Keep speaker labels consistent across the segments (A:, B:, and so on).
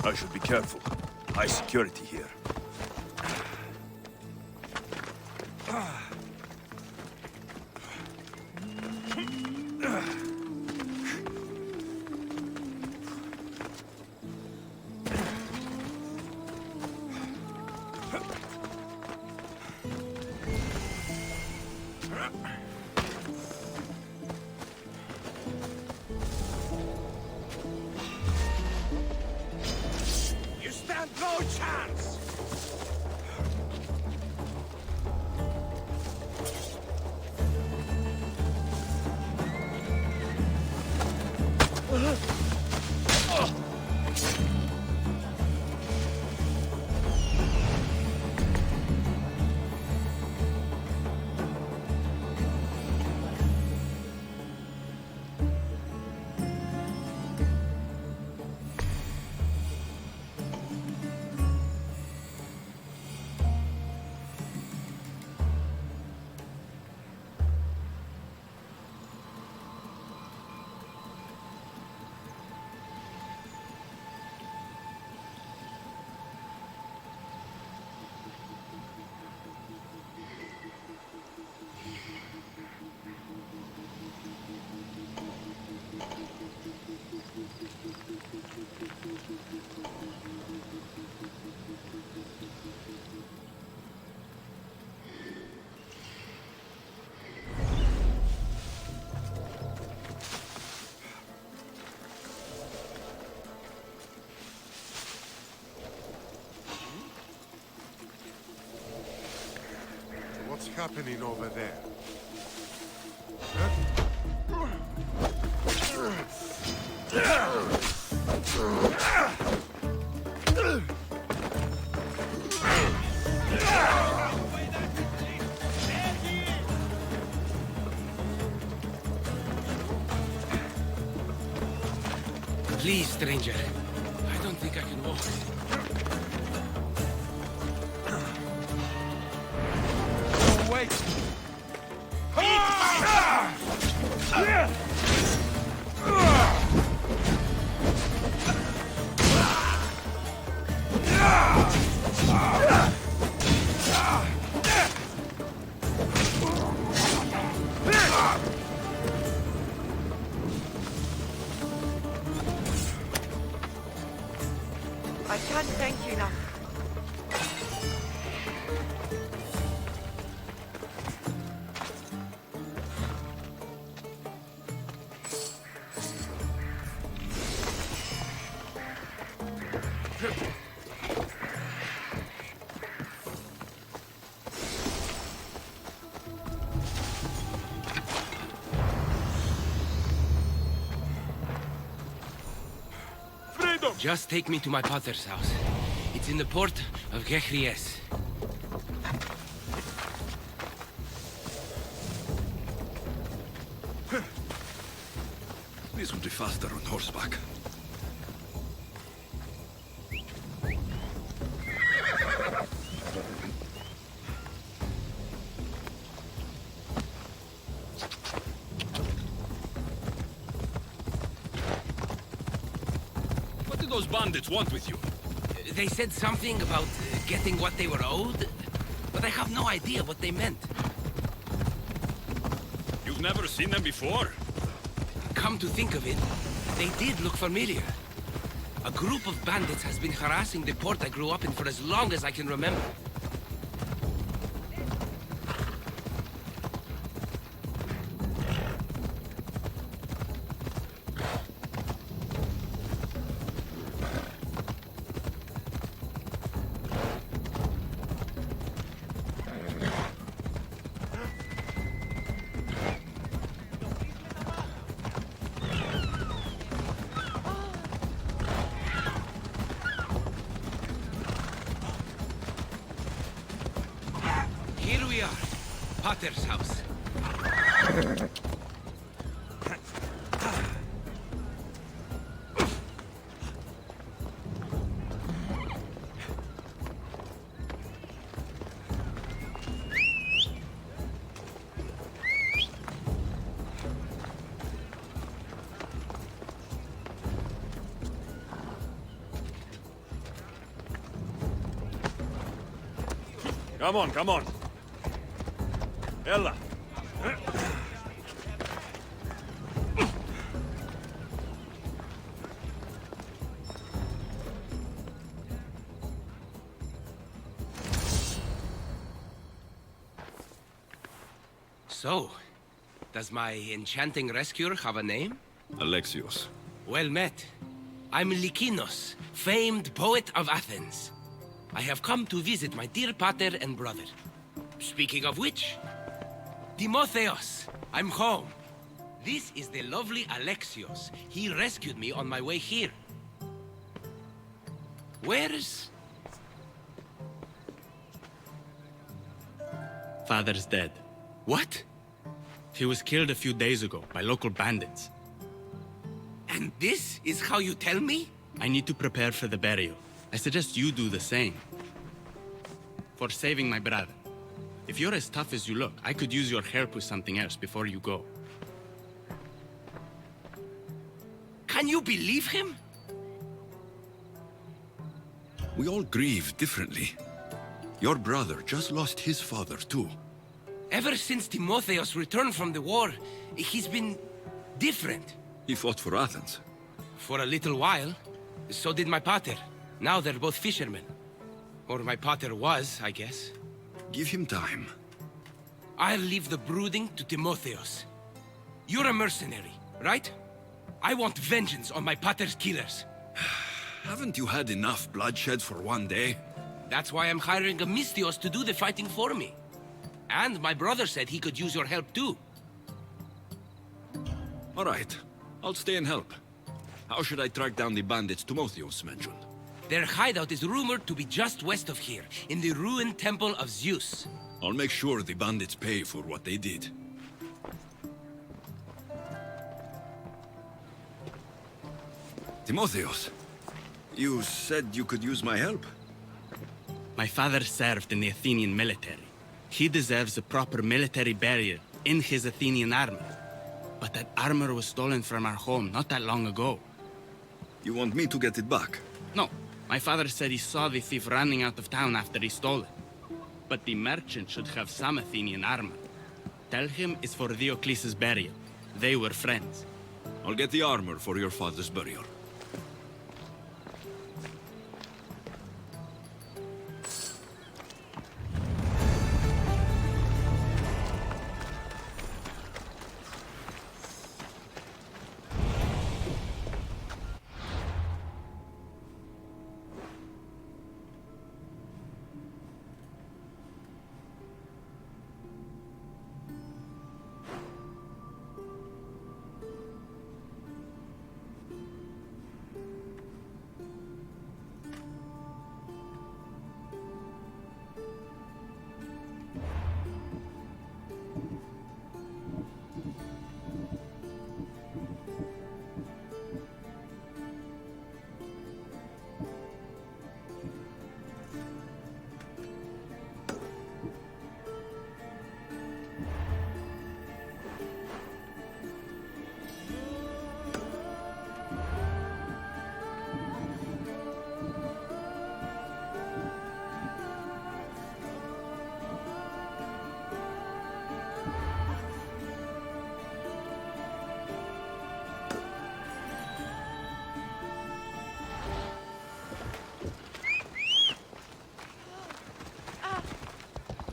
A: I should be careful. High security here.
B: You stand no chance!
C: What's happening over there?
D: Please, stranger. I don't think I can walk.
B: Wait!
E: I can't thank you enough.
D: Just take me to my father's house. It's in the port of Gehries.
A: This will be faster on horseback. What do those bandits want with you?
D: They said something about getting what they were owed, but I have no idea what they meant.
A: You've never seen them before?
D: Come to think of it, they did look familiar. A group of bandits has been harassing the port I grew up in for as long as I can remember. Here we are, Potter's house.
A: Come on, come on. Ella.
D: So, does my enchanting rescuer have a name?
A: Alexios.
D: Well met. I'm Lykinos, famed poet of Athens. I have come to visit my dear pater and brother. Speaking of which, Timotheos, I'm home. This is the lovely Alexios. He rescued me on my way here. Where's...
E: Father's dead.
D: What?
E: He was killed a few days ago by local bandits.
D: And this is how you tell me?
E: I need to prepare for the burial. I suggest you do the same. For saving my brother. If you're as tough as you look, I could use your help with something else before you go.
D: Can you believe him?
A: We all grieve differently. Your brother just lost his father, too.
D: Ever since Timotheos returned from the war, he's been different.
A: He fought for Athens.
D: For a little while, so did my pater. Now they're both fishermen. Or my pater was, I guess.
A: Give him time.
D: I'll leave the brooding to Timotheos. You're a mercenary, right? I want vengeance on my pater's killers.
A: Haven't you had enough bloodshed for one day?
D: That's why I'm hiring a Mystios to do the fighting for me. And my brother said he could use your help too.
A: All right. I'll stay and help. How should I track down the bandits Timotheos mentioned?
D: Their hideout is rumored to be just west of here, in the ruined temple of Zeus.
A: I'll make sure the bandits pay for what they did. Timotheos, you said you could use my help?
E: My father served in the Athenian military. He deserves a proper military burial in his Athenian armor. But that armor was stolen from our home not that long ago.
A: You want me to get it back?
E: No, my father said he saw the thief running out of town after he stole it. But the merchant should have some Athenian armor. Tell him it's for Diocles' burial. They were friends.
A: I'll get the armor for your father's burial.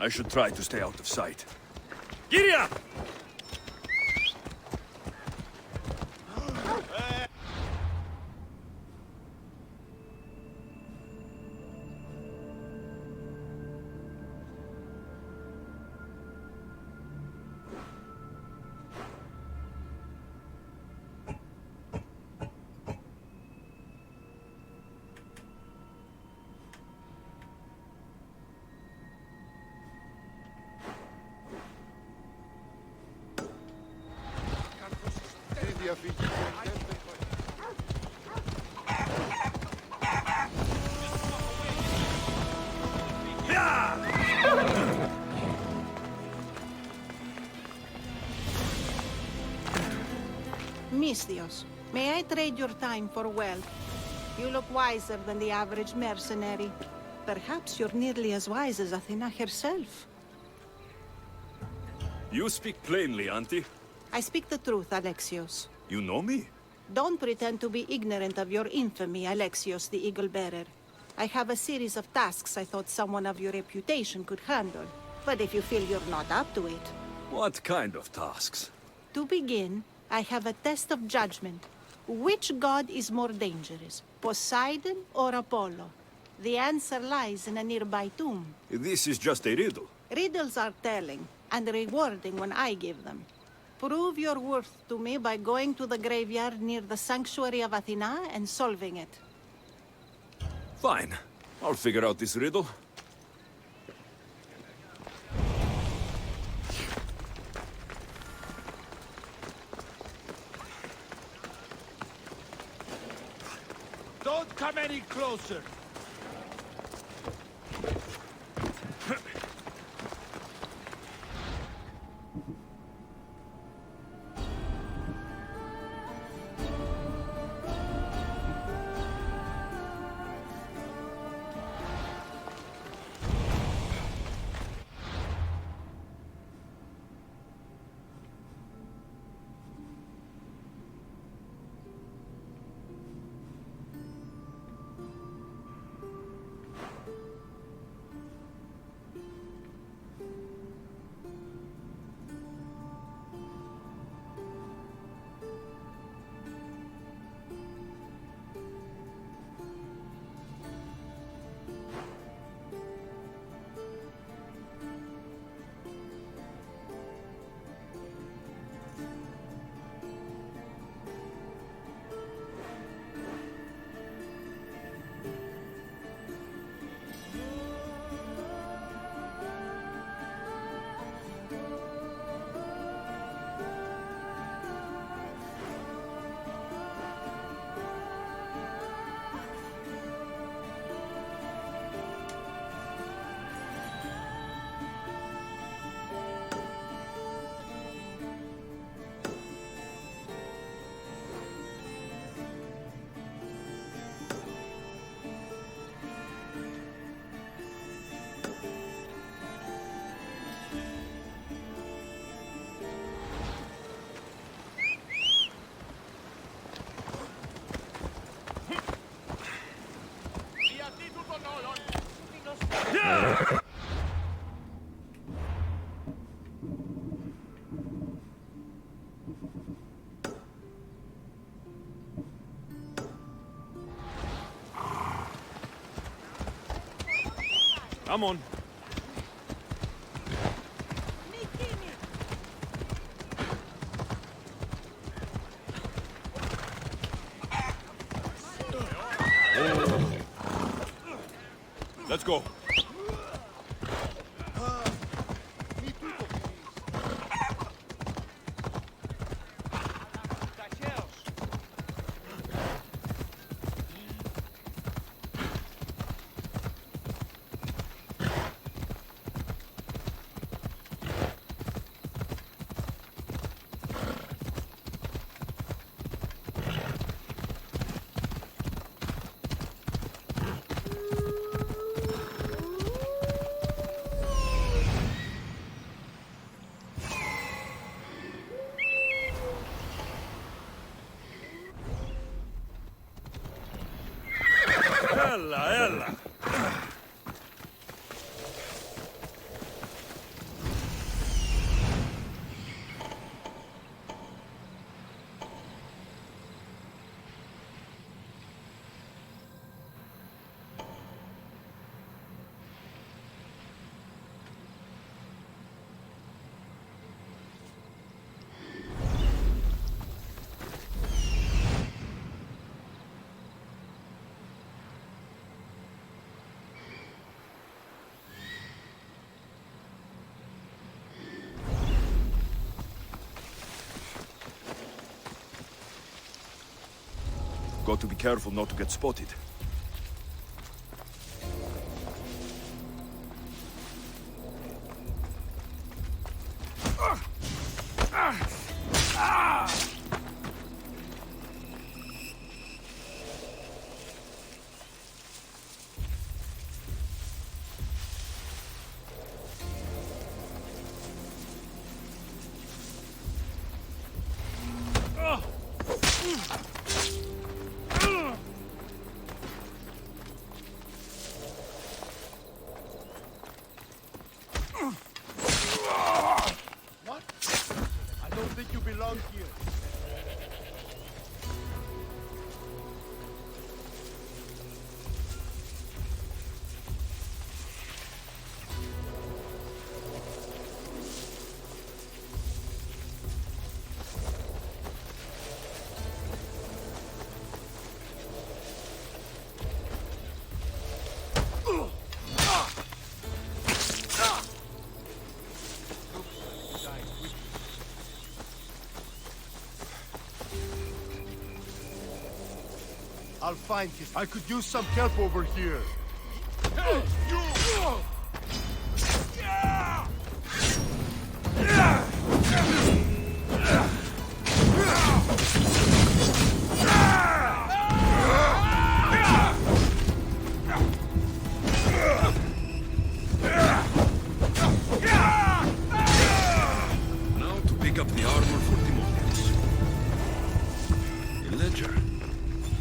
A: I should try to stay out of sight. Giria!
F: Mystios, may I trade your time for wealth? You look wiser than the average mercenary. Perhaps you're nearly as wise as Athena herself.
G: You speak plainly, Auntie.
F: I speak the truth, Alexios.
G: You know me?
F: Don't pretend to be ignorant of your infamy, Alexios the Eagle-Bearer. I have a series of tasks I thought someone of your reputation could handle. But if you feel you're not up to it...
G: What kind of tasks?
F: To begin, I have a test of judgment. Which god is more dangerous, Poseidon or Apollo? The answer lies in a nearby tomb.
G: This is just a riddle.
F: Riddles are telling, and rewarding when I give them. Prove your worth to me by going to the graveyard near the sanctuary of Athena and solving it.
G: Fine. I'll figure out this riddle.
B: Don't come any closer.
G: Come on. Let's go. Ella. Got to be careful not to get spotted.
B: think you belong here. I'll find you. I could use some help over here.
A: Now to pick up the armor for Timotheus. A ledger.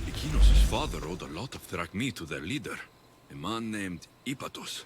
A: Lykinos' father owed a lot of drachmi to their leader, a man named Ipatos.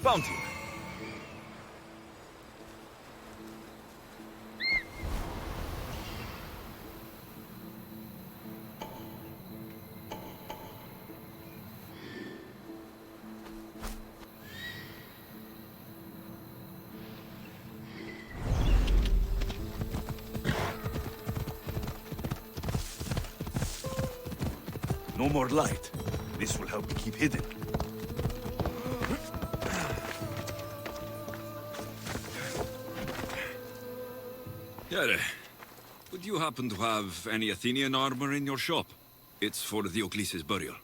G: Found you. No more light. This will help me keep hidden.
A: Here, would you happen to have any Athenian armor in your shop? It's for Diocles' burial.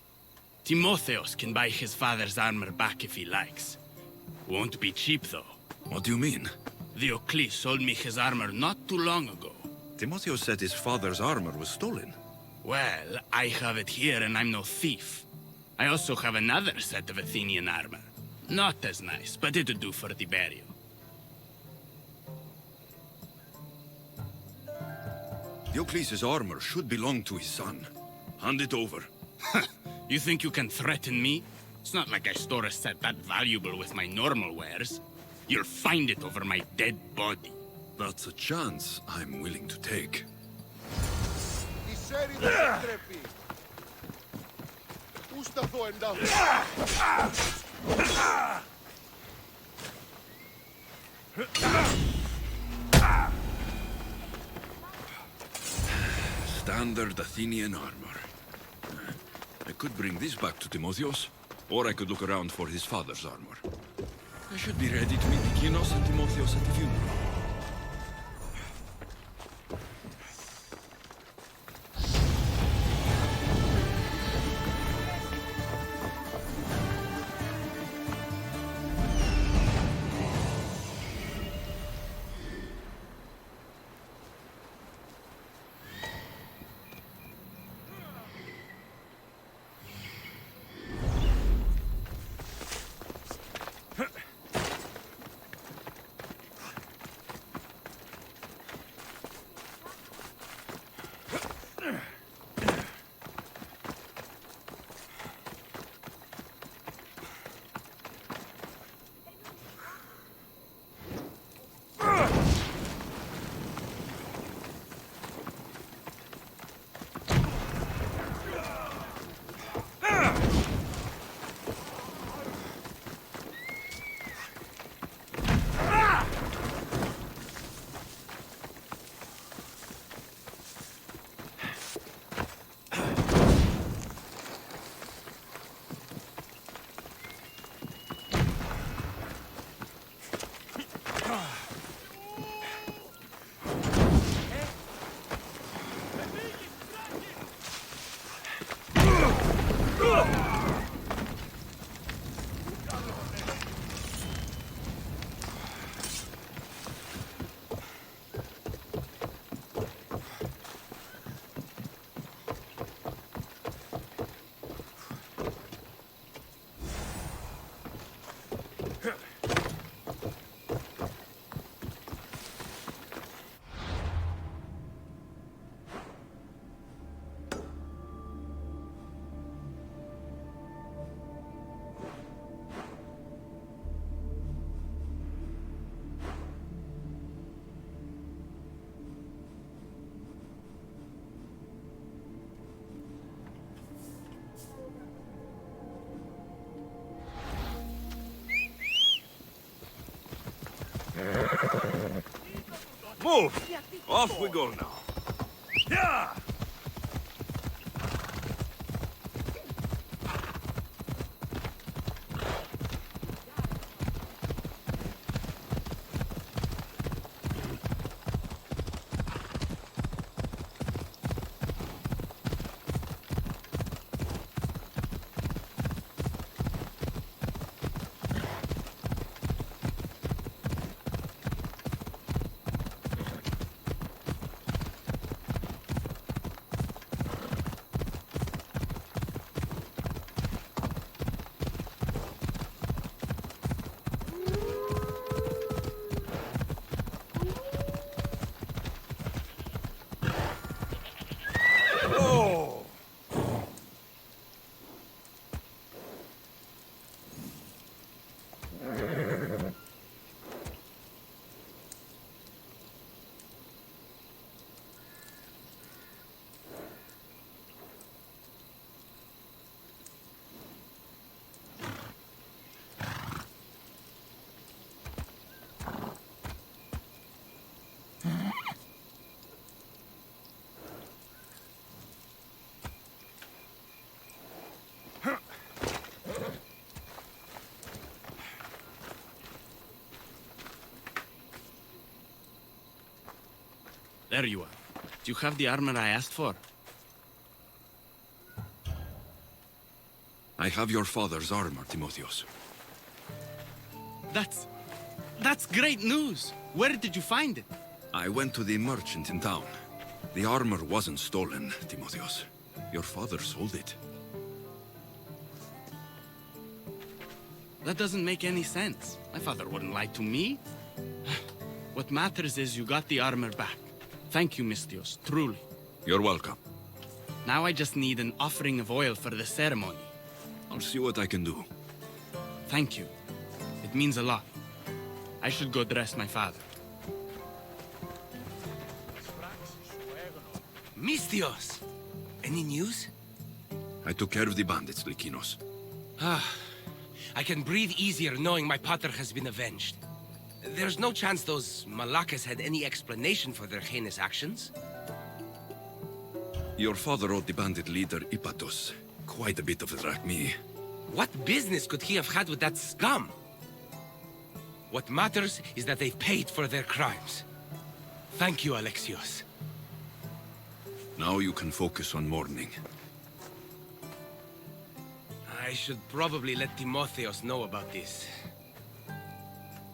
E: Timotheus can buy his father's armor back if he likes. Won't be cheap, though.
A: What do you mean?
E: Diocles sold me his armor not too long ago.
A: Timotheus said his father's armor was stolen.
E: Well, I have it here and I'm no thief. I also have another set of Athenian armor. Not as nice, but it'll do for the burial.
A: Diocles' armor should belong to his son. Hand it over.
E: You think you can threaten me? It's not like I store a set that valuable with my normal wares. You'll find it over my dead body.
A: That's a chance I'm willing to take. Standard Athenian armor. I could bring this back to Timotheus, or I could look around for his father's armor. I should be ready to meet Lykinos and Timotheus at the funeral.
G: Move! Off we go now. Yeah!
E: There you are. Do you have the armor I asked for?
A: I have your father's armor, Timotheos.
E: That's great news! Where did you find it?
A: I went to the merchant in town. The armor wasn't stolen, Timotheos. Your father sold it.
E: That doesn't make any sense. My father wouldn't lie to me. What matters is you got the armor back. Thank you, Misthios, truly.
A: You're welcome.
E: Now I just need an offering of oil for the ceremony.
A: I'll see what I can do.
E: Thank you. It means a lot. I should go dress my father.
D: Misthios! Any news?
A: I took care of the bandits, Lykinos.
D: I can breathe easier knowing my pater has been avenged. There's no chance those Malakas had any explanation for their heinous actions?
A: Your father owed the bandit leader Ipatos quite a bit of a drachmae.
D: What business could he have had with that scum? What matters is that they've paid for their crimes. Thank you, Alexios.
A: Now you can focus on mourning.
D: I should probably let Timotheos know about this.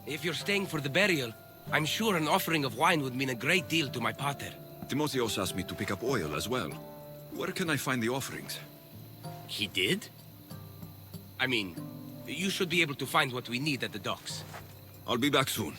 D: If you're staying for the burial, I'm sure an offering of wine would mean a great deal to my pater.
A: Timotheos asked me to pick up oil as well. Where can I find the offerings?
E: He did?
D: I mean, you should be able to find what we need at the docks.
A: I'll be back soon.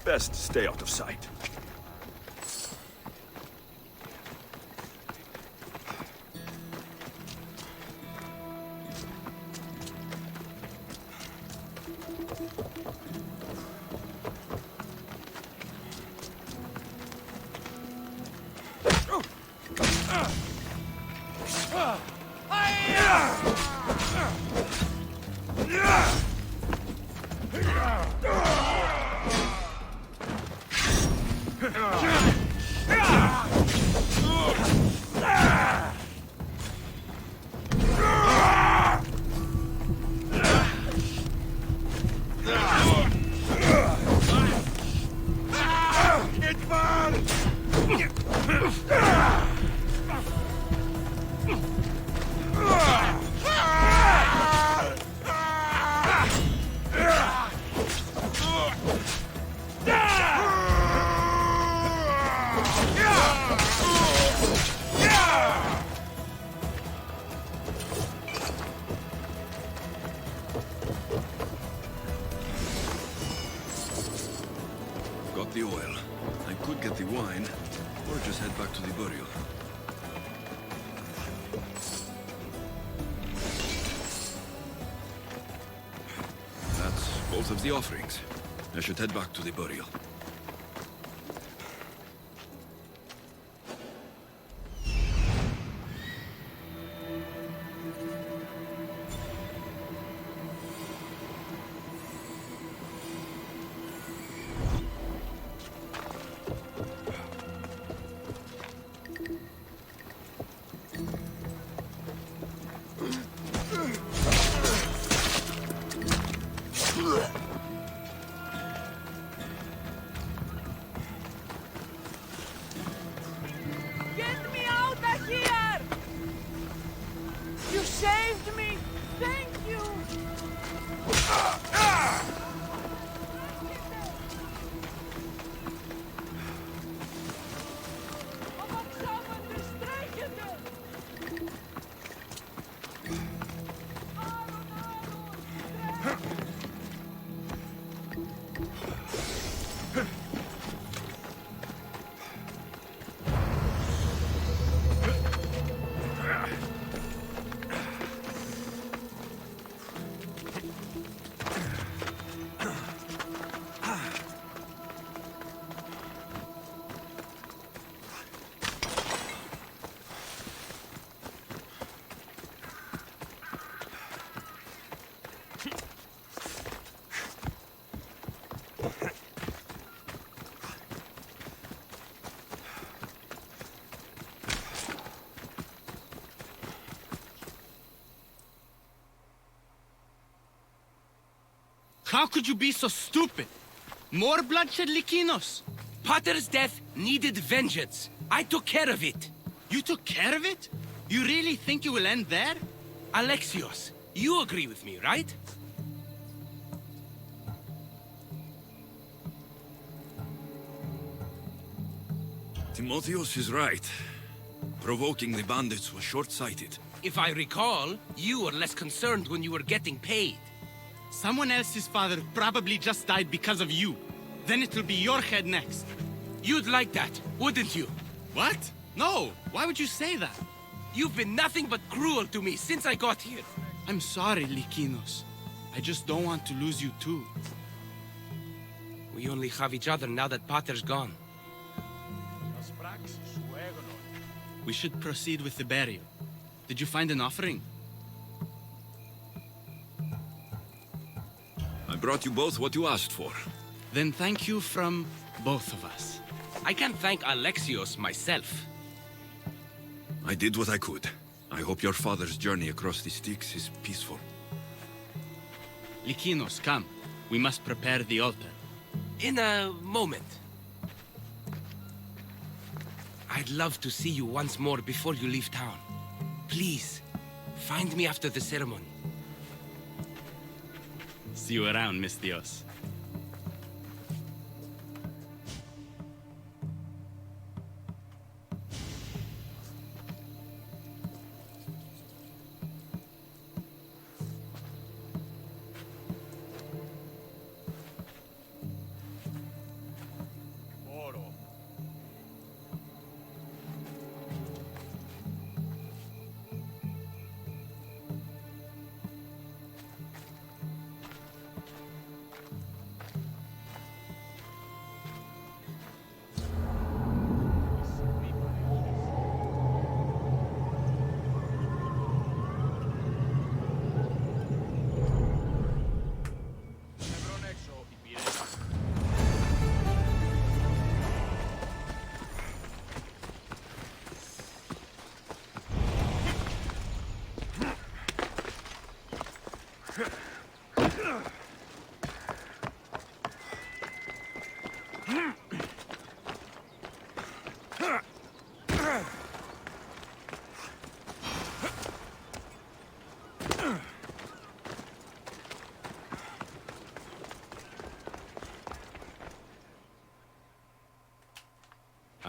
G: Best stay out of sight.
A: Got the oil. I could get the wine, or just head back to the burial. That's both of the offerings. I should head back to the burial.
H: Get me out of here! You saved me! Thank you!
E: How could you be so stupid? More bloodshed, Likinos?
D: Potter's death needed vengeance. I took care of it.
E: You took care of it? You really think it will end there?
D: Alexios, you agree with me, right?
A: Timotheos is right. Provoking the bandits was short-sighted.
D: If I recall, you were less concerned when you were getting paid.
E: Someone else's father probably just died because of you. Then it'll be your head next.
D: You'd like that, wouldn't you?
E: What? No! Why would you say that?
D: You've been nothing but cruel to me since I got here.
E: I'm sorry, Likinos. I just don't want to lose you too.
D: We only have each other now that Potter's gone.
E: We should proceed with the burial. Did you find an offering?
A: I brought you both what you asked for.
E: Then thank you from both of us.
D: I can't thank Alexios myself.
A: I did what I could. I hope your father's journey across the Styx is peaceful.
E: Likinos, come. We must prepare the altar.
D: In a moment. I'd love to see you once more before you leave town. Please, find me after the ceremony.
E: See you around, Mistios.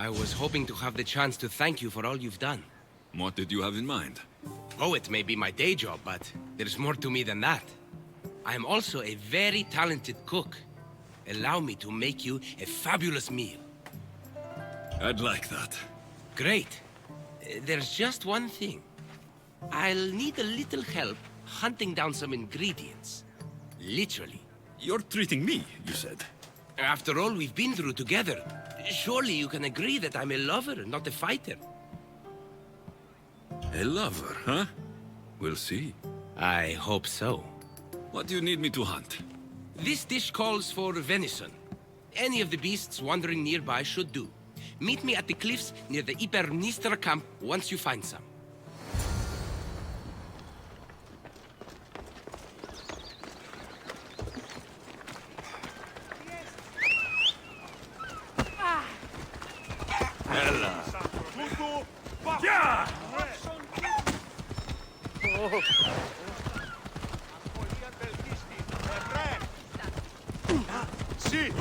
D: I was hoping to have the chance to thank you for all you've done.
A: What did you have in mind?
D: Poet may be my day job, but there's more to me than that. I am also a very talented cook. Allow me to make you a fabulous meal.
A: I'd like that.
D: Great. There's just one thing. I'll need a little help hunting down some ingredients. Literally.
A: You're treating me, you said.
D: After all we've been through together, surely you can agree that I'm a lover, not a fighter.
A: A lover, huh? We'll see.
D: I hope so.
A: What do you need me to hunt?
D: This dish calls for venison. Any of the beasts wandering nearby should do. Meet me at the cliffs near the Ipernistra camp once you find some.
B: Sì!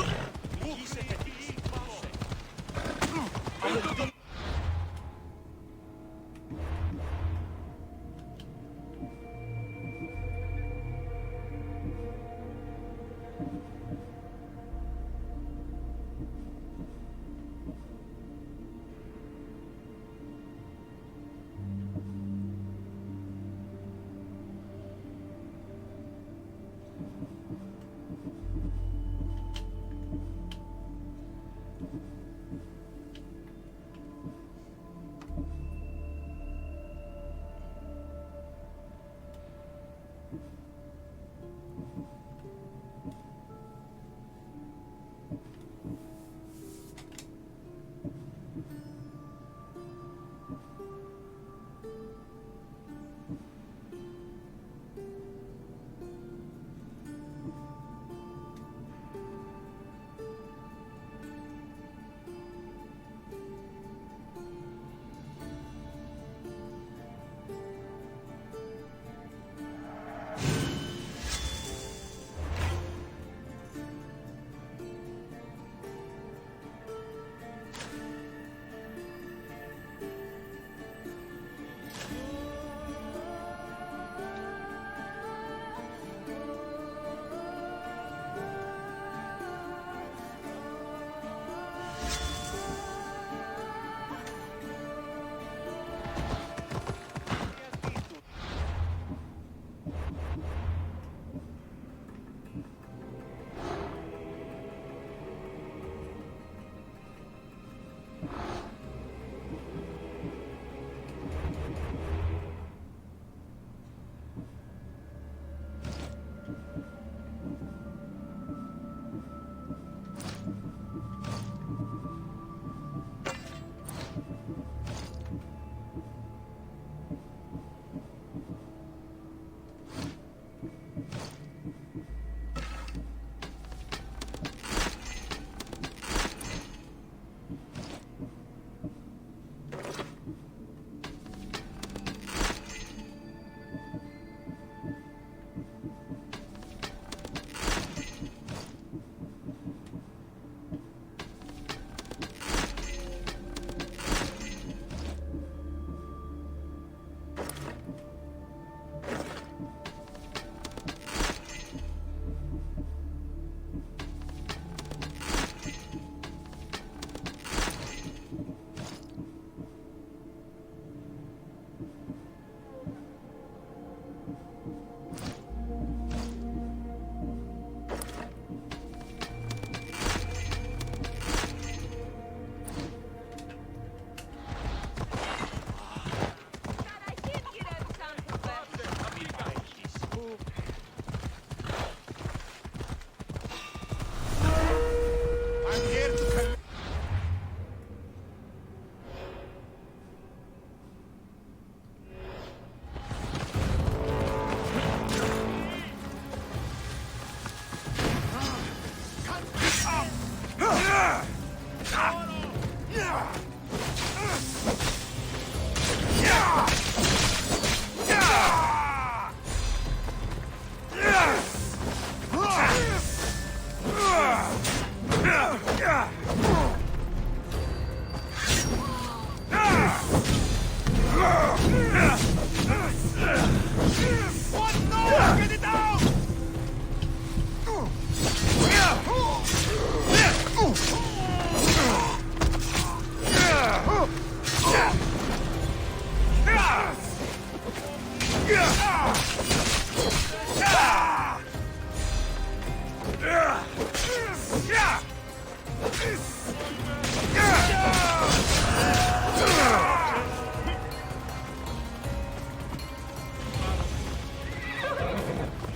H: You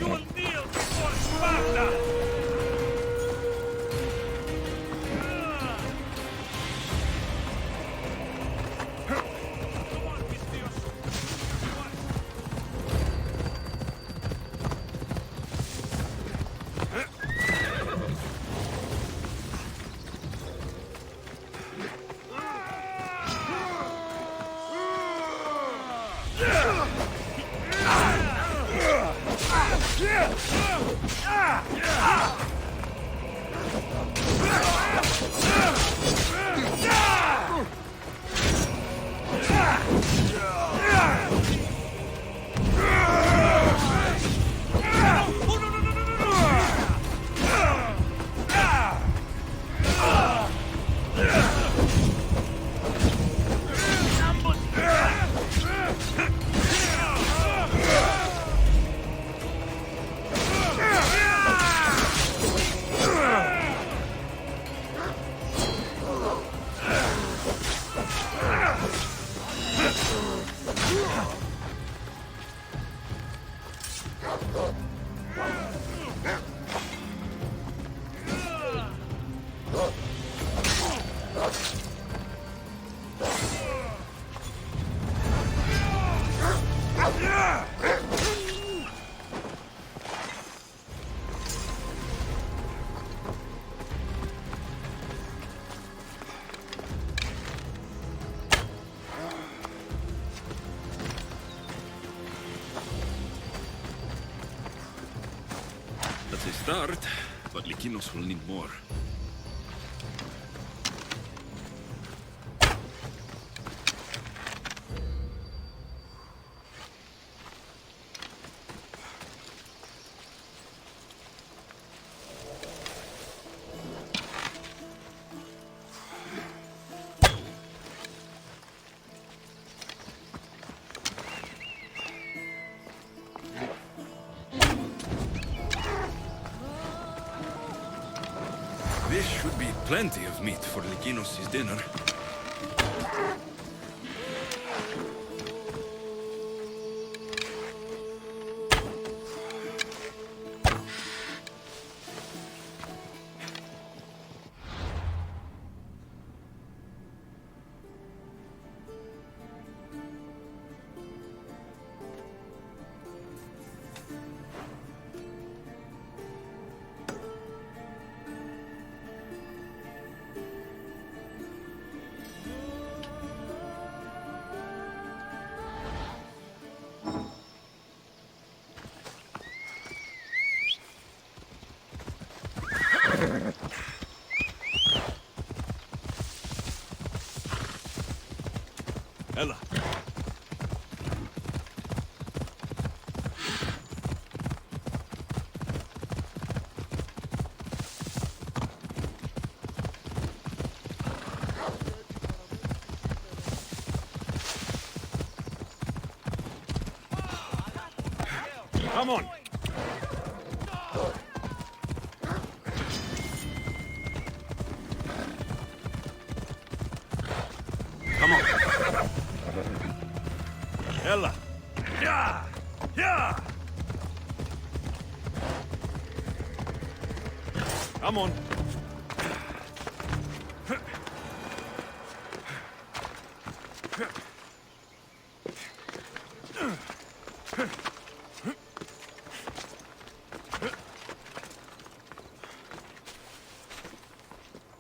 H: will kneel before Sparta! Come on, Mistios.
A: That's a start, but Lykinos will need more. This should be plenty of meat for Lykinos' dinner.
G: Ella. Come on. Come on. Ella. Yeah. Yeah. Come on.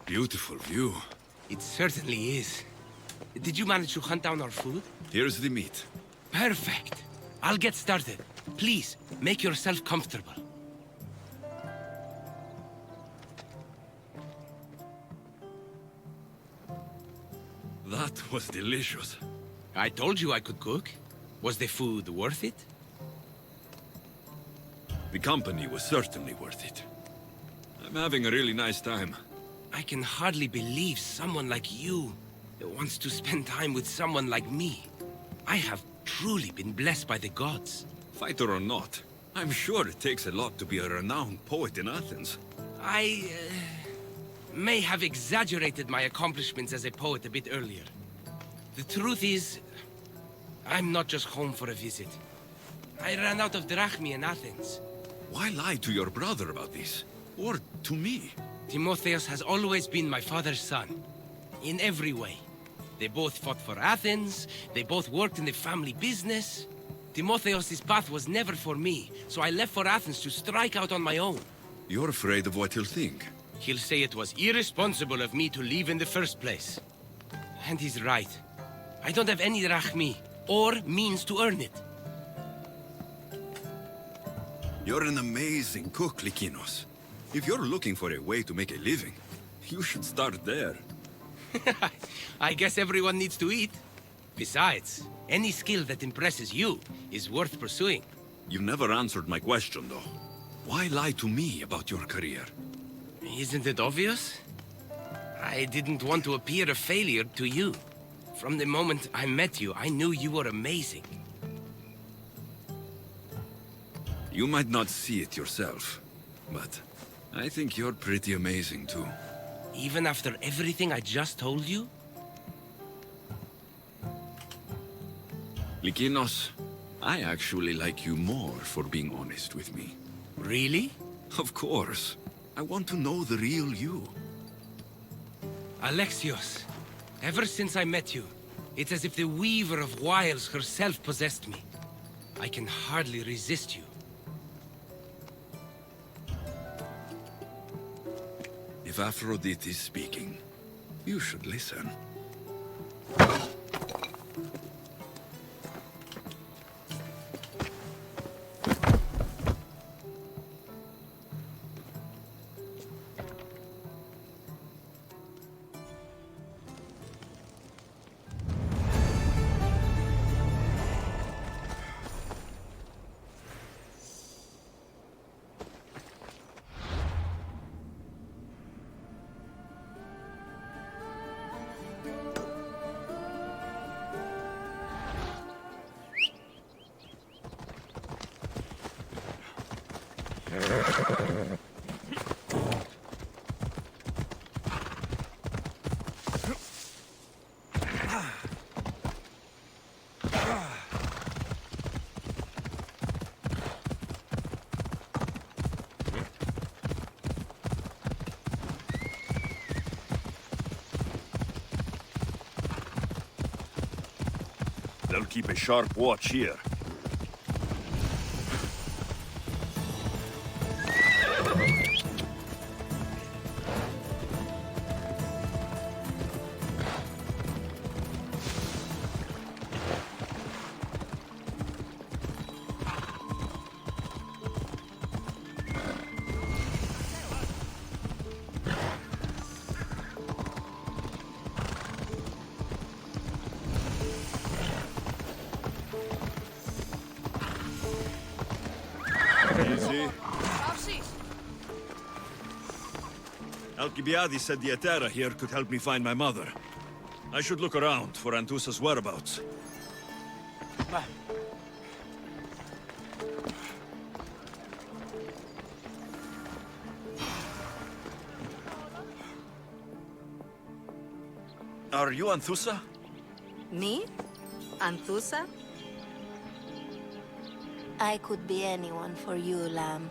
A: Beautiful view.
D: It certainly is. Did you manage to hunt down our food?
A: Here's the meat.
D: Perfect. I'll get started. Please, make yourself comfortable.
A: That was delicious.
D: I told you I could cook. Was the food worth it?
A: The company was certainly worth it. I'm having a really nice time.
D: I can hardly believe someone like you wants to spend time with someone like me. I have truly been blessed by the gods.
A: Fighter or not, I'm sure it takes a lot to be a renowned poet in Athens.
D: I may have exaggerated my accomplishments as a poet a bit earlier. The truth is, I'm not just home for a visit. I ran out of drachmi in Athens.
A: Why lie to your brother about this? Or to me?
D: Timotheus has always been my father's son. In every way. They both fought for Athens, they both worked in the family business. Timotheus' path was never for me, so I left for Athens to strike out on my own.
A: You're afraid of what he'll think.
D: He'll say it was irresponsible of me to leave in the first place. And he's right. I don't have any drachmi, or means to earn it.
A: You're an amazing cook, Lykinos. If you're looking for a way to make a living, you should start there.
D: I guess everyone needs to eat. Besides, any skill that impresses you is worth pursuing.
A: You never answered my question, though. Why lie to me about your career?
D: Isn't it obvious? I didn't want to appear a failure to you. From the moment I met you, I knew you were amazing.
A: You might not see it yourself, but I think you're pretty amazing, too.
D: Even after everything I just told you?
A: Lykinos, I actually like you more for being honest with me.
D: Really?
A: Of course. I want to know the real you.
D: Alexios, ever since I met you, it's as if the Weaver of Wiles herself possessed me. I can hardly resist you.
A: If Aphrodite is speaking, you should listen.
G: They'll keep a sharp watch here. Easy. Alcibiades said the Etera here could help me find my mother. I should look around for Antusa's whereabouts. Are you Anthusa?
I: Me? Anthusa? I could be anyone for you, Lamb.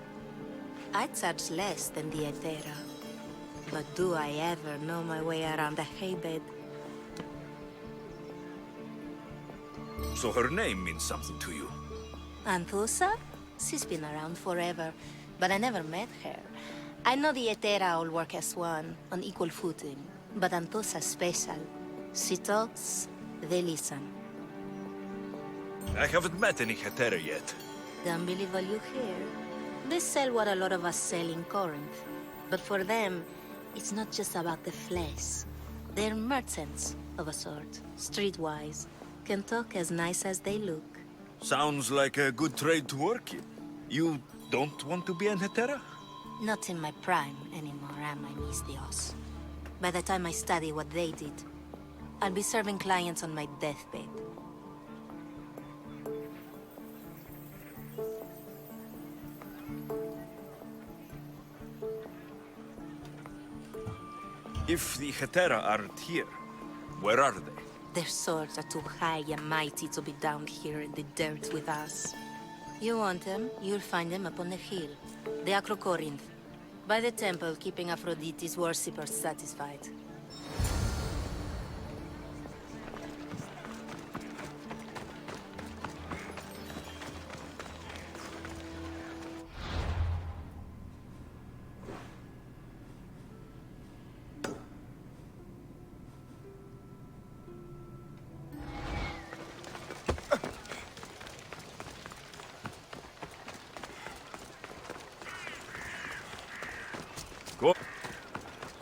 I: I charge less than the Etera. But do I ever know my way around a haybed?
G: So her name means something to you.
I: Anthusa? She's been around forever, but I never met her. I know the Etera all work as one, on equal footing. But Anthusa's special. She talks, they listen.
G: I haven't met any Hetera yet.
I: Don't believe all you hear. They sell what a lot of us sell in Corinth. But for them, it's not just about the flesh. They're merchants of a sort, streetwise. Can talk as nice as they look.
G: Sounds like a good trade to work in. You don't want to be an Hetera?
I: Not in my prime anymore, am I, Misthios? By the time I study what they did, I'll be serving clients on my deathbed.
G: If the Hetera aren't here, where are they?
I: Their swords are too high and mighty to be down here in the dirt with us. You want them, you'll find them up on the hill. The Acrocorinth. By the temple, keeping Aphrodite's worshippers satisfied.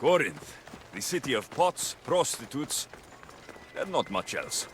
G: Corinth, the city of pots, prostitutes, and not much else.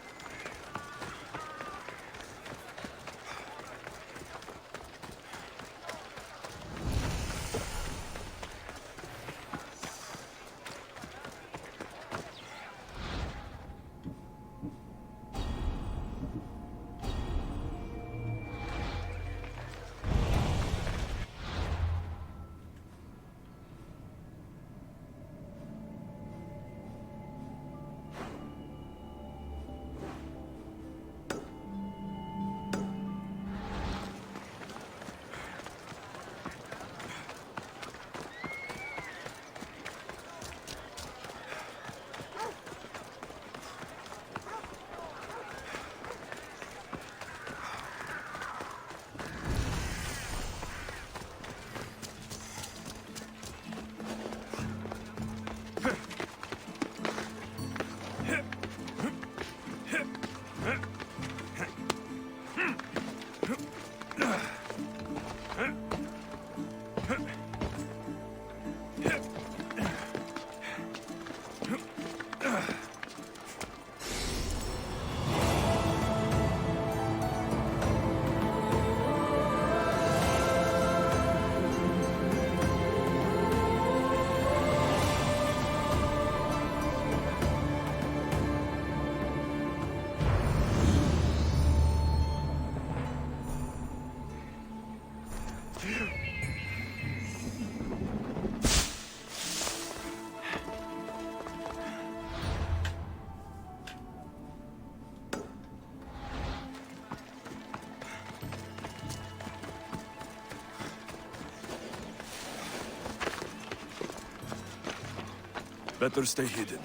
A: Better stay hidden.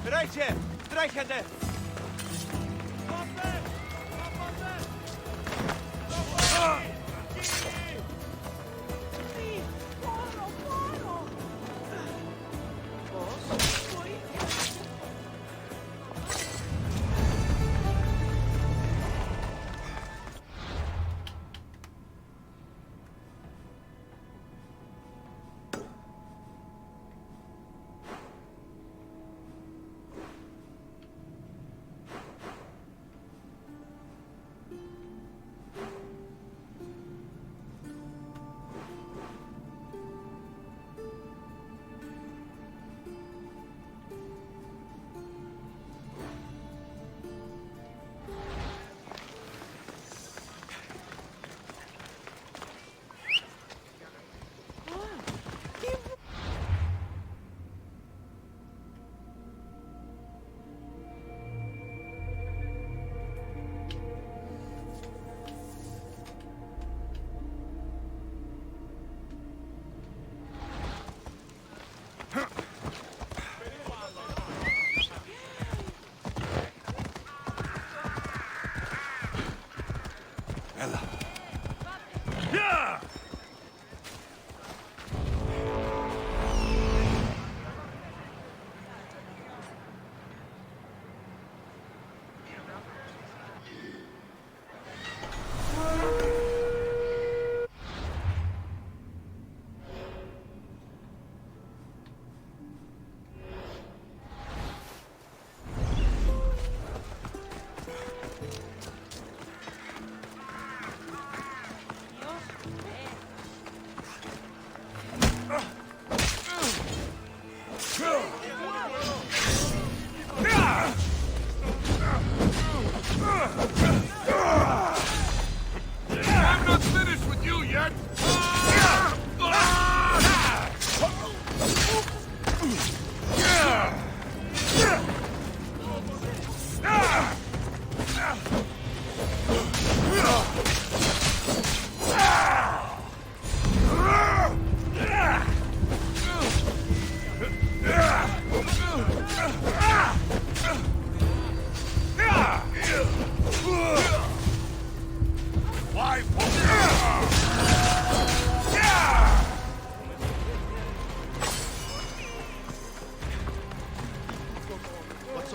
B: Драйте! Драйте!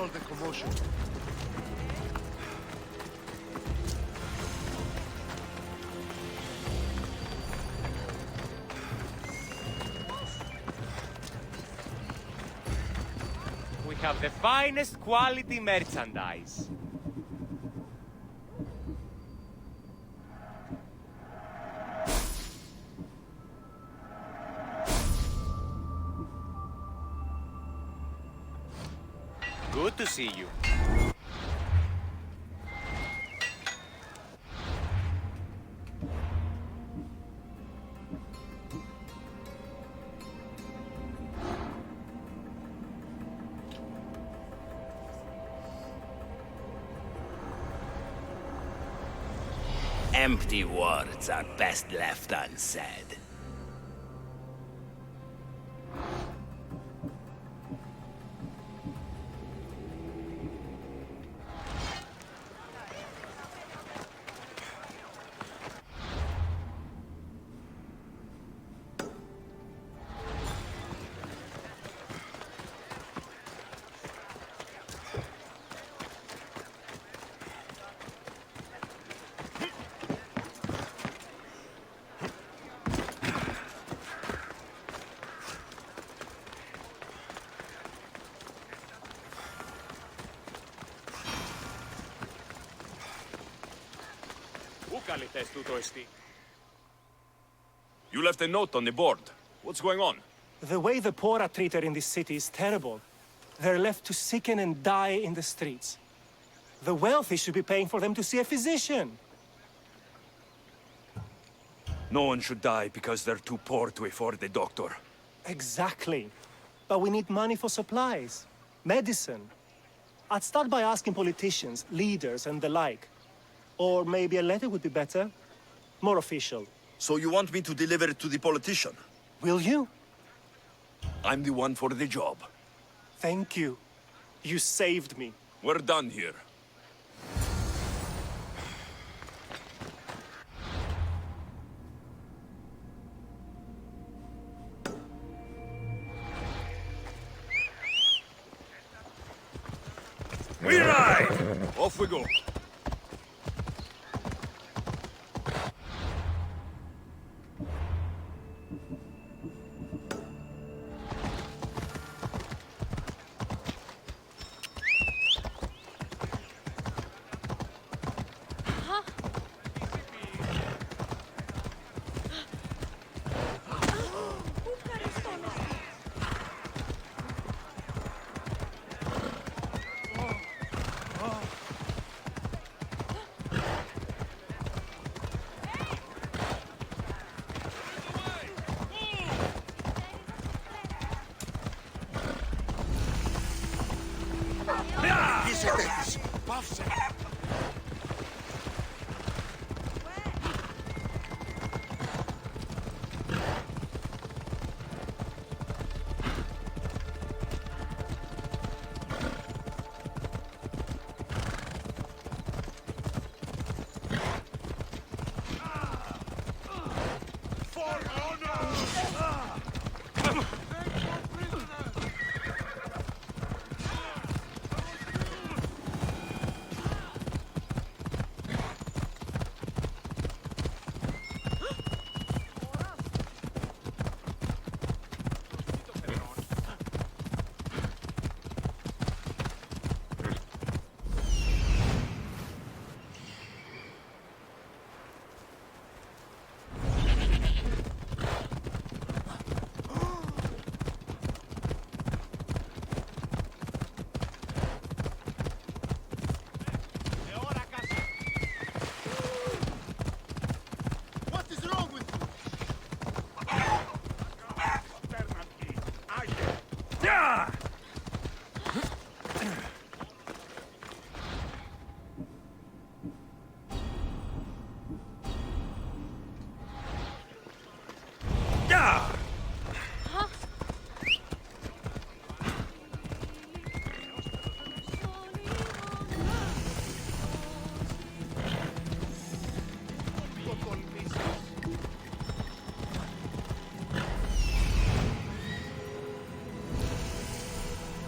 C: all the commotion?
B: We have the finest quality merchandise. Good to see you.
D: Empty words are best left unsaid.
G: You left a note on the board. What's going on?
J: The way the poor are treated in this city is terrible. They're left to sicken and die in the streets. The wealthy should be paying for them to see a physician.
G: No one should die because they're too poor to afford a doctor.
J: Exactly. But we need money for supplies, medicine. I'd start by asking politicians, leaders, and the like. Or maybe a letter would be better. More official.
G: So you want me to deliver it to the politician?
J: Will you?
G: I'm the one for the job.
J: Thank you. You saved me.
G: We're done here. We ride! Off we go.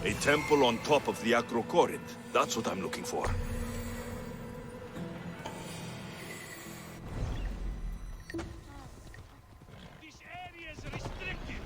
G: A temple on top of the Acrocorinth. That's what I'm looking for.
B: This area is restricted.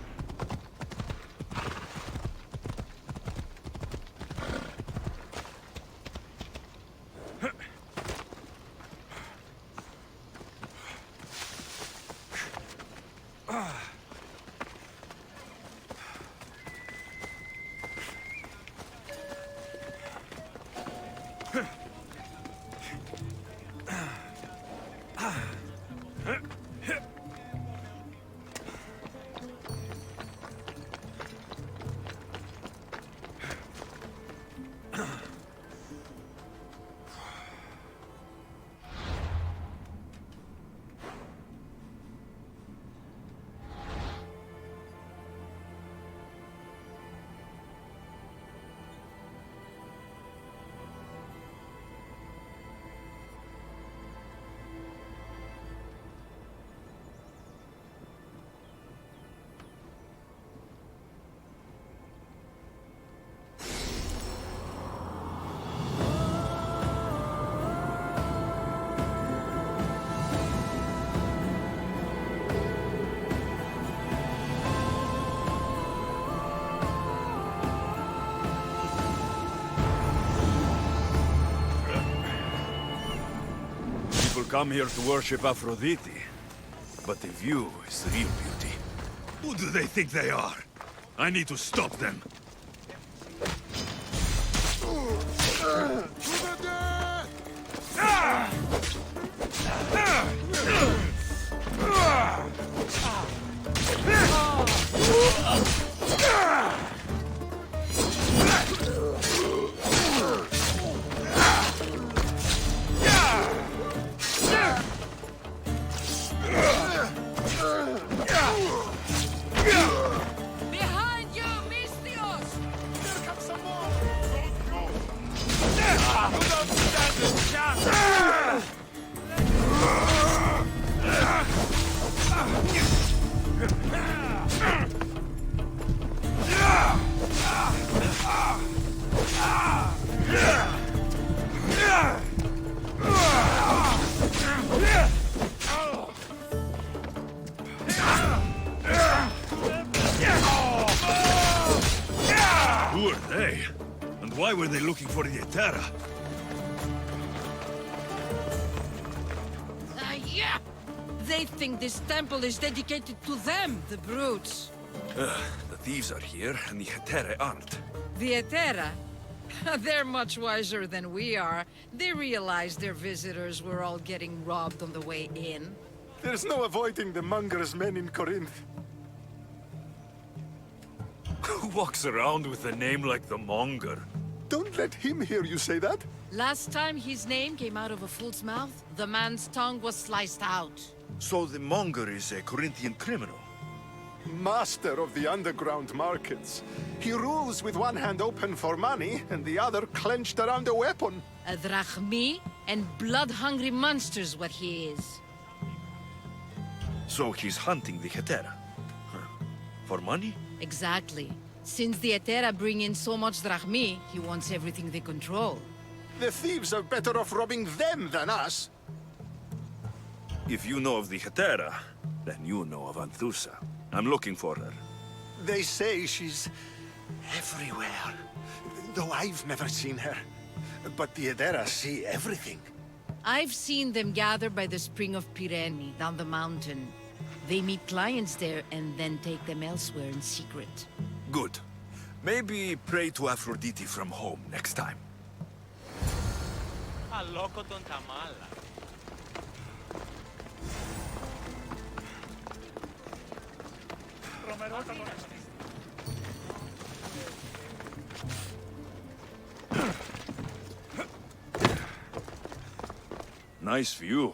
G: People come here to worship Aphrodite, but the view is the real beauty. Who do they think they are? I need to stop them.
H: Behind you, Mystios!
C: Here comes some more!
G: Who are they? And why were they looking for the Etera?
H: Yeah! They think this temple is dedicated to them, the brutes.
G: The thieves are here, and the Etera aren't.
H: The Etera? They're much wiser than we are. They realized their visitors were all getting robbed on the way in.
C: There's no avoiding the monger's men in Corinth.
G: Who walks around with a name like the Monger?
C: Don't let him hear you say that.
H: Last time his name came out of a fool's mouth, the man's tongue was sliced out.
G: So the Monger is a Corinthian criminal?
C: Master of the underground markets. He rules with one hand open for money and the other clenched around a weapon.
H: A drachmi and blood-hungry monster's what he is.
G: So he's hunting the Etera? Huh. For money?
H: Exactly. Since the Etera bring in so much drachmi, he wants everything they control.
C: The thieves are better off robbing them than us.
G: If you know of the Etera, then you know of Anthusa. I'm looking for her.
C: They say she's everywhere, though I've never seen her. But the Edera see everything.
H: I've seen them gather by the spring of Pirene, down the mountain. They meet clients there and then take them elsewhere in secret.
G: Good. Maybe pray to Aphrodite from home next time.
B: Αλόκο τον τα μάλα.
G: Nice view.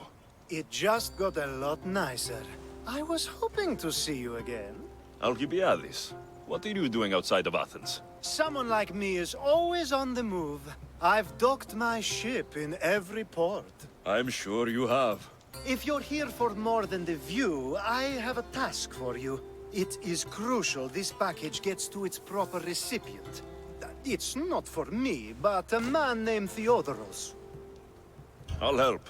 K: It just got a lot nicer. I was hoping to see you again.
G: Alcibiades, what are you doing outside of Athens?
K: Someone like me is always on the move. I've docked my ship in every port.
G: I'm sure you have.
K: If you're here for more than the view, I have a task for you. It is crucial this package gets to its proper recipient. It's not for me, but a man named Theodoros.
G: I'll help.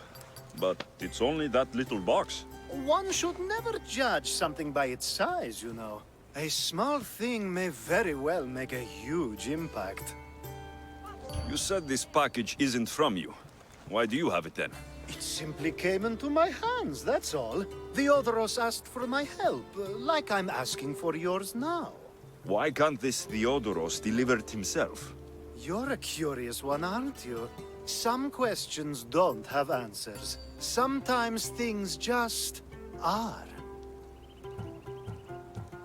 G: But it's only that little box.
K: One should never judge something by its size, you know. A small thing may very well make a huge impact.
G: You said this package isn't from you. Why do you have it then?
K: It simply came into my hands, that's all. Theodoros asked for my help, like I'm asking for yours now.
G: Why can't this Theodoros deliver it himself?
K: You're a curious one, aren't you? Some questions don't have answers. Sometimes things just are.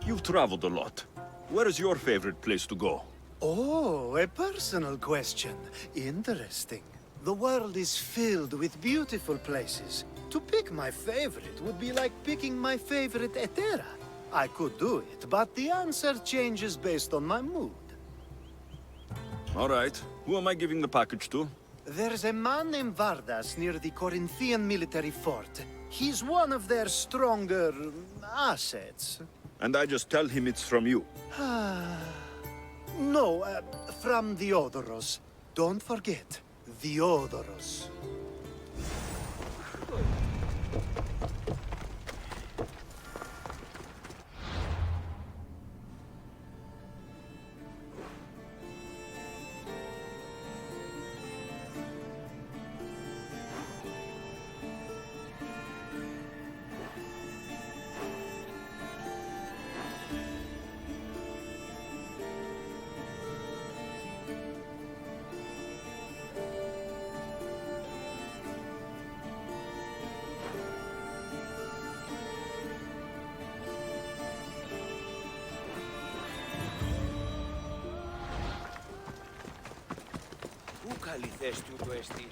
G: You've traveled a lot. Where is your favorite place to go?
K: Oh, a personal question. Interesting. The world is filled with beautiful places. To pick my favorite would be like picking my favorite Etera. I could do it, but the answer changes based on my mood.
G: All right. Who am I giving the package to?
K: There's a man named Vardas near the Corinthian military fort. He's one of their stronger assets.
G: And I just tell him it's from you.
K: No, from Theodoros. Don't forget, Theodoros.
B: Πού καλή θέση του το εστί.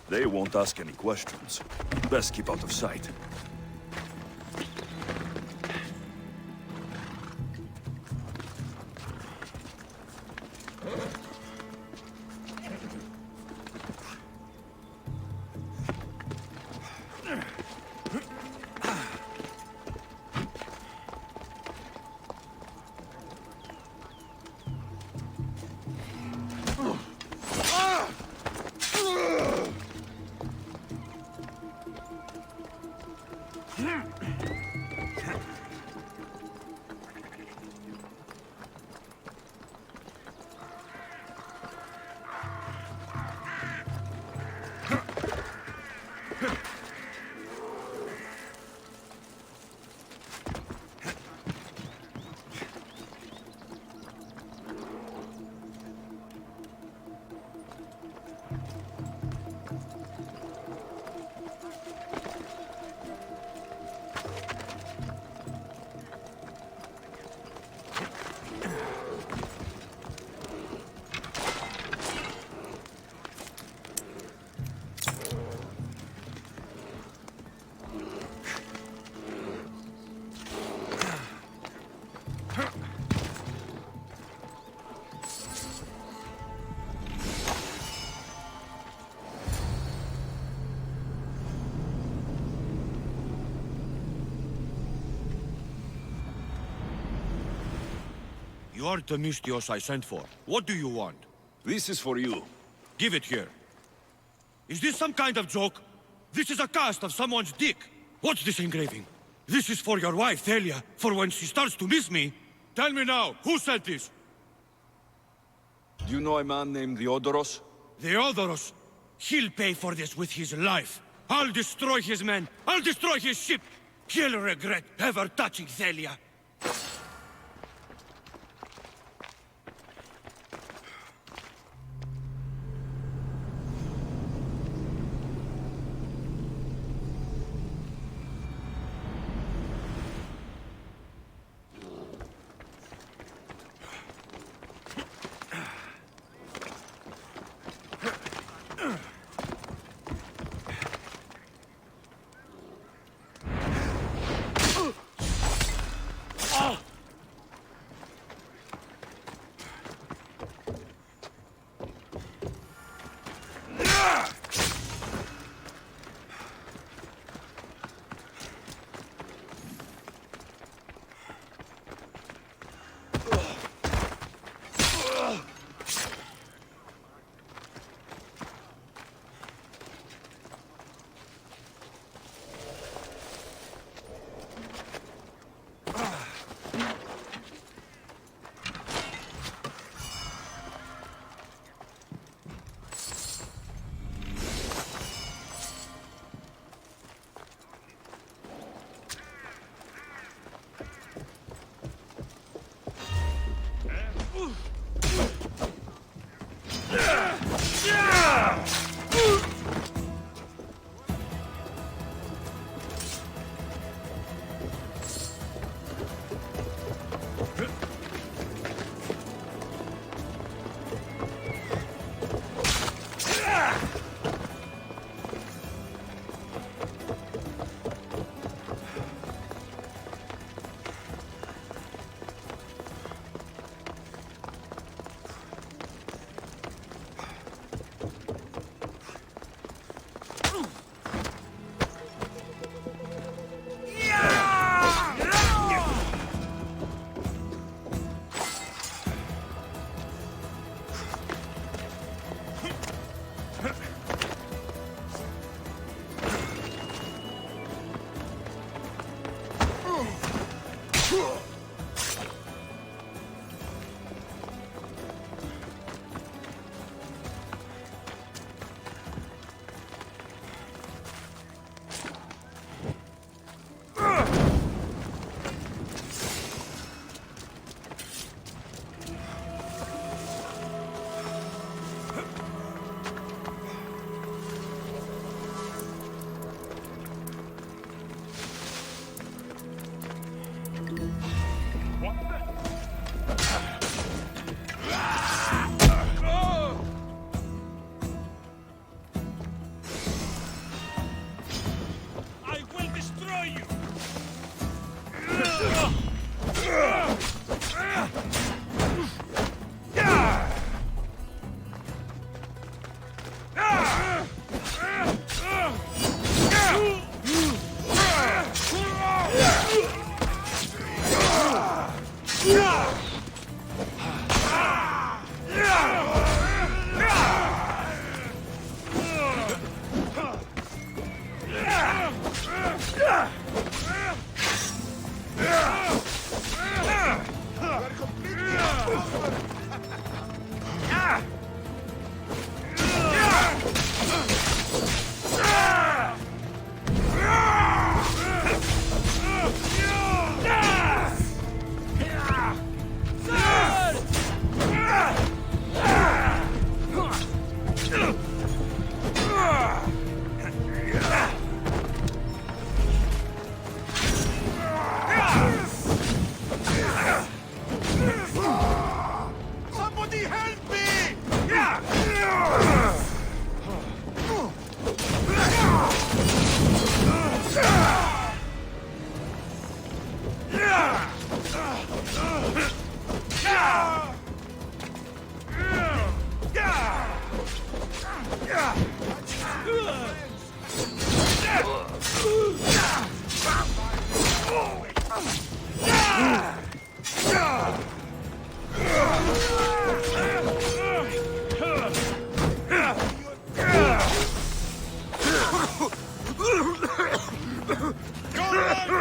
G: They won't ask any questions. Best keep out of sight. You're the Mystios I sent for. What do you want?
L: This is for you.
G: Give it here. Is this some kind of joke? This is a cast of someone's dick. What's this engraving? This is for your wife, Thalia, for when she starts to miss me. Tell me now, who sent this?
L: Do you know a man named Theodoros?
G: Theodoros? He'll pay for this with his life. I'll destroy his men. I'll destroy his ship. He'll regret ever touching Thalia.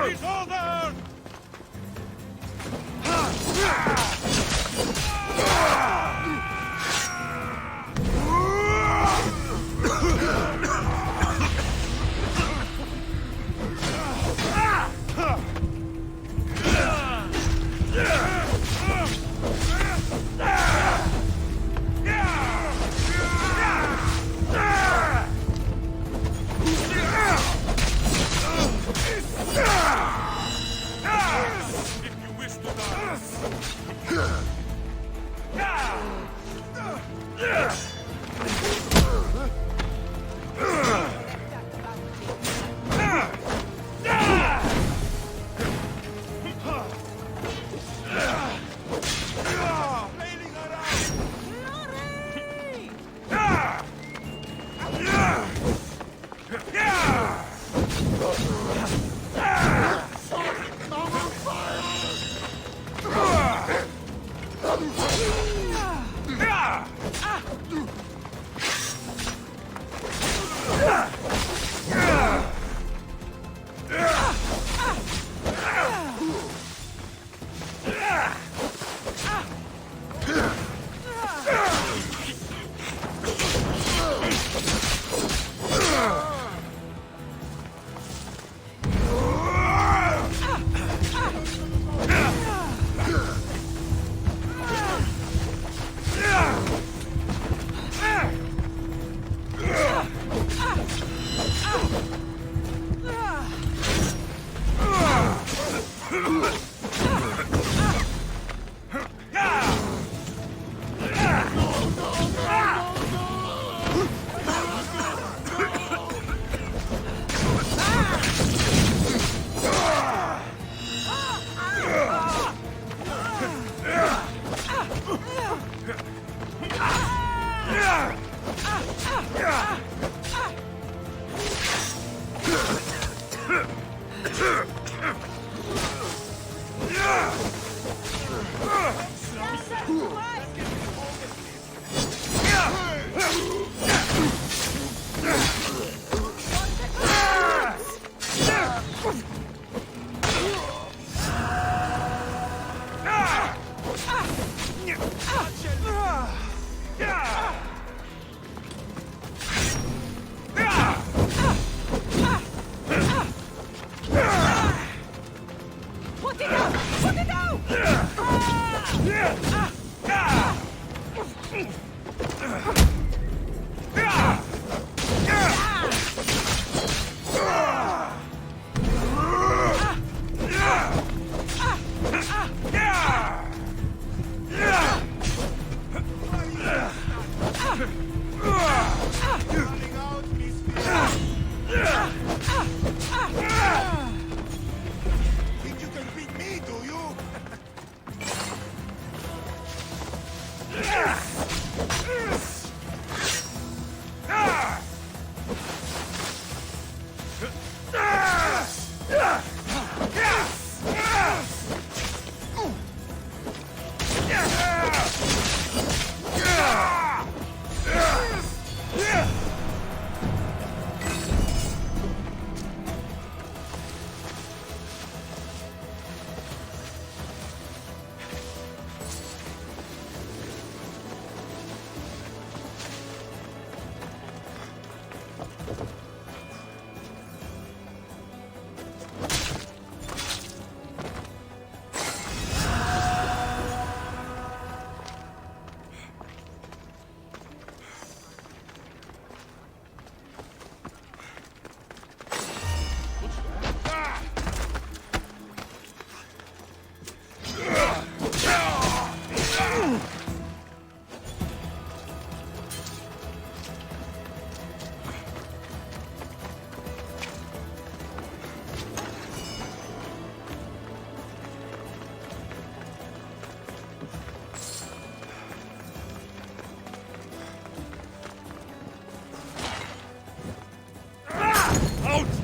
G: It's over!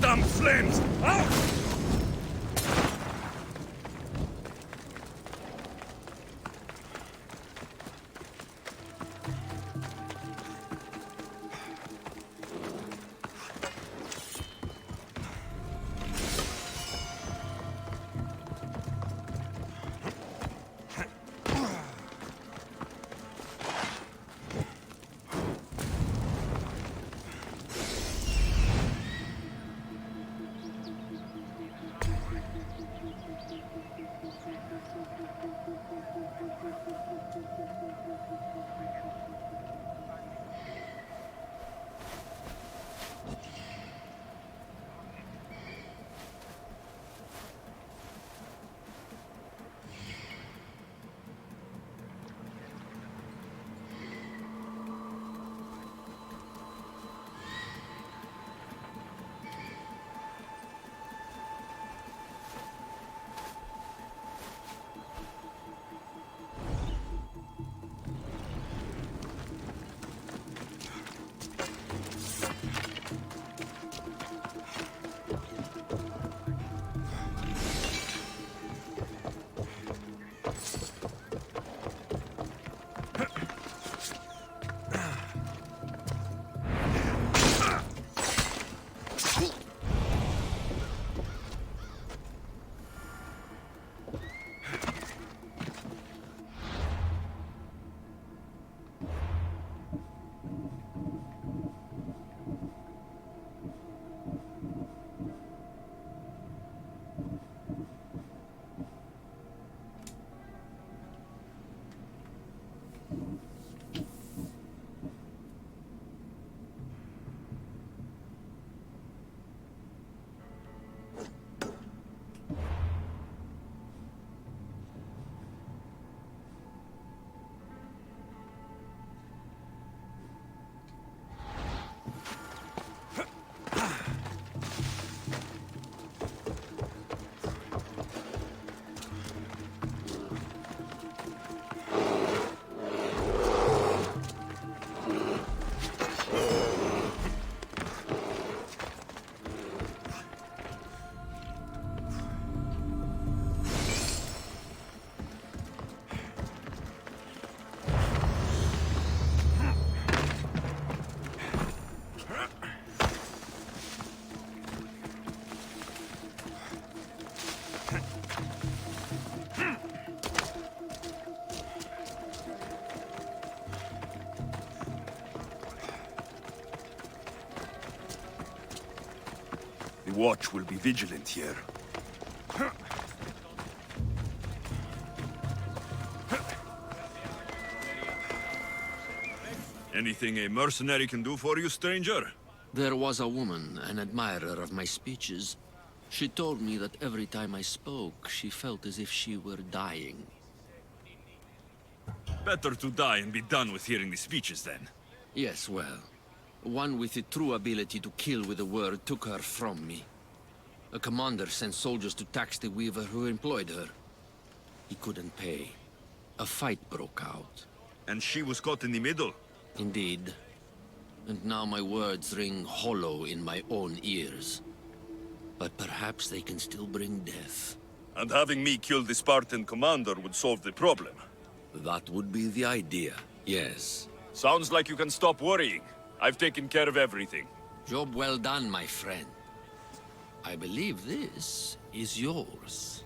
G: Damn flames! Out!
L: watch will be vigilant here.
A: Anything a mercenary can do for you, stranger?
M: There was a woman, an admirer of my speeches. She told me that every time I spoke, she felt as if she were dying.
A: Better to die and be done with hearing the speeches, then.
M: Yes, well, one with the true ability to kill with a word took her from me. A commander sent soldiers to tax the weaver who employed her. He couldn't pay. A fight broke out.
A: And she was caught in the middle?
M: Indeed. And now my words ring hollow in my own ears. But perhaps they can still bring death.
L: And having me kill the Spartan commander would solve the problem.
M: That would be the idea, yes.
L: Sounds like you can stop worrying. I've taken care of everything.
M: Job well done, my friend. I believe this is yours.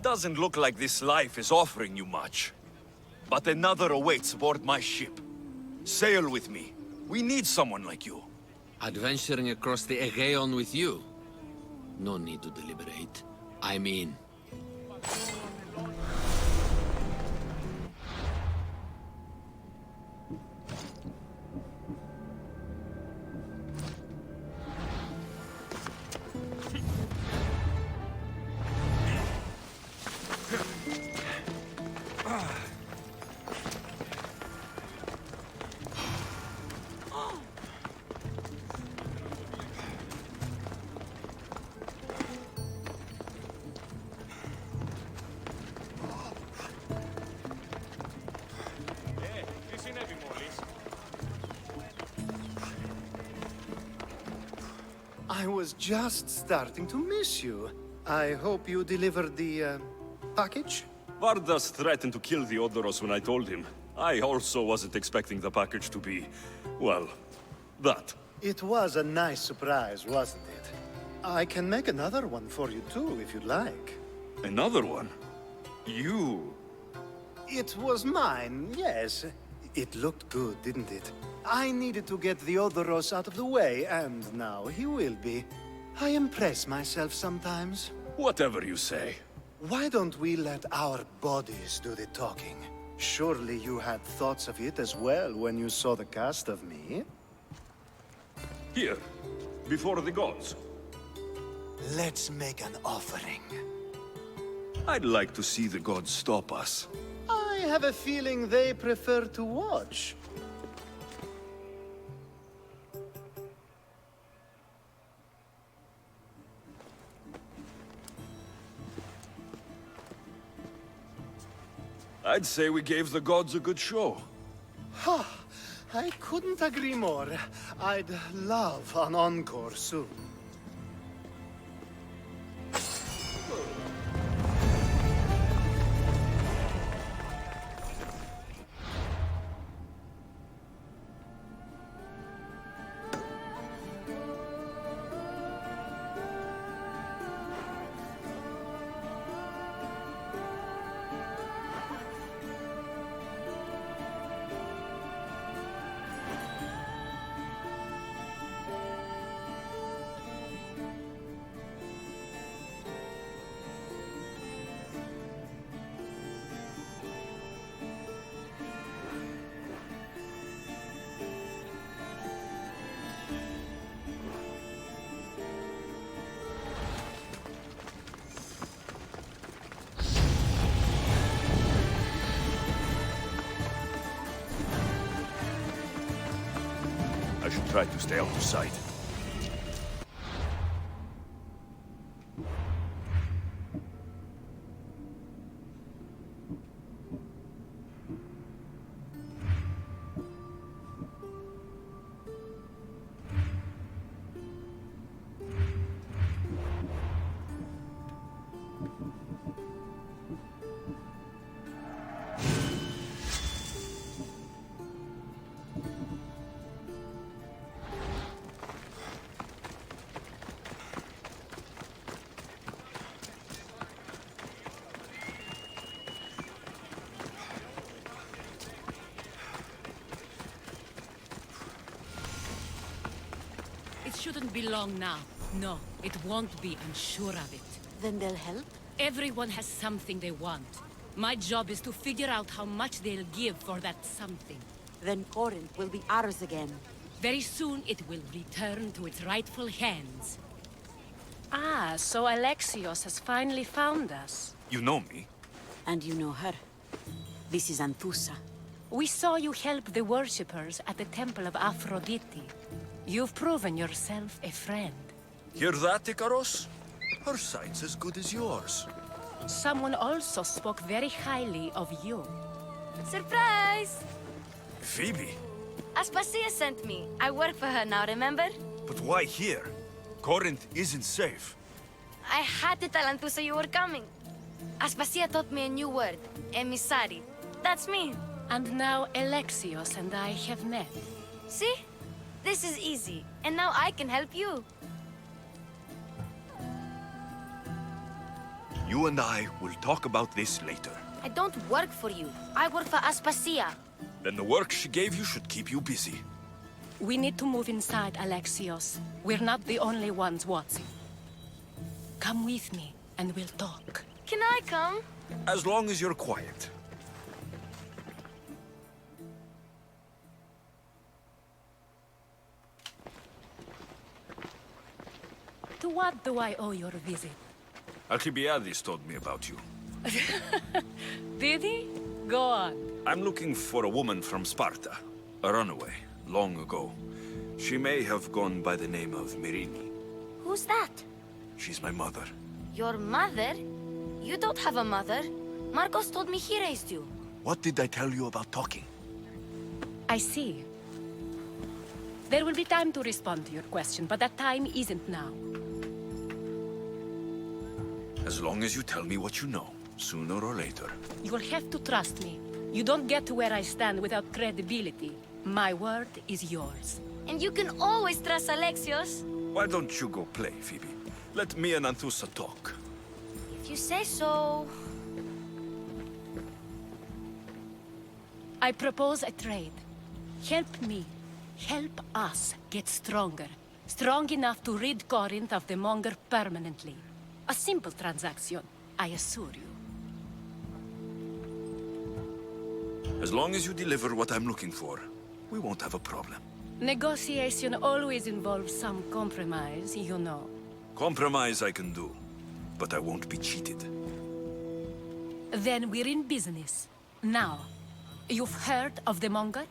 L: Doesn't look like this life is offering you much. But another awaits aboard my ship. Sail with me. We need someone like you.
M: Adventuring across the Aegean with you? No need to deliberate. I'm in.
K: I was just starting to miss you. I hope you delivered the, package?
L: Vardas threatened to kill the Odoros when I told him. I also wasn't expecting the package to be, well, that.
K: It was a nice surprise, wasn't it? I can make another one for you too, if you'd like.
L: Another one? You?
K: It was mine, yes. It looked good, didn't it? I needed to get the Odoros out of the way, and now he will be. I impress myself sometimes.
L: Whatever you say.
K: Why don't we let our bodies do the talking? Surely you had thoughts of it as well when you saw the cast of me?
L: Here, before the gods.
K: Let's make an offering.
L: I'd like to see the gods stop us.
K: I have a feeling they prefer to watch.
L: I'd say we gave the gods a good show.
K: Ha! I couldn't agree more. I'd love an encore soon.
L: I should try to stay out of sight.
H: shouldn't be long now. No, it won't be, I'm sure of it.
I: Then they'll help?
H: Everyone has something they want. My job is to figure out how much they'll give for that something.
N: Then Corinth will be ours again.
H: Very soon it will return to its rightful hands.
O: Ah, so Alexios has finally found us.
L: You know me.
N: And you know her. This is Anthusa.
O: We saw you help the worshippers at the Temple of Aphrodite. You've proven yourself a friend.
L: Hear that, Ikaros? Her sight's as good as yours.
O: Someone also spoke very highly of you.
P: Surprise!
L: Phoebe?
P: Aspasia sent me. I work for her now, remember?
L: But why here? Corinth isn't safe.
P: I had to tell Anthusa you were coming. Aspasia taught me a new word, emissary. That's me.
O: And now Alexios and I have met.
P: See? This is easy. And now I can help you.
L: You and I will talk about this later.
P: I don't work for you. I work for Aspasia.
L: Then the work she gave you should keep you busy.
O: We need to move inside, Alexios. We're not the only ones watching. Come with me, and we'll talk.
P: Can I come?
L: As long as you're quiet.
O: To what do I owe your visit?
L: Alcibiades told me about you.
O: Did he? Go on.
L: I'm looking for a woman from Sparta. A runaway, long ago. She may have gone by the name of Myrine.
P: Who's that?
L: She's my mother.
P: Your mother? You don't have a mother. Marcos told me he raised you.
L: What did I tell you about talking?
O: I see. There will be time to respond to your question, but that time isn't now.
L: As long as you tell me what you know, sooner or later.
O: You will have to trust me. You don't get to where I stand without credibility. My word is yours.
P: And you can always trust Alexios.
L: Why don't you go play, Phoebe? Let me and Anthusa talk.
P: If you say so.
O: I propose a trade. Help me. Help us get stronger. Strong enough to rid Corinth of the Monger permanently. A simple transaction, I assure you.
L: As long as you deliver what I'm looking for, we won't have a problem.
O: Negotiation always involves some compromise, you know.
L: Compromise I can do, but I won't be cheated.
O: Then we're in business. Now, you've heard of the Monger?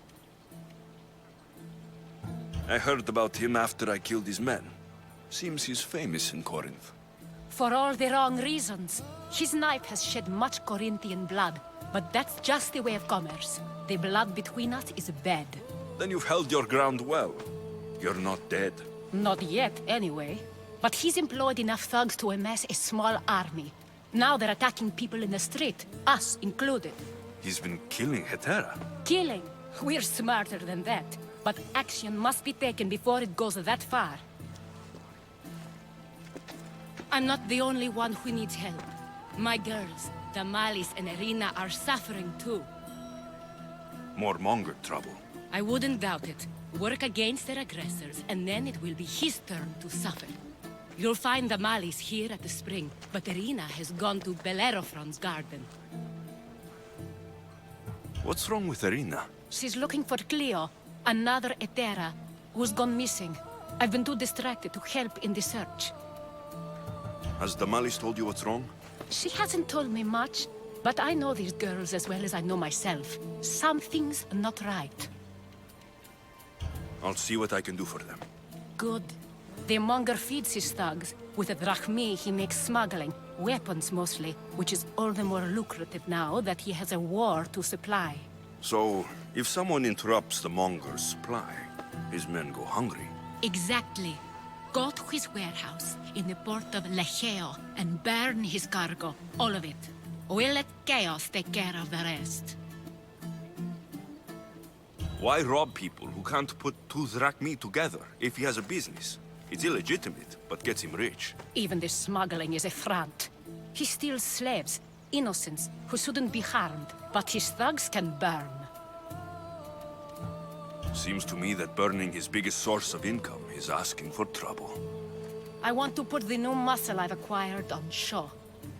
L: I heard about him after I killed his men. Seems he's famous in Corinth.
O: For all the wrong reasons. His knife has shed much Corinthian blood, but that's just the way of commerce. The blood between us is bad.
L: Then you've held your ground well. You're not dead.
O: Not yet, anyway. But he's employed enough thugs to amass a small army. Now they're attacking people in the street, us included.
L: He's been killing Hetera.
O: Killing? We're smarter than that. But action must be taken before it goes that far. I'm not the only one who needs help. My girls, Damalis and Irina, are suffering too.
L: More Monger trouble.
O: I wouldn't doubt it. Work against their aggressors, and then it will be his turn to suffer. You'll find Damalis here at the spring, but Irina has gone to Bellerophon's garden.
L: What's wrong with Irina?
O: She's looking for Cleo, another Hetera, who's gone missing. I've been too distracted to help in the search.
L: Has Damalis told you what's wrong?
O: She hasn't told me much, but I know these girls as well as I know myself. Something's not right.
L: I'll see what I can do for them.
O: Good. The Monger feeds his thugs. With a drachmi, he makes smuggling. Weapons, mostly, which is all the more lucrative now that he has a war to supply.
L: So, if someone interrupts the Monger's supply, his men go hungry.
O: Exactly. Go to his warehouse in the port of Lecheo and burn his cargo, all of it. We'll let chaos take care of the rest.
L: Why rob people who can't put two drachmi together if he has a business? It's illegitimate, but gets him rich.
O: Even the smuggling is a front. He steals slaves, innocents, who shouldn't be harmed, but his thugs can burn.
L: Seems to me that burning his biggest source of income is asking for trouble.
O: I want to put the new muscle I've acquired on show.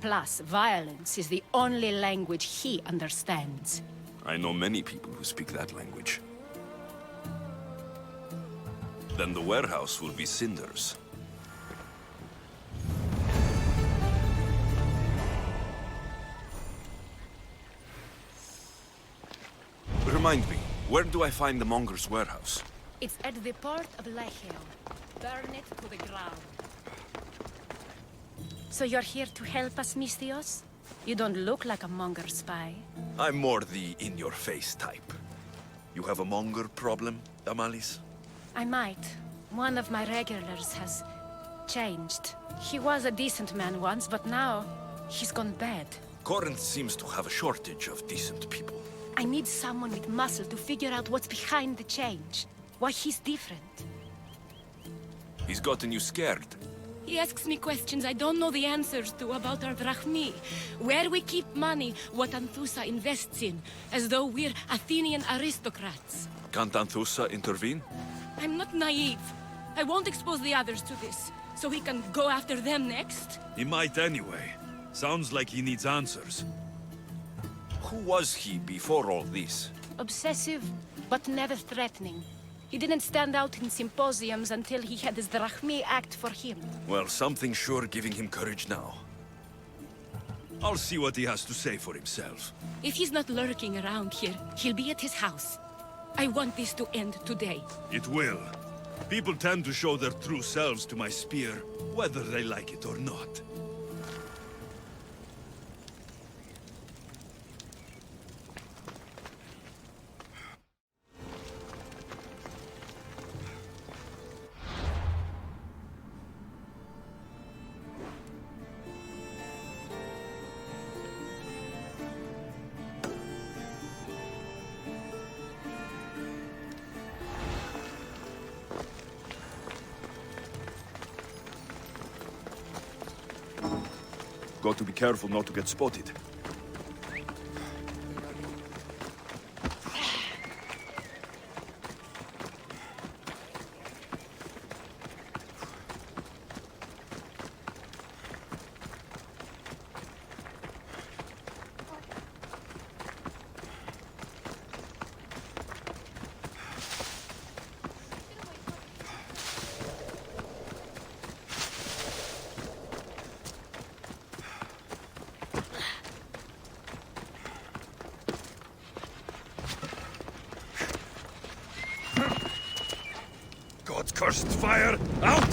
O: Plus, violence is the only language he understands.
L: I know many people who speak that language. Then the warehouse will be cinders. Remind me, where do I find the monger's warehouse?
O: It's at the port of Lecheo. Burn it to the ground. So you're here to help us, Misthios? You don't look like a monger spy.
L: I'm more the in-your-face type. You have a monger problem, Damalis?
O: I might. One of my regulars has changed. He was a decent man once, but now he's gone bad.
L: Corinth seems to have a shortage of decent people.
O: I need someone with muscle to figure out what's behind the change. Why he's different.
L: He's gotten you scared.
O: He asks me questions I don't know the answers to about our drachmi. Where we keep money, what Anthusa invests in. As though we're Athenian aristocrats.
L: Can't Anthusa intervene?
O: I'm not naive. I won't expose the others to this. So he can go after them next?
A: He might anyway. Sounds like he needs answers.
L: Who was he before all this?
O: Obsessive, but never threatening. He didn't stand out in symposiums until he had his drachmi act for him.
L: Well, something's sure giving him courage now.
A: I'll see what he has to say for himself.
O: If he's not lurking around here, he'll be at his house. I want this to end today.
A: It will. People tend to show their true selves to my spear, whether they like it or not.
L: Got to be careful not to get spotted.
A: God's cursed fire! Out!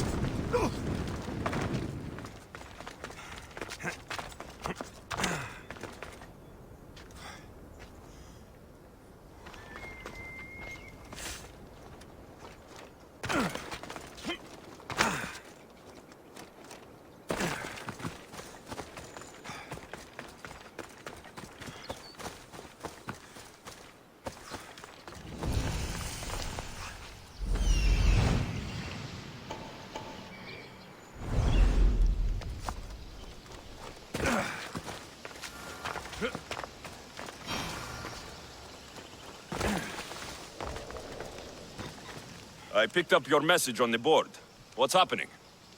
L: I picked up your message on the board. What's happening?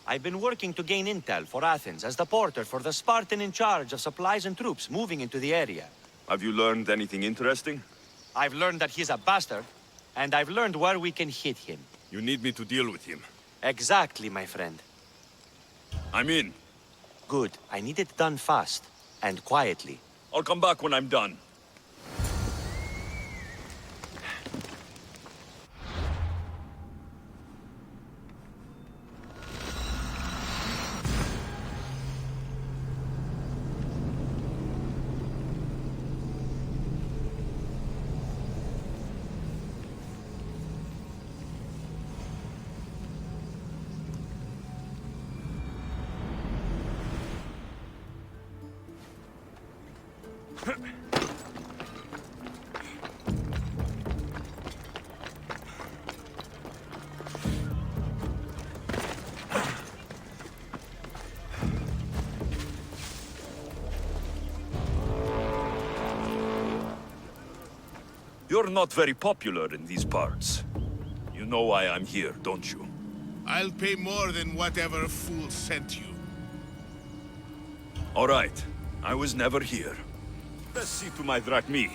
Q: I've been working to gain intel for Athens as the porter for the Spartan in charge of supplies and troops moving into the area.
L: Have you learned anything interesting?
Q: I've learned that he's a bastard, and I've learned where we can hit him.
A: You need me to deal with him.
Q: Exactly, my friend.
L: I'm in.
Q: Good. I need it done fast, and quietly.
L: I'll come back when I'm done. You're not very popular in these parts. You know why I'm here, don't you?
R: I'll pay more than whatever fool sent you.
L: All right. I was never here. Let's see to my drachmi.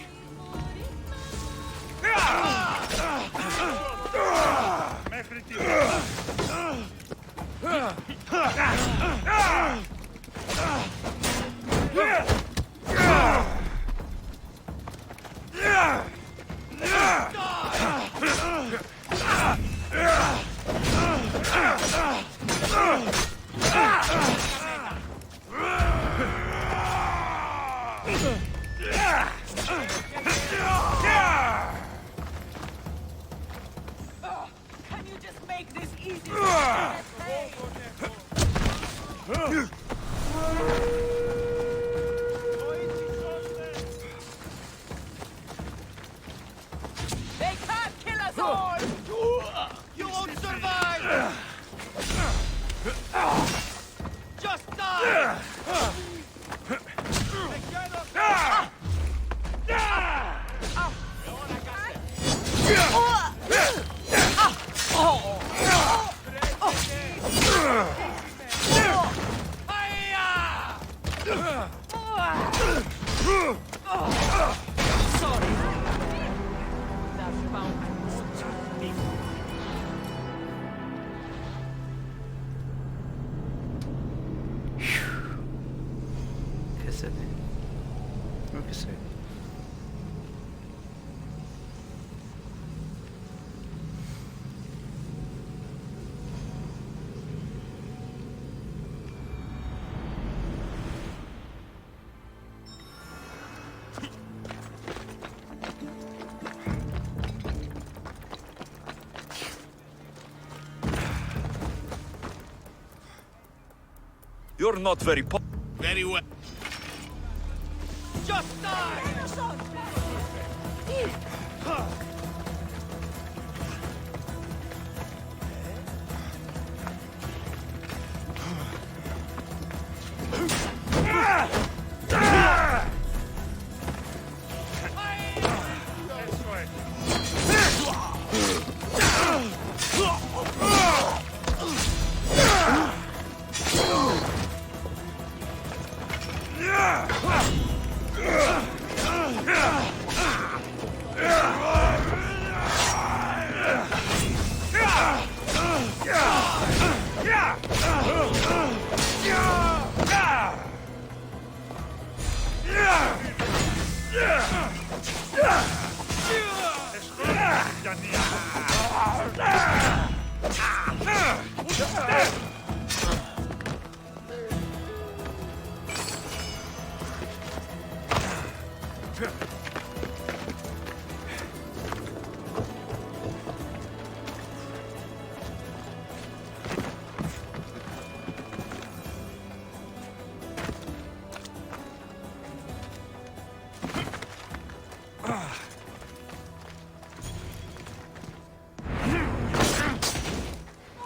O: Can you just make this easy? They can't kill us all!
Q: You won't survive! Just die!
S: Kesedi. Odyssey.
L: You're not very
R: Very well.
Q: Just die!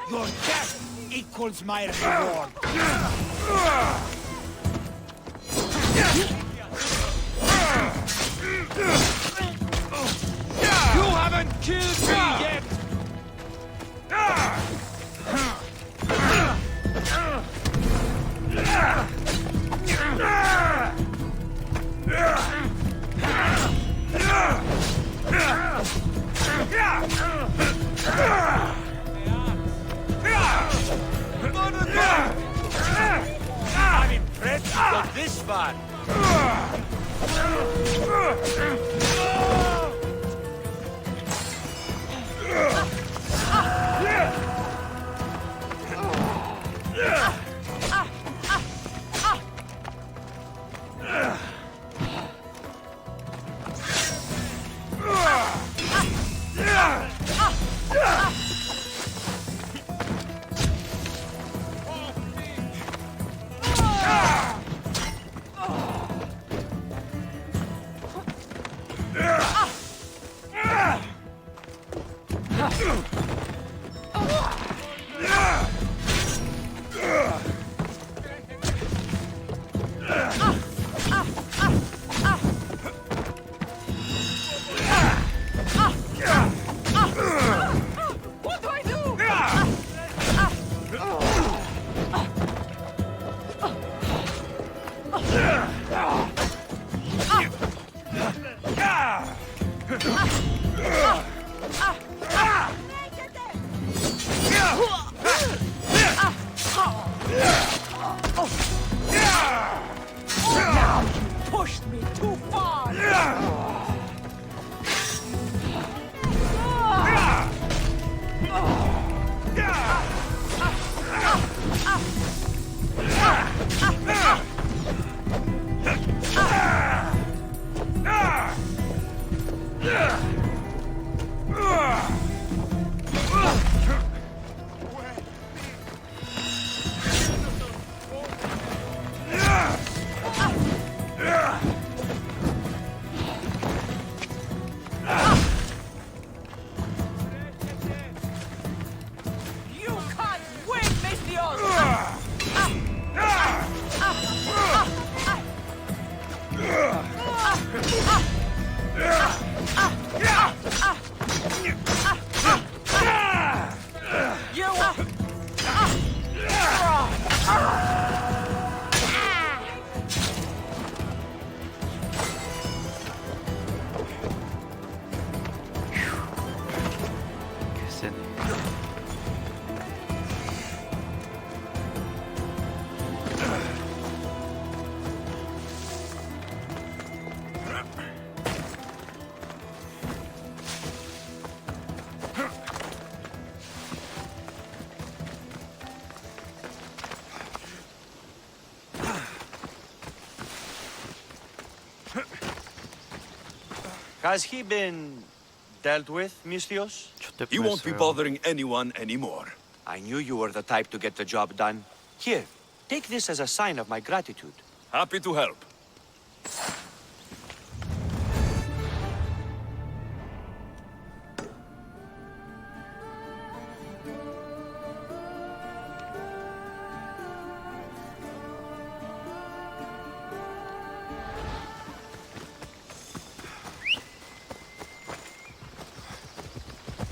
T: Your death equals my reward. You haven't killed me yet!
Q: I'm impressed you got this far.
T: pushed me too far!
Q: Has he been dealt with, Misthios?
L: He won't be bothering anyone anymore.
Q: I knew you were the type to get the job done. Here, take this as a sign of my gratitude.
L: Happy to help.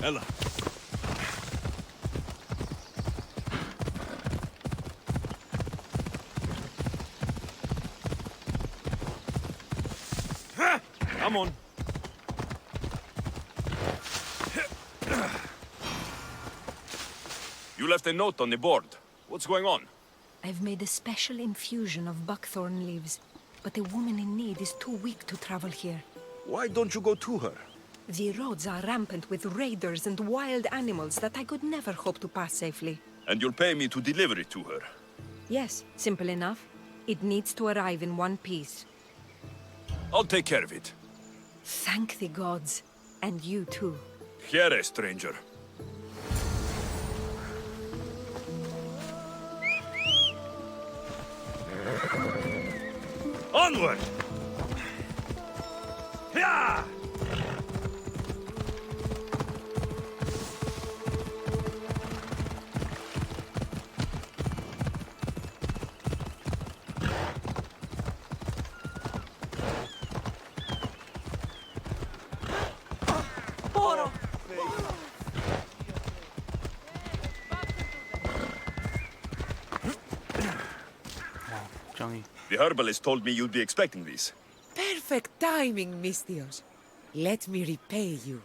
A: Ella.
L: Come on. You left a note on the board. What's going on?
U: I've made a special infusion of buckthorn leaves, but a woman in need is too weak to travel here.
L: Why don't you go to her?
U: The roads are rampant with raiders and wild animals that I could never hope to pass safely.
L: And you'll pay me to deliver it to her.
U: Yes, simple enough. It needs to arrive in one piece.
L: I'll take care of it.
U: Thank the gods. And you too.
L: Here, stranger.
G: Onward! Yeah!
L: The herbalist told me you'd be expecting these.
V: Perfect timing, Misthios. Let me repay you.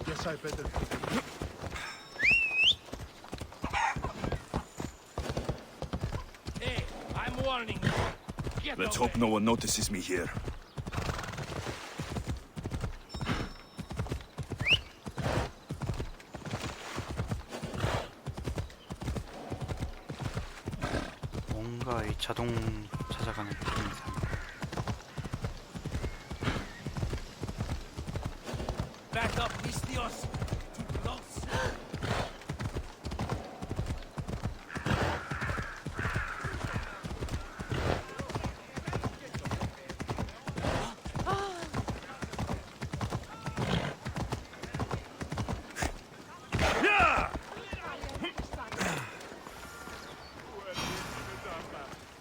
R: Yes, I better.
T: Hey, I'm warning you.
L: Let's hope no one notices me here.
S: 뭔가 이 자동 찾아가는 게 좀 이상해.
T: Back up, Misthios. Too close.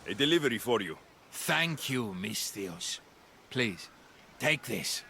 L: A delivery for you.
T: Thank you, Misthios. Please, take this.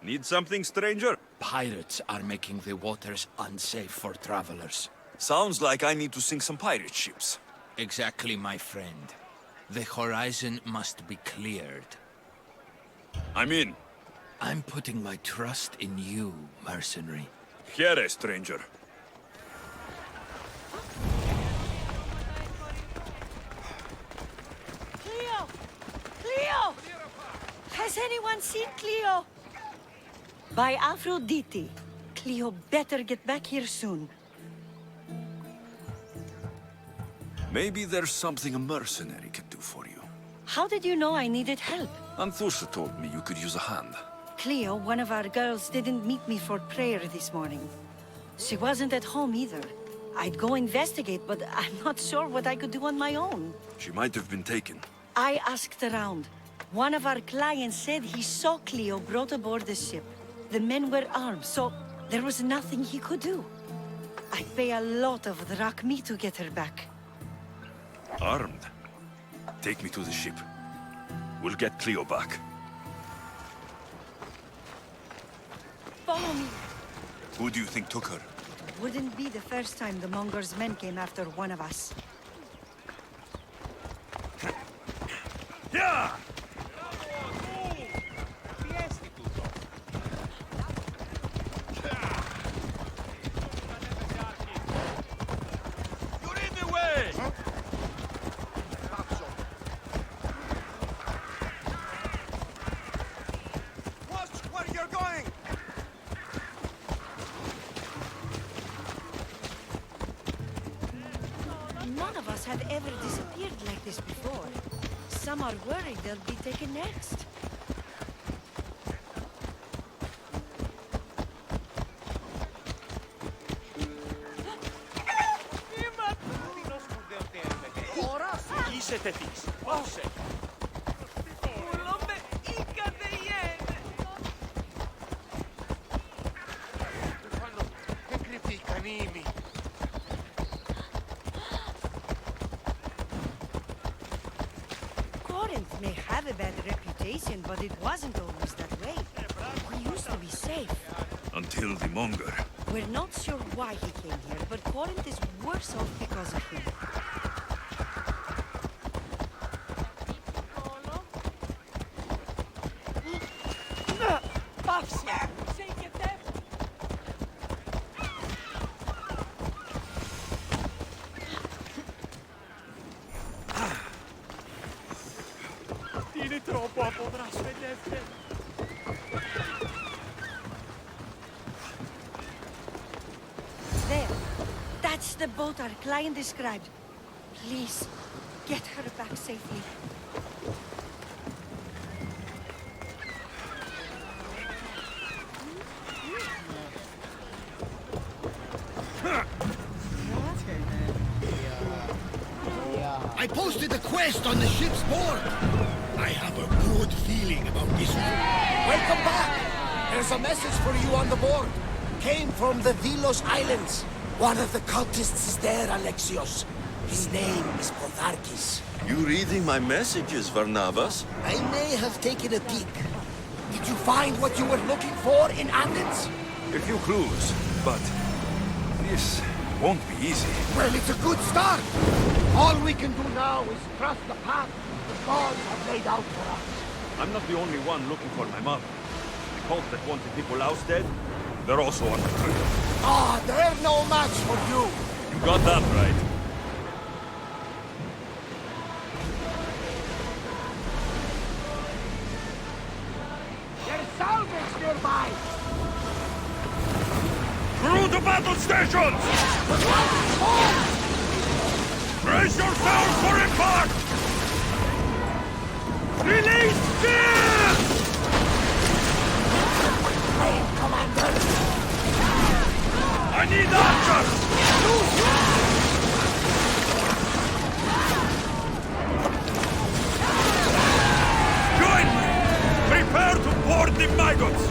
L: Need something, stranger?
E: Pirates are making the waters unsafe for travelers.
L: Sounds like I need to sink some pirate ships.
E: Exactly, my friend. The horizon must be cleared.
L: I'm in.
E: I'm putting my trust in you, mercenary.
L: Here, stranger.
U: Cleo! Cleo! Has anyone seen Cleo? By Aphrodite. Cleo better get back here soon.
L: Maybe there's something a mercenary can do for you.
U: How did you know I needed help?
L: Anthusa told me you could use a hand.
U: Cleo, one of our girls, didn't meet me for prayer this morning. She wasn't at home either. I'd go investigate, but I'm not sure what I could do on my own.
L: She might have been taken.
U: I asked around. One of our clients said he saw Cleo brought aboard the ship. The men were armed, so there was nothing he could do. I'd pay a lot of drachmi to get her back.
L: Armed? Take me to the ship. We'll get Cleo back.
U: Follow me.
L: Who do you think took her?
U: Wouldn't be the first time the Monger's men came after one of us.
L: Yeah!
G: You're in the way!
C: Watch where you're going!
U: None of us have ever disappeared like this before. Some are worried they'll be taken next.
Q: Είσαι τετής. Πάσε.
U: Corinth may have a bad reputation, but it wasn't always that way. We used to be safe.
L: Until the Monger.
U: We're not sure why he came here, but Corinth is worse off because of him.
T: Είναι τρόπο αποδράσετε.
U: There. That's the boat our client described. Please, get her back safely.
F: I posted a quest on the ship's board. I have a good feeling about this one.
K: Welcome back! There's a message for you on the board. Came from the Vilos Islands. One of the cultists is there, Alexios. His name is Potharkis.
L: You reading my messages, Varnavas?
K: I may have taken a peek. Did you find what you were looking for in Athens?
L: A few clues, but this won't be easy.
K: Well, it's a good start. All we can do now is trust the path the gods have laid out for us.
L: I'm not the only one looking for my mother. The cult that wanted people ousted, they're also on the trail.
K: Ah, they're no match for you.
L: You got that right.
K: There's salvage nearby.
L: Through the battle stations! Brace yourselves for impact! Release spears!
K: Hey, Commander!
L: I need archers! Join me! Prepare to board the maggots!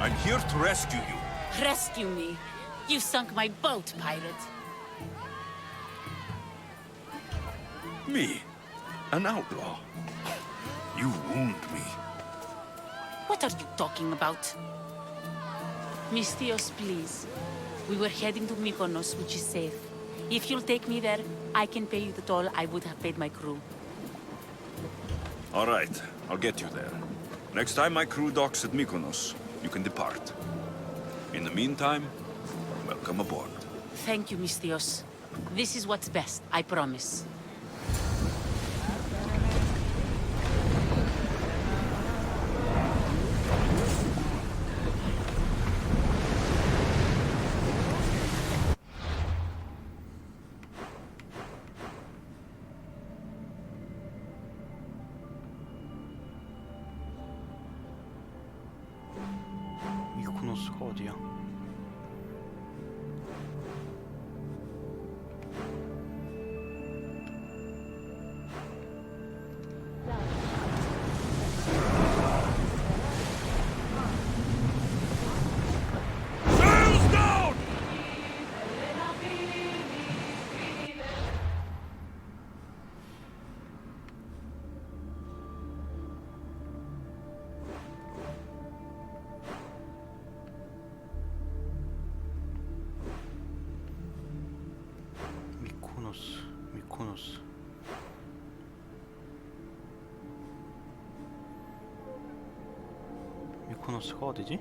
L: I'm here to rescue you.
N: Rescue me. You sunk my boat, pirate.
L: Me? An outlaw? You wound me.
N: What are you talking about? Misthios, please. We were heading to Mykonos, which is safe. If you'll take me there, I can pay you the toll I would have paid my crew.
L: All right, I'll get you there. Next time my crew docks at Mykonos, you can depart. In the meantime, welcome aboard.
N: Thank you, Misthios. This is what's best, I promise.
S: 미코노스가 어디야? 미코노스. 미코노스가 어디지?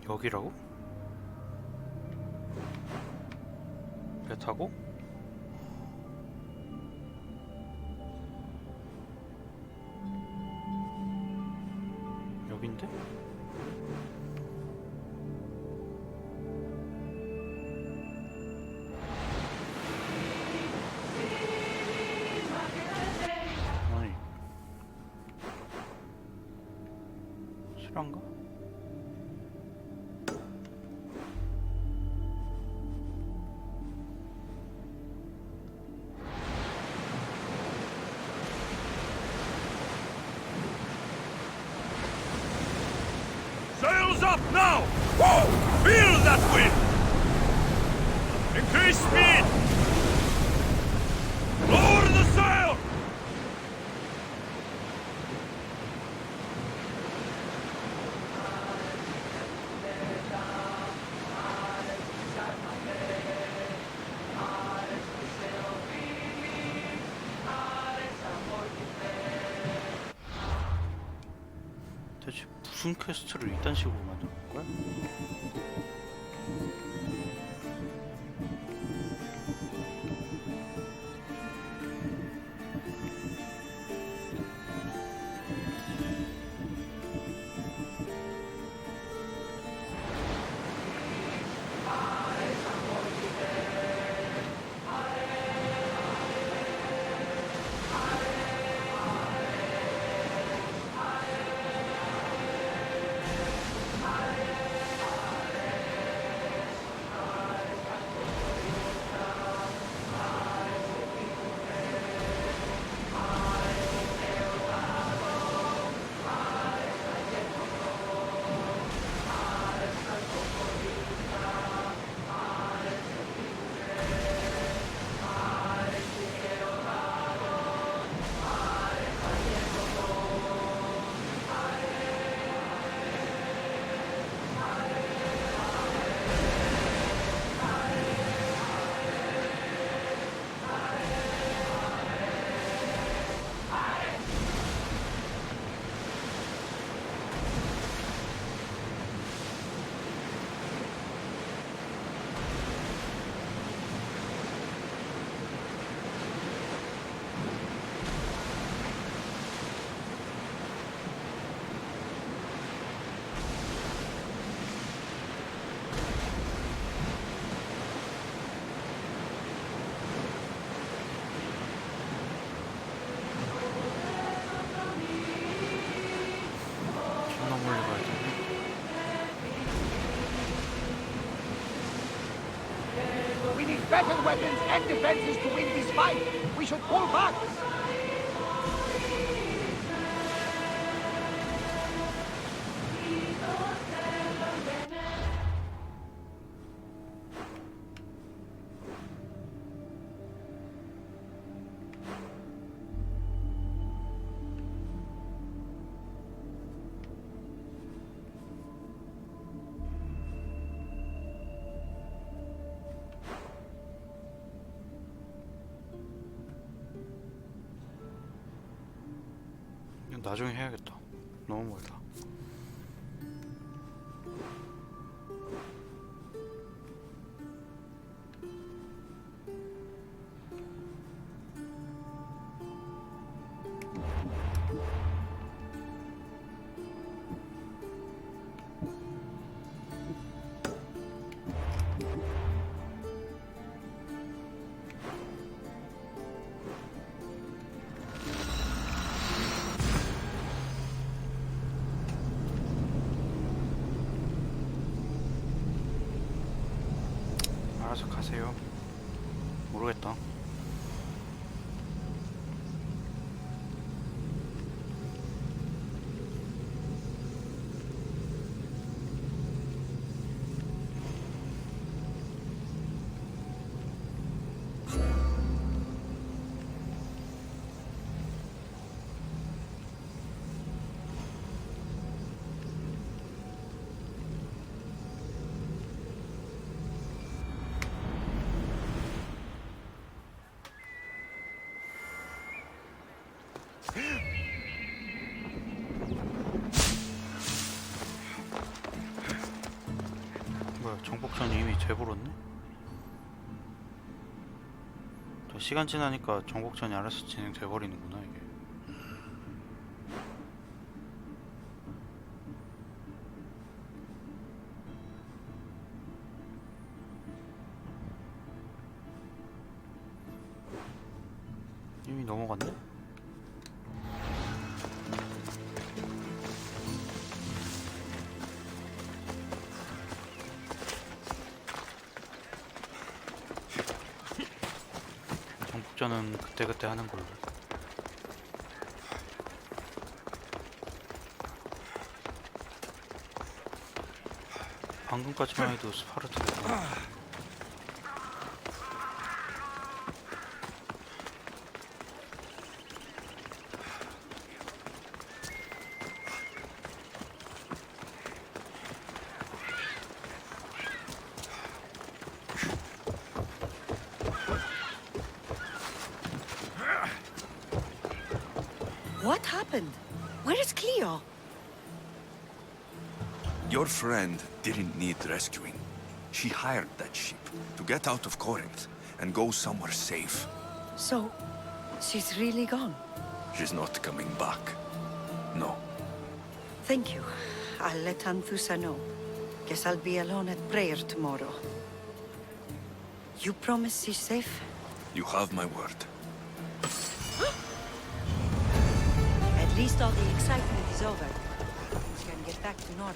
S: 여기라고? 배 타고? 여긴데? 아니 실화인가?
G: Sails up now! Whoa! Feel that wind! Increase speed! Lower the sail!
S: 대체 무슨 퀘스트를 이딴 식으로 만든 거야?
D: better weapons and defenses to win this fight. We should pull back.
S: 이건 나중에 해야겠다. 너무 멀다. 알아서 가세요. 모르겠다. 뭐야, 정복전이 이미 돼버렸네? 저 시간 지나니까 정복전이 알아서 진행돼버리는구나 이게. 이미 넘어갔네? 정복전은 그때그때 하는 걸로. 방금까지만 해도 스파르타였구나.
U: What happened? Where is Cleo?
L: Your friend didn't need rescuing. She hired that ship to get out of Corinth and go somewhere safe.
U: So, she's really gone.
L: She's not coming back. No.
U: Thank you. I'll let Anthusa know. Guess I'll be alone at prayer tomorrow. You promise she's safe?
L: You have my word.
U: At least all the excitement is over. Things can get back to normal.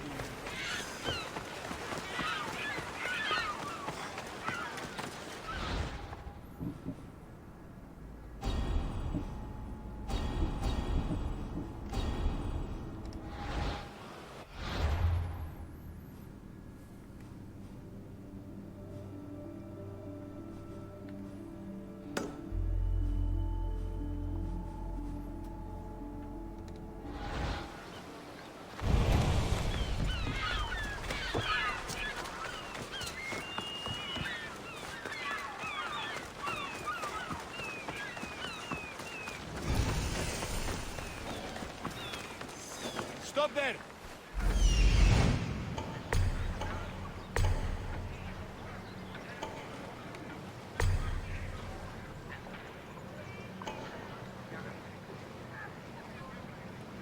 G: Stop there!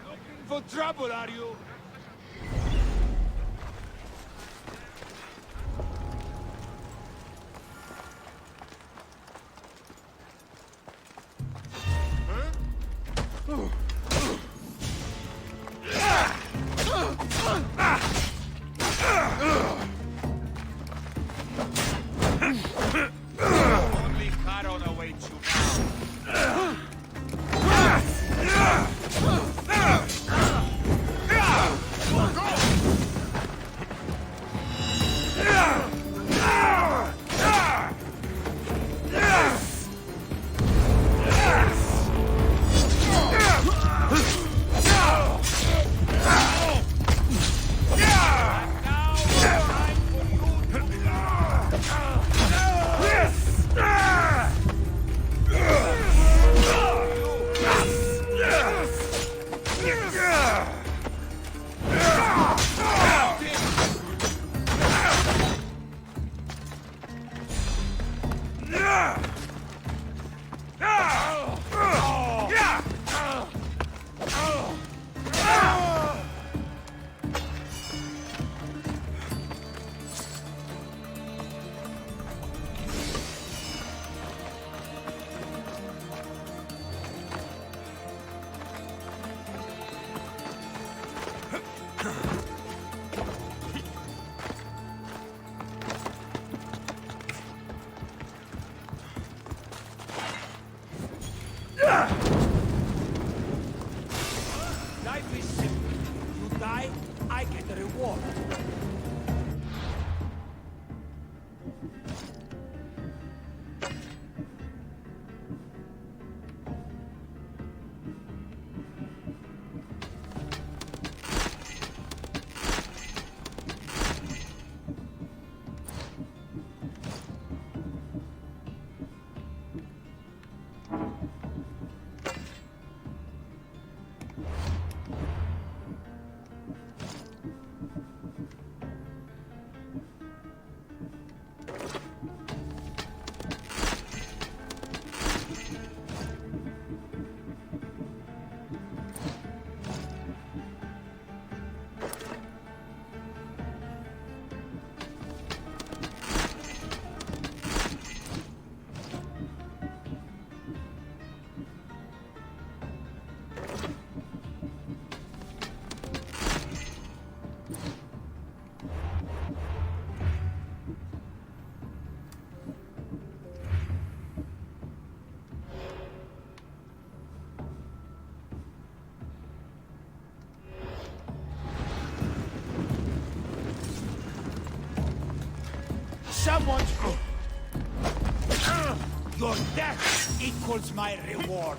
G: Looking for trouble, are you?
T: I get the reward. Someone's... Your death equals my reward.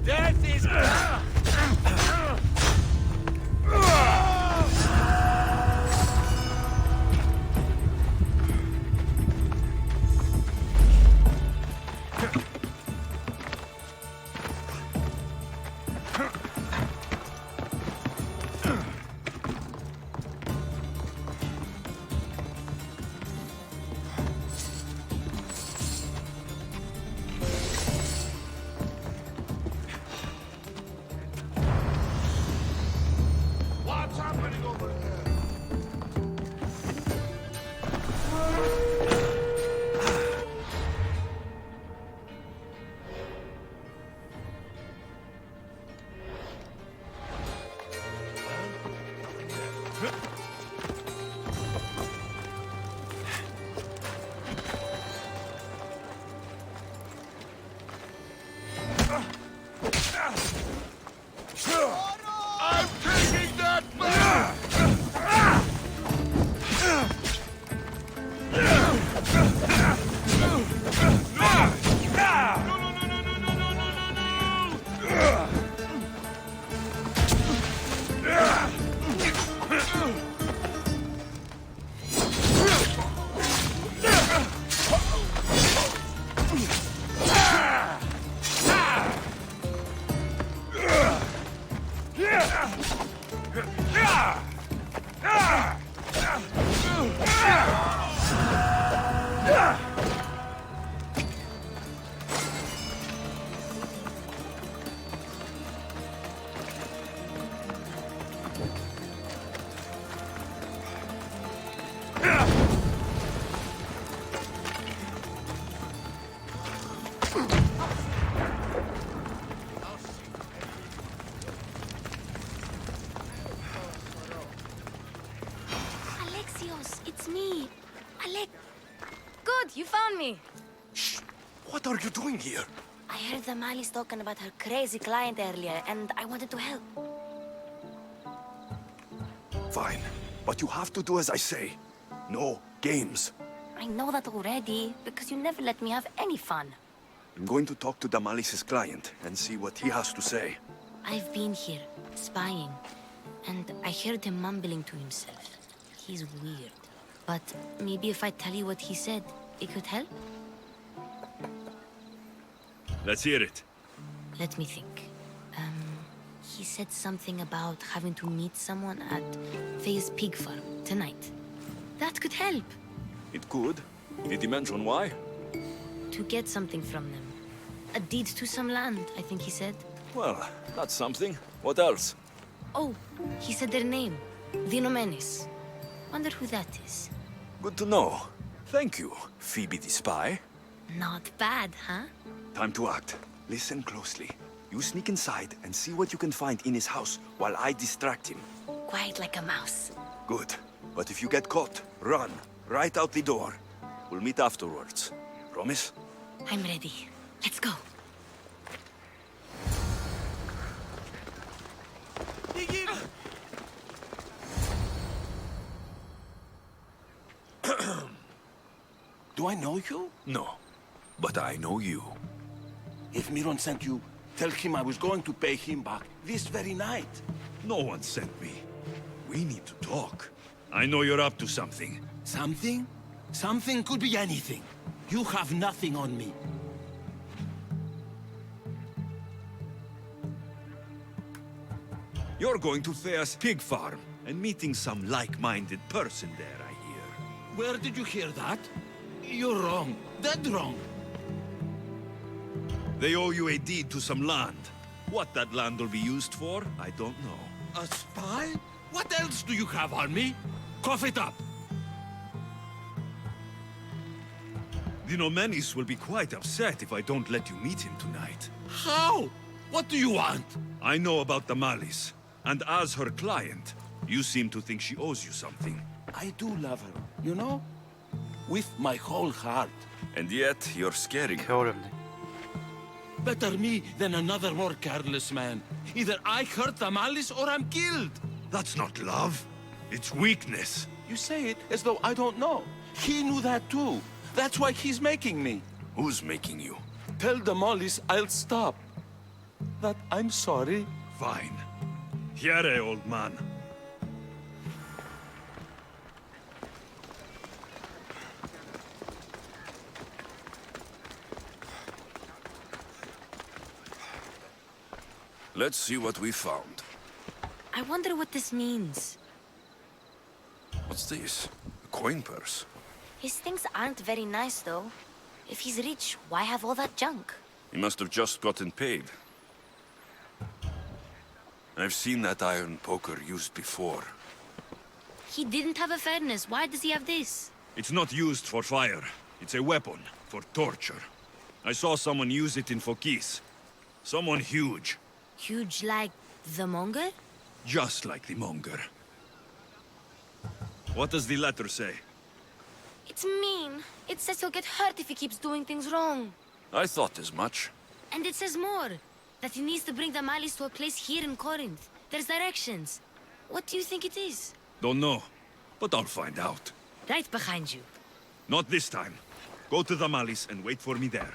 T: Death is... What's happening over there?
R: I'm taking that back!
P: Alexios, it's me. Alec. Good, you found me.
L: What are you doing here?
P: I heard the Mali's talking about her crazy client earlier, and I wanted to help.
L: Fine, but you have to do as I say. No games.
P: I know that already, because you never let me have any fun.
L: I'm going to talk to Damalis's client and see what he has to say.
P: I've been here, spying, and I heard him mumbling to himself. He's weird. But maybe if I tell you what he said, it could help?
A: Let's hear it.
P: Let me think. He said something about having to meet someone at Faye's pig farm tonight. That could help.
L: It could. Did he mention why?
P: To get something from them. A deed to some land, I think he said.
L: Well, that's something. What else?
P: Oh, he said their name. The Nomenes. Wonder who that is.
L: Good to know. Thank you, Phoebe the spy.
P: Not bad, huh?
L: Time to act. Listen closely. You sneak inside and see what you can find in his house while I distract him.
P: Quiet like a mouse.
L: Good. But if you get caught, run. Right out the door. We'll meet afterwards. Promise?
P: I'm ready. Let's go.
B: Do I know you?
L: No. But I know you.
B: If Miron sent you, tell him I was going to pay him back this very night.
A: No one sent me. We need to talk. I know you're up to something.
B: Something? Something could be anything. You have nothing on me.
A: You're going to Thea's pig farm and meeting some like-minded person there, I hear.
B: Where did you hear that? You're wrong. Dead wrong.
A: They owe you a deed to some land. What that land will be used for, I don't know.
B: A spy? What else do you have on me? Cough it up.
A: The Nomenes will be quite upset if I don't let you meet him tonight.
B: How? What do you want?
A: I know about the Malis, and as her client, you seem to think she owes you something.
B: I do love her, you know? With my whole heart.
L: And yet, you're scaring her.
S: 어렵네.
B: Better me than another more careless man. Either I hurt the Malice or I'm killed.
A: That's not love. It's weakness.
B: You say it as though I don't know. He knew that too. That's why he's making me.
L: Who's making you?
B: Tell the Mollies I'll stop. That I'm sorry.
A: Fine. Here, old man.
L: Let's see what we found.
P: I wonder what this means.
L: What's this? A coin purse?
P: His things aren't very nice, though. If he's rich, why have all that junk?
L: He must have just gotten paid. I've seen that iron poker used before.
P: He didn't have a furnace. Why does he have this?
A: It's not used for fire. It's a weapon for torture. I saw someone use it in Fokis. Someone huge.
P: Huge like the monger?
A: Just like the monger. What does the letter say?
P: It's mean. It says he'll get hurt if he keeps doing things wrong.
L: I thought as much.
P: And it says more. That he needs to bring the Malis to a place here in Corinth. There's directions. What do you think it is?
A: Don't know, but I'll find out.
P: Right behind you.
A: Not this time. Go to the Malis and wait for me there.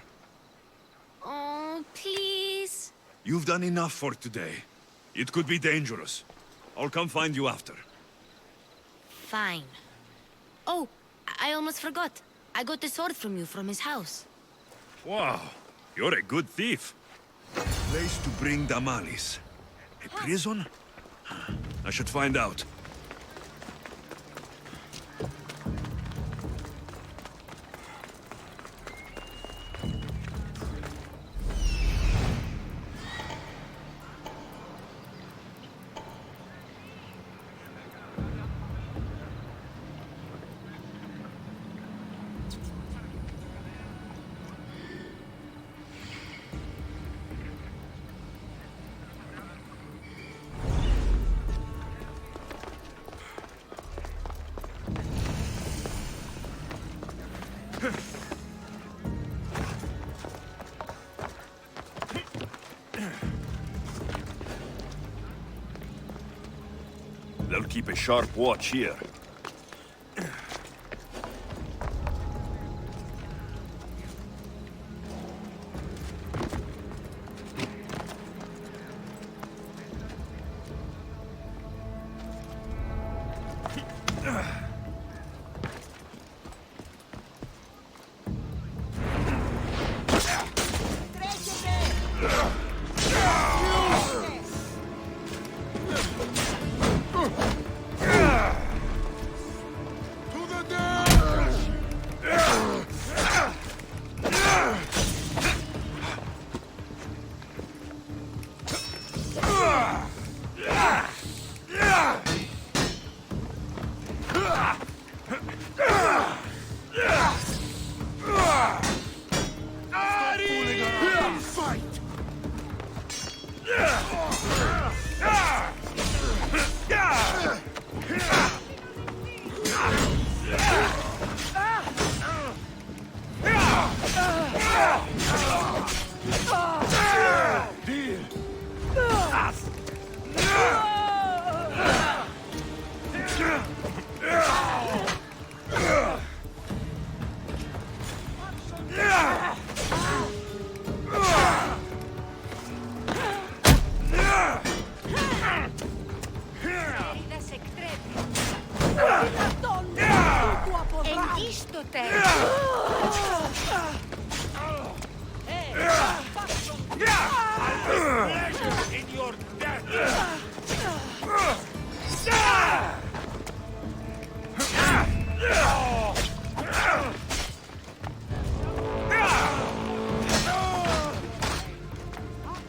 P: Oh, please.
A: You've done enough for today. It could be dangerous. I'll come find you after.
P: Fine. Oh, I almost forgot. I got the sword from you from his house.
A: Wow, you're a good thief. Place to bring the Malis. A prison? I should find out. They'll keep a sharp watch here.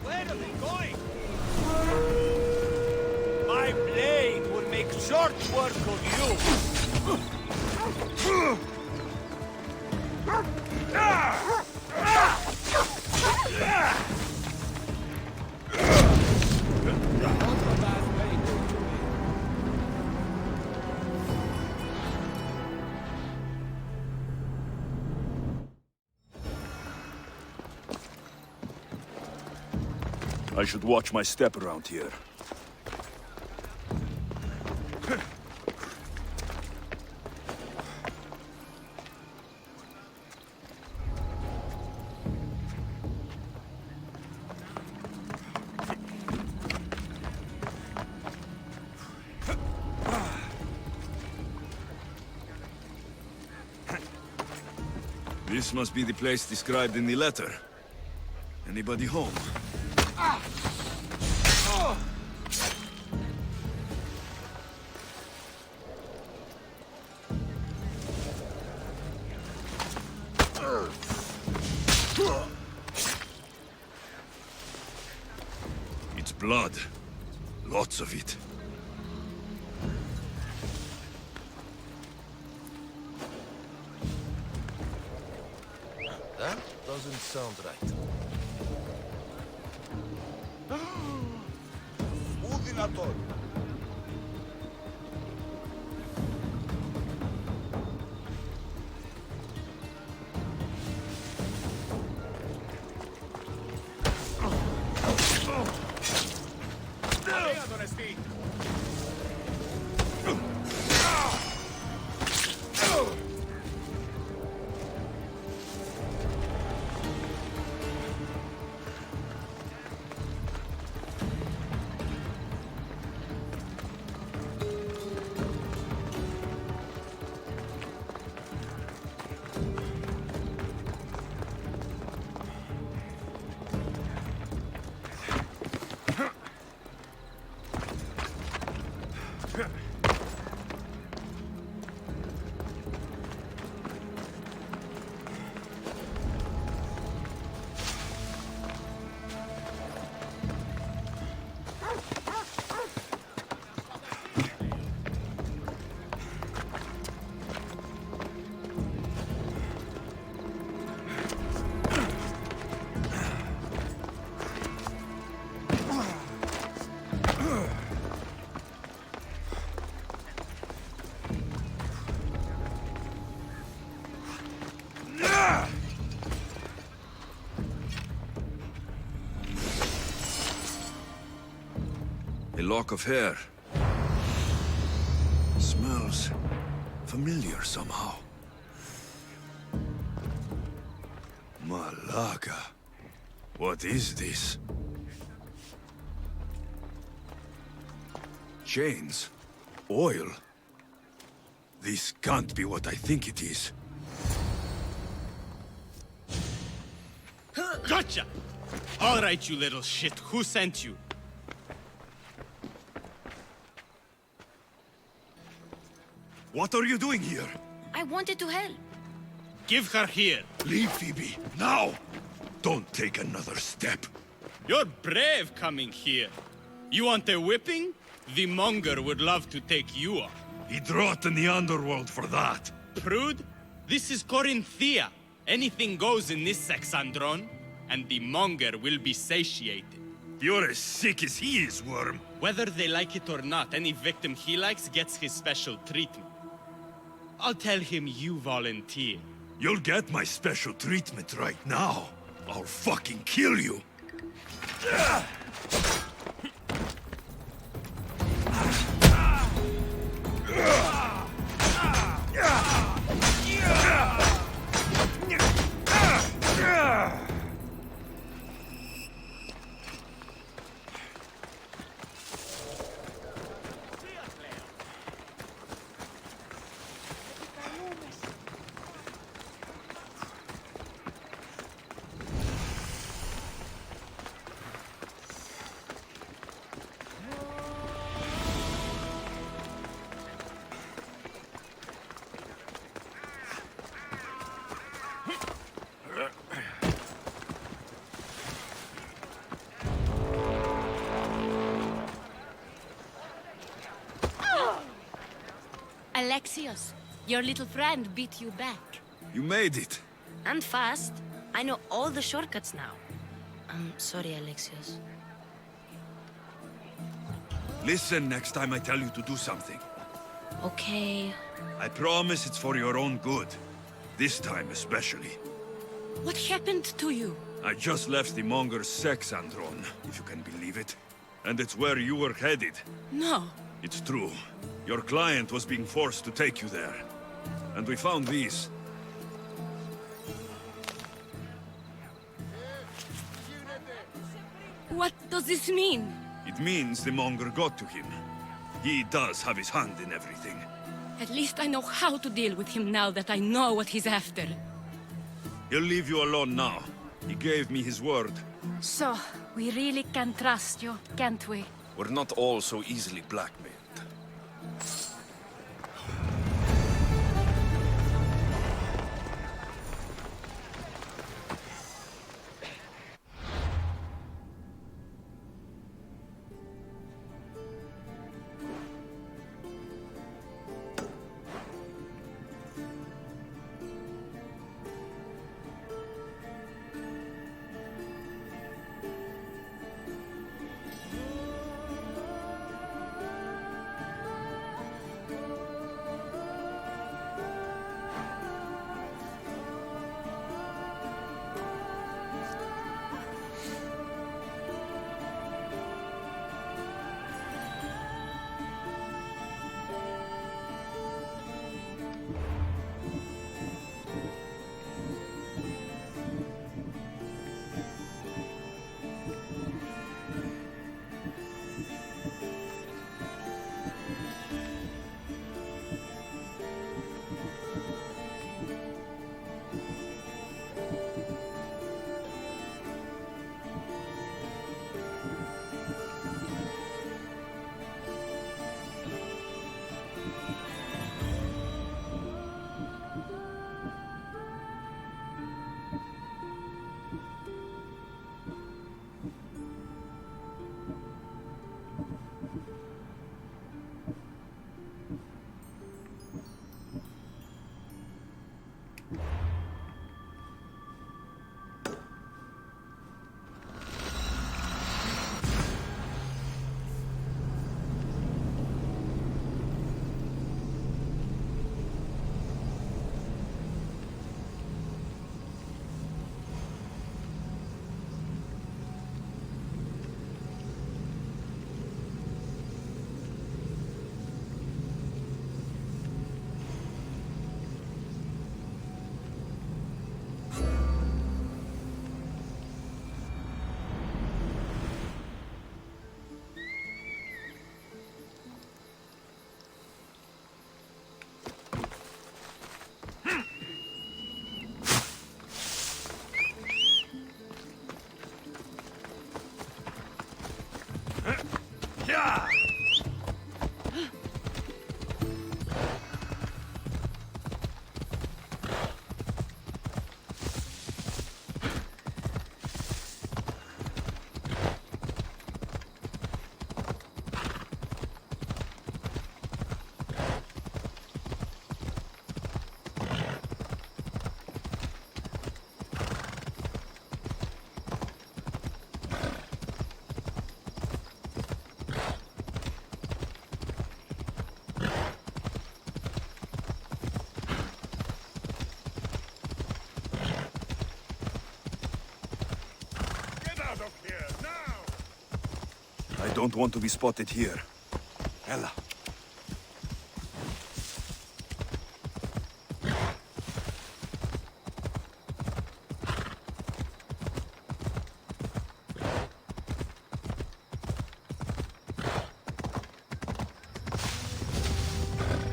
Q: Where are they going? My blade will make short work of you.
L: I should watch my step around here.
A: This must be the place described in the letter. Anybody home? It's blood. Lots of it.
T: That doesn't sound right.
R: Udinator.
A: A lock of hair. Smells familiar somehow. Malaga. What is this? Chains? Oil? This can't be what I think it is.
G: Gotcha! All right, you little shit. Who sent you?
A: What are you doing here?
P: I wanted to help.
G: Give her here.
A: Leave, Phoebe, now! Don't take another step.
G: You're brave coming here. You want a whipping? The monger would love to take you on.
A: He'd rot in the underworld for that.
G: Prude, this is Corinthia. Anything goes in this Sexandron, and the monger will be satiated.
A: You're as sick as he is, Worm.
G: Whether they like it or not, any victim he likes gets his special treatment. I'll tell him you volunteer.
A: You'll get my special treatment right now.
L: I'll fucking kill you!
O: Alexios, your little friend beat you back.
L: You made it.
P: And fast. I know all the shortcuts now. I'm sorry, Alexios.
L: Listen next time I tell you to do something.
P: Okay.
L: I promise it's for your own good. This time especially.
O: What happened to you?
L: I just left the Monger's sex andron, if you can believe it. And it's where you were headed.
O: No.
L: It's true. Your client was being forced to take you there. And we found these.
O: What does this mean?
L: It means the Monger got to him. He does have his hand in everything.
O: At least I know how to deal with him now that I know what he's after.
L: He'll leave you alone now. He gave me his word.
O: So, we really can trust you, can't we?
L: We're not all so easily blackmailed. don't want to be spotted here. Ella.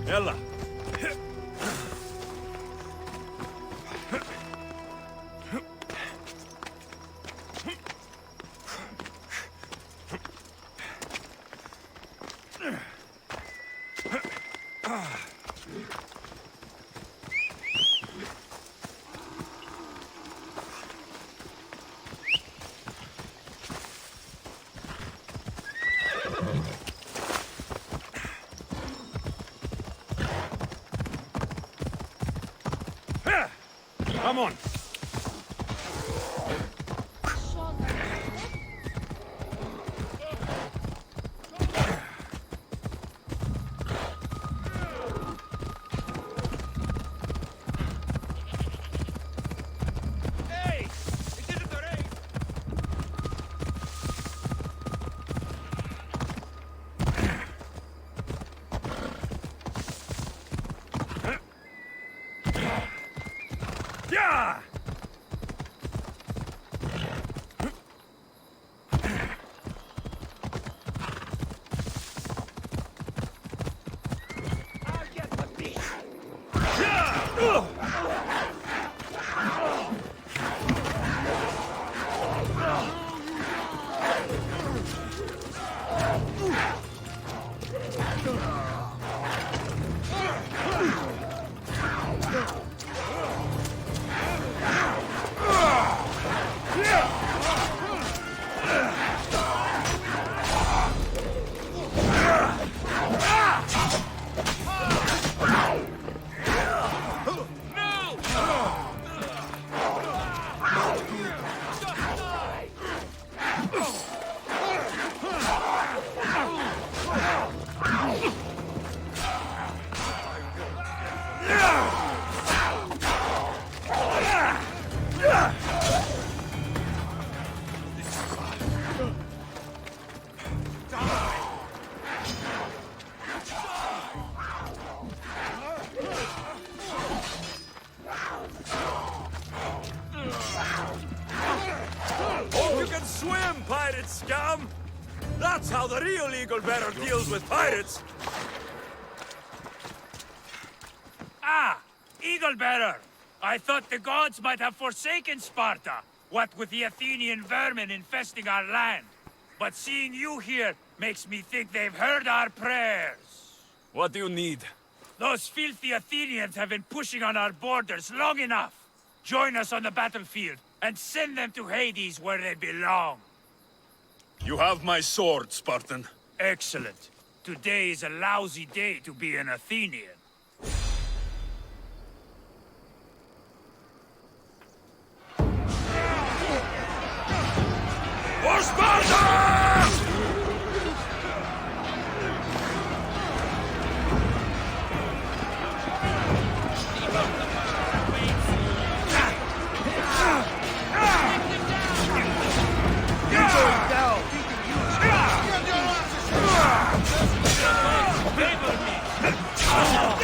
L: Ella. Come on.
T: Hey! It isn't the rain!
L: Yeah!
T: I'll get the beast!
L: Hope you can swim, pirate scum! That's how the real eagle bearer deals with pirates!
T: Ah! Eagle bearer! I thought the gods might have forsaken Sparta, what with the Athenian vermin infesting our land. But seeing you here makes me think they've heard our prayers.
L: What do you need?
T: Those filthy Athenians have been pushing on our borders long enough. Join us on the battlefield and send them to Hades where they belong.
L: You have my sword, Spartan.
T: Excellent. Today is a lousy day to be an Athenian.
L: For Sparta!
T: Favor me!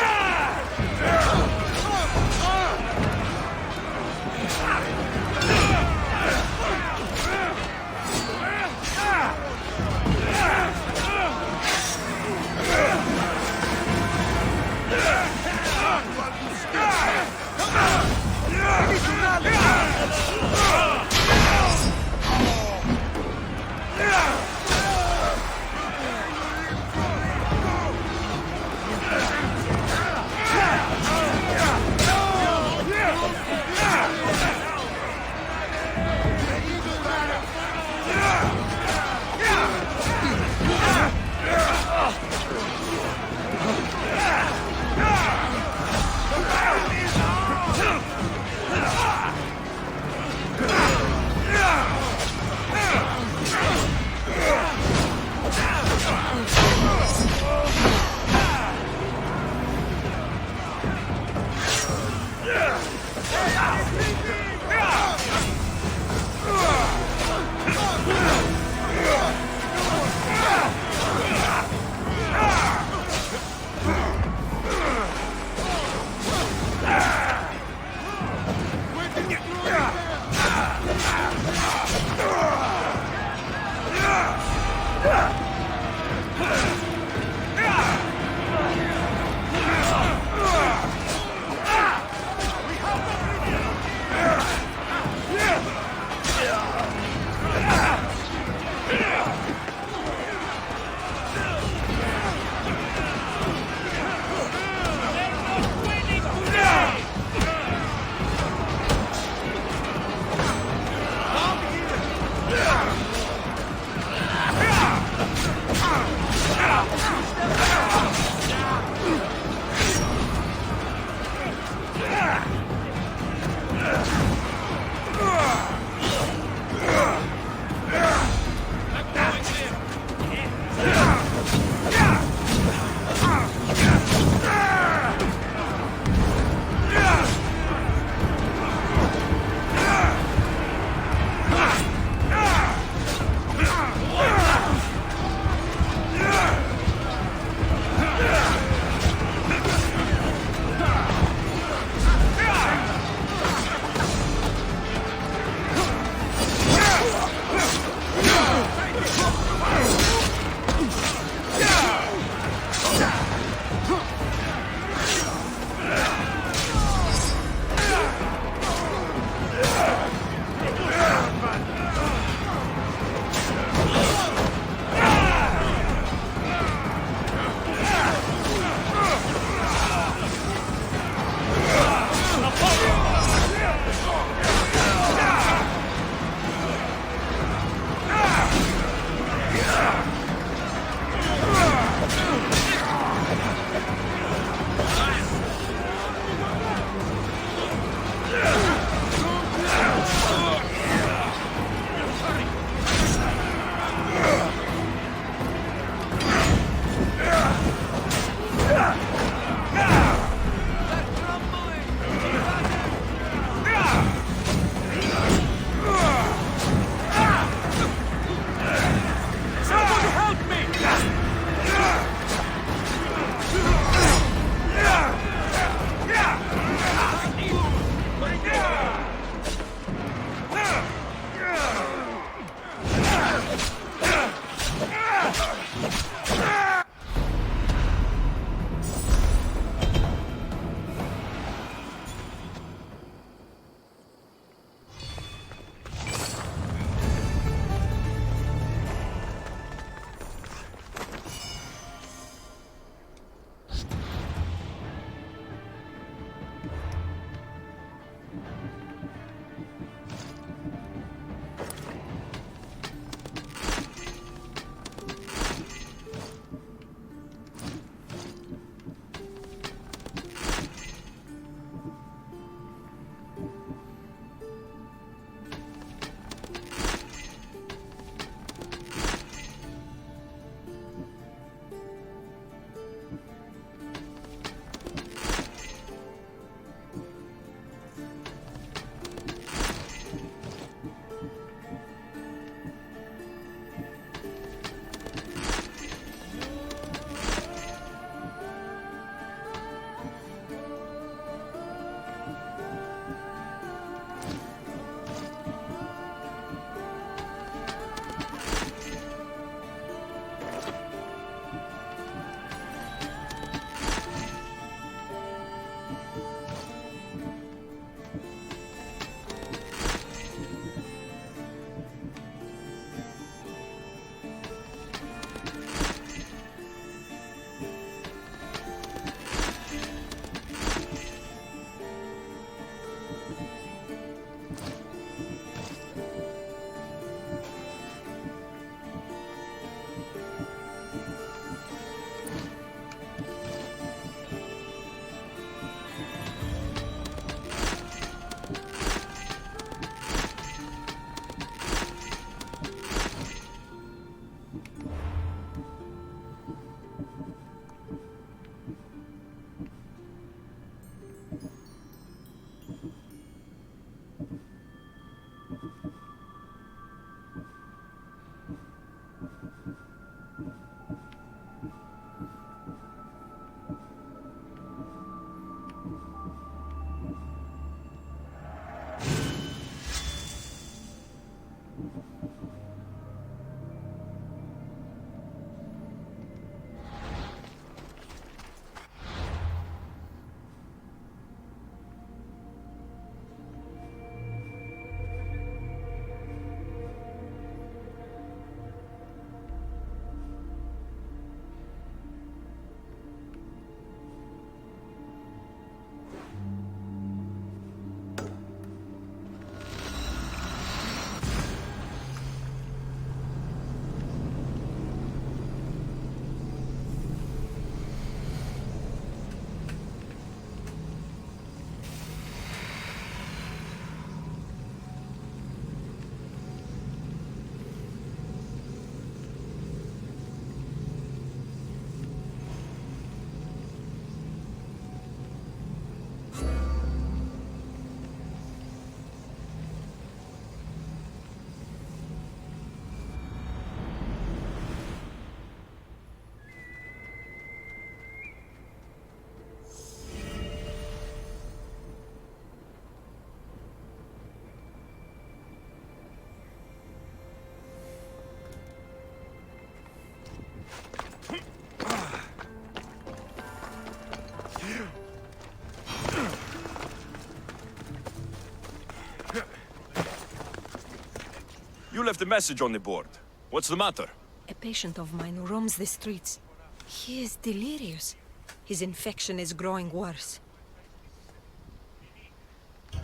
L: You left a message on the board. What's the matter?
J: A patient of mine roams the streets. He is delirious. His infection is growing worse.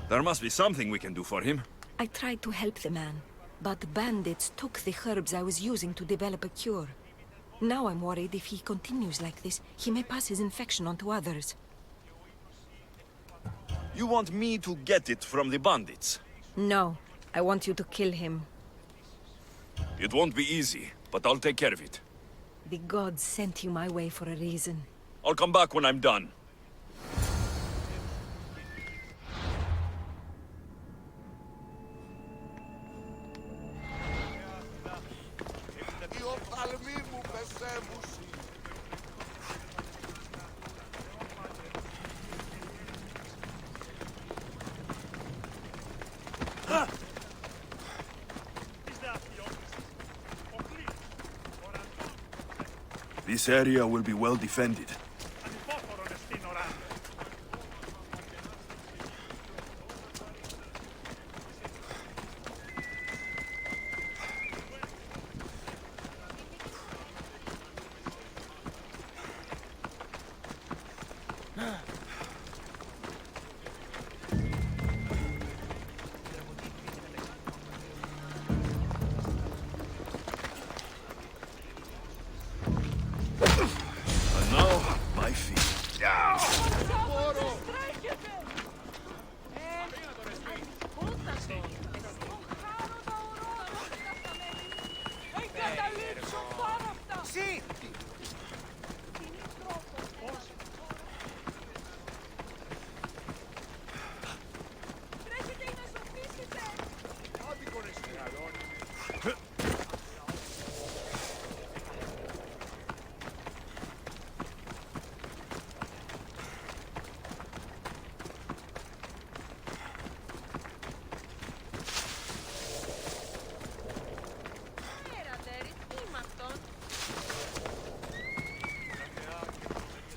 L: There must be something we can do for him.
J: I tried to help the man, but the bandits took the herbs I was using to develop a cure. Now I'm worried if he continues like this, he may pass his infection on to others.
L: You want me to get it from the bandits?
J: No, I want you to kill him.
L: It won't be easy, but I'll take care of it.
J: The gods sent you my way for a reason.
L: I'll come back when I'm done.
M: This area will be well defended.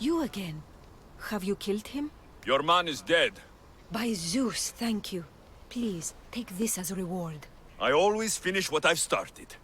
J: You again? Have you killed him?
L: Your man is dead.
J: By Zeus, thank you. Please, take this as a reward.
L: I always finish what I've started.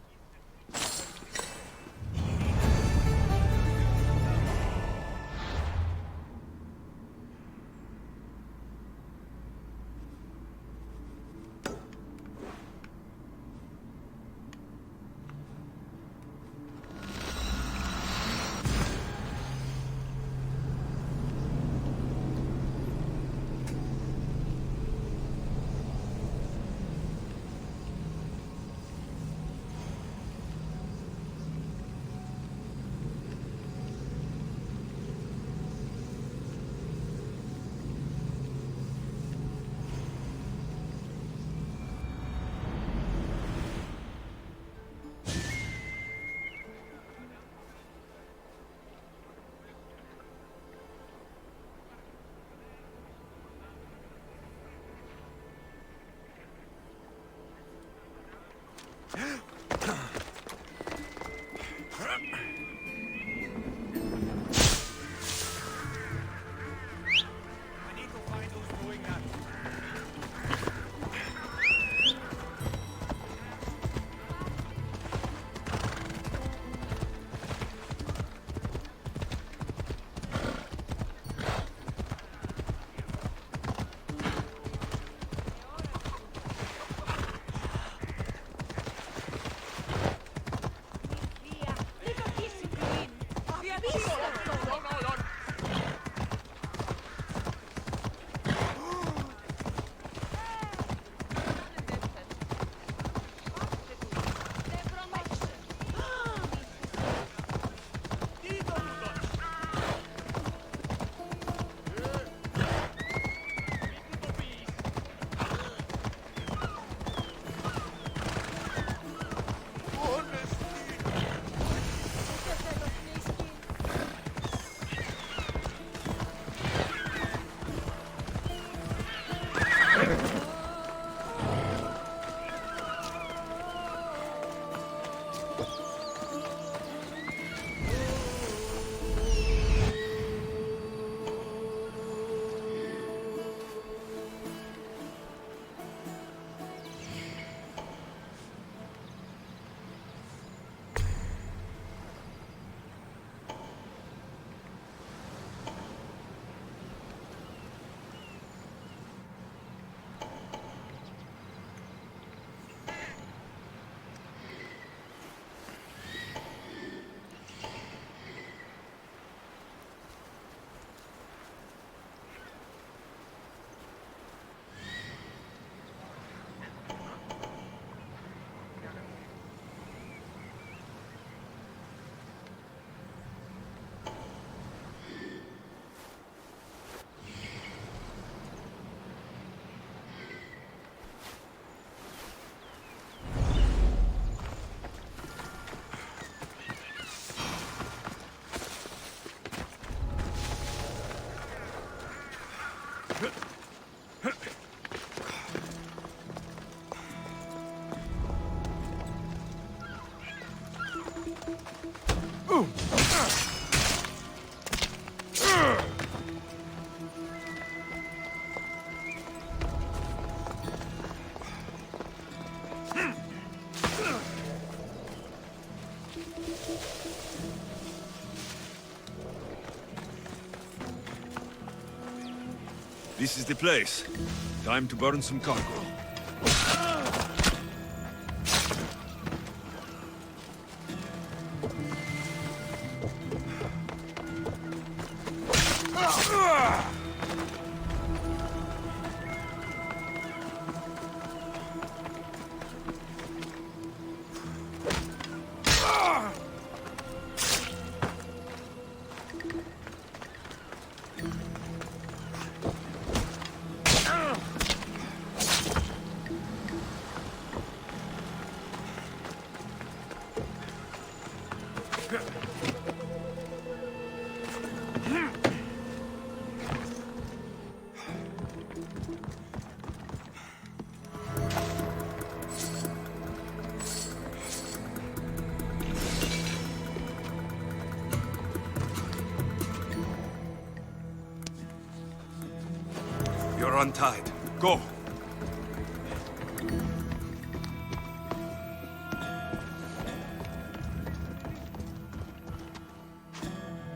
L: This is the place. Time to burn some cargo. You're untied. Go.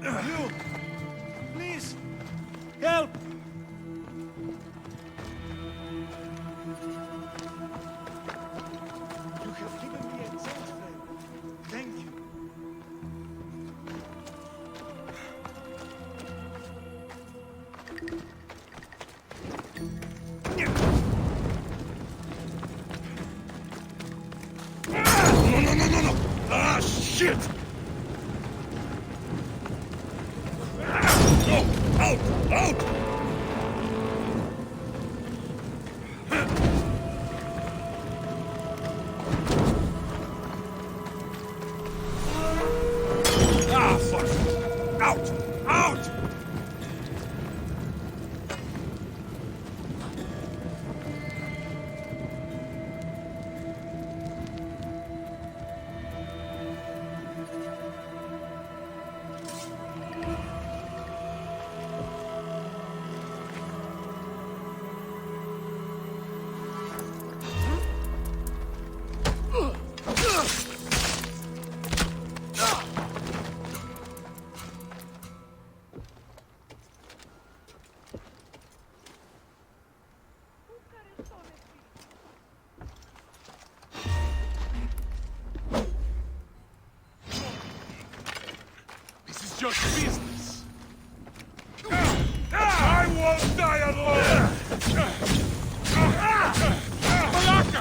G: You! Please! Help! You have given me a chance, friend. Thank you.
L: No! Ah, shit! No! Out! Ah, fuck! Out!
G: This is just business. I won't die alone! Malaka!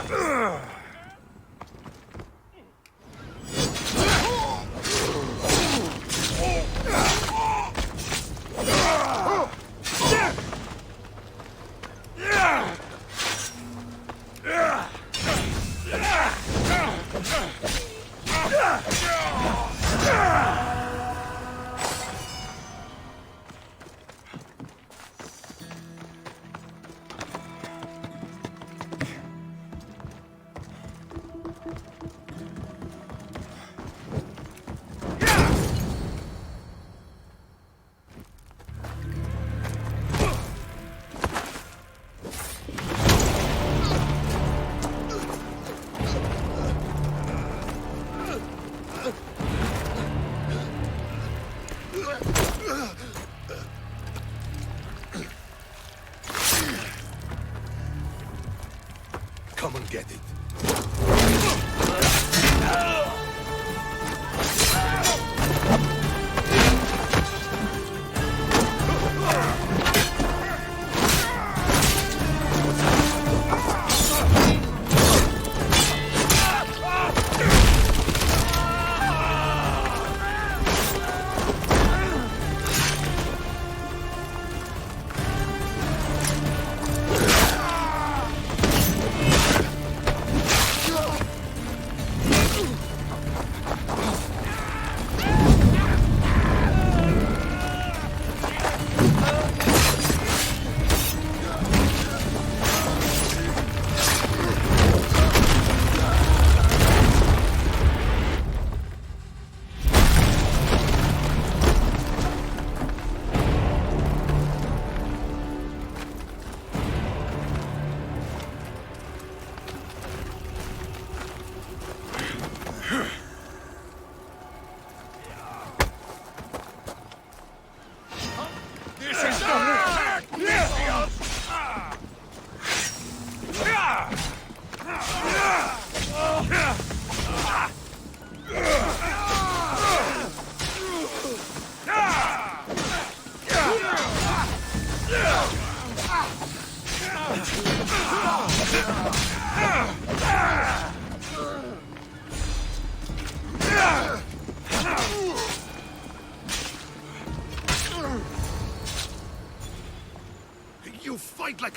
C: Come and get it.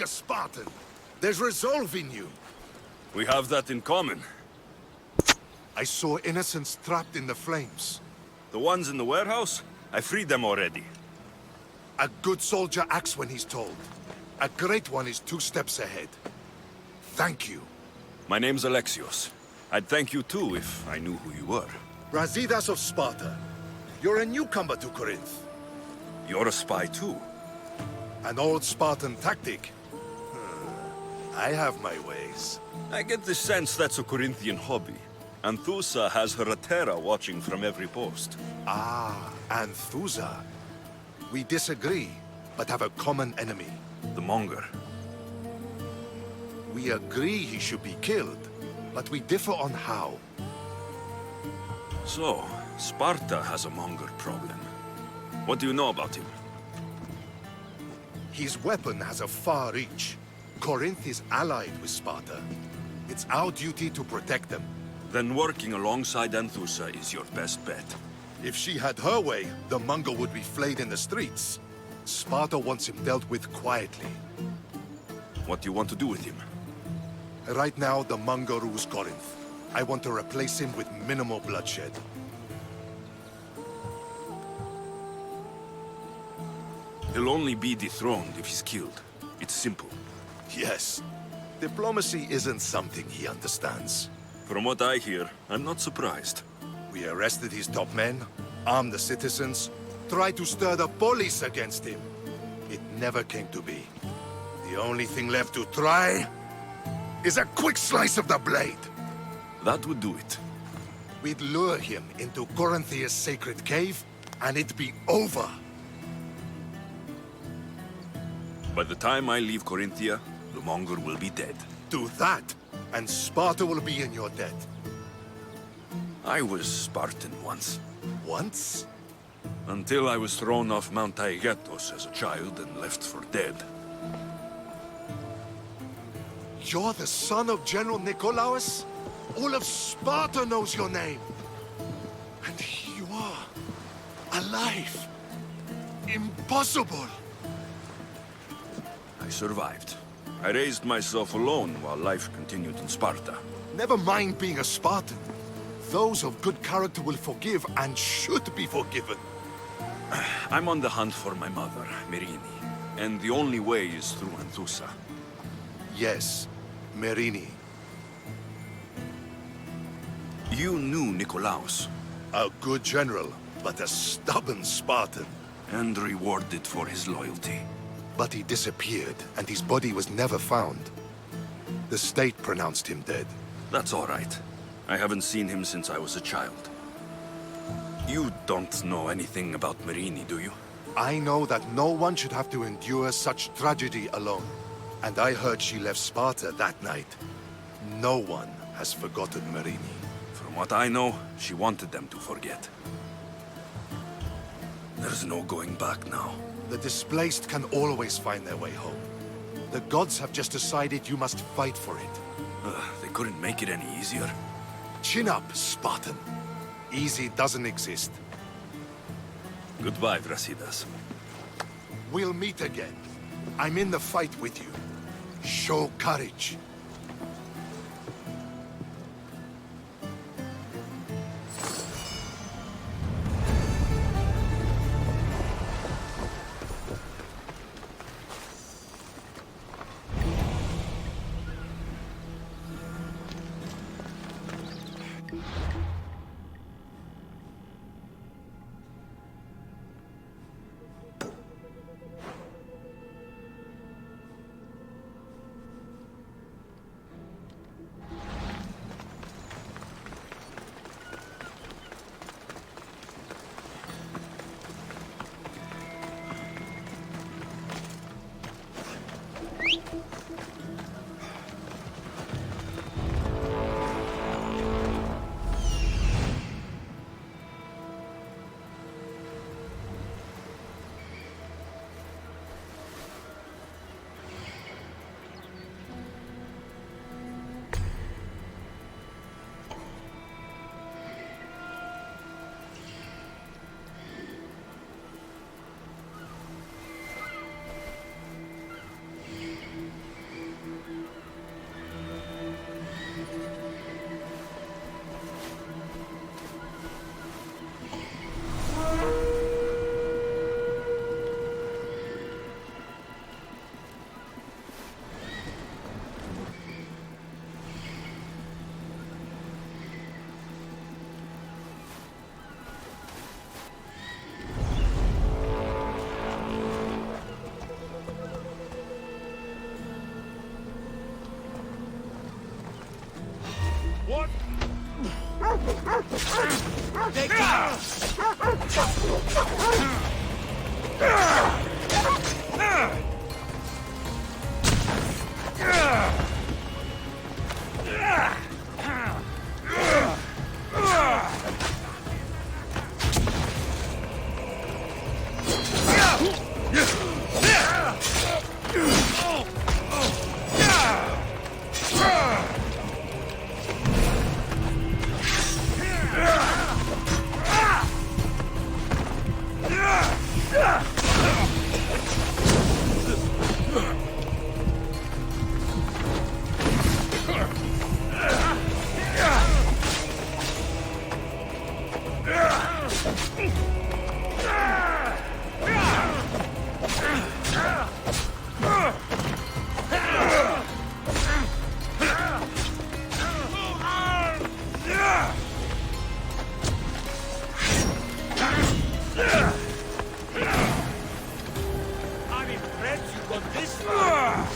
R: like a Spartan. There's resolve in you.
L: We have that in common.
R: I saw innocents trapped in the flames.
L: The ones in the warehouse? I freed them already.
R: A good soldier acts when he's told. A great one is 2 steps ahead. Thank you.
L: My name's Alexios. I'd thank you too if I knew who you were.
R: Brasidas of Sparta. You're a newcomer to Corinth.
L: You're a spy too.
R: An old Spartan tactic. I have my ways.
L: I get the sense that's a Corinthian hobby. Anthusa has her Atera watching from every post.
R: Ah, Anthusa. We disagree, but have a common enemy.
L: The Monger.
R: We agree he should be killed, but we differ on how.
L: So, Sparta has a Monger problem. What do you know about him?
R: His weapon has a far reach. Corinth is allied with Sparta. It's our duty to protect them.
L: Then working alongside Anthusa is your best bet.
R: If she had her way, the Mongol would be flayed in the streets. Sparta wants him dealt with quietly.
L: What do you want to do with him?
R: Right now, the Mongol rules Corinth. I want to replace him with minimal bloodshed.
L: He'll only be dethroned if he's killed. It's simple.
R: Yes. Diplomacy isn't something he understands.
L: From what I hear, I'm not surprised.
R: We arrested his top men, armed the citizens, tried to stir the police against him. It never came to be. The only thing left to try is a quick slice of the blade.
L: That would do it.
R: We'd lure him into Corinthia's sacred cave, and it'd be over.
L: By the time I leave Corinthia, the Monger will be dead.
R: Do that, and Sparta will be in your debt.
L: I was Spartan once.
R: Once?
L: Until I was thrown off Mount Taygetos as a child and left for dead.
R: You're the son of General Nikolaos? All of Sparta knows your name. And here you are, alive. Impossible.
L: I survived. I raised myself alone while life continued in Sparta.
R: Never mind being a Spartan. Those of good character will forgive and should be forgiven.
L: I'm on the hunt for my mother, Merini. And the only way is through Anthusa.
R: Yes, Merini.
L: You knew Nikolaos.
R: A good general, but a stubborn Spartan.
L: And rewarded for his loyalty.
R: But he disappeared, and his body was never found. The state pronounced him dead.
L: That's all right. I haven't seen him since I was a child. You don't know anything about Merini, do you?
R: I know that no one should have to endure such tragedy alone. And I heard she left Sparta that night. No one has forgotten Merini.
L: From what I know, she wanted them to forget. There's no going back now.
R: The displaced can always find their way home. The gods have just decided you must fight for it.
L: They couldn't make it any easier.
R: Chin up, Spartan. Easy doesn't exist.
L: Goodbye, Brasidas.
R: We'll meet again. I'm in the fight with you. Show courage.
T: What?
F: Take
T: I'm impressed you got this far.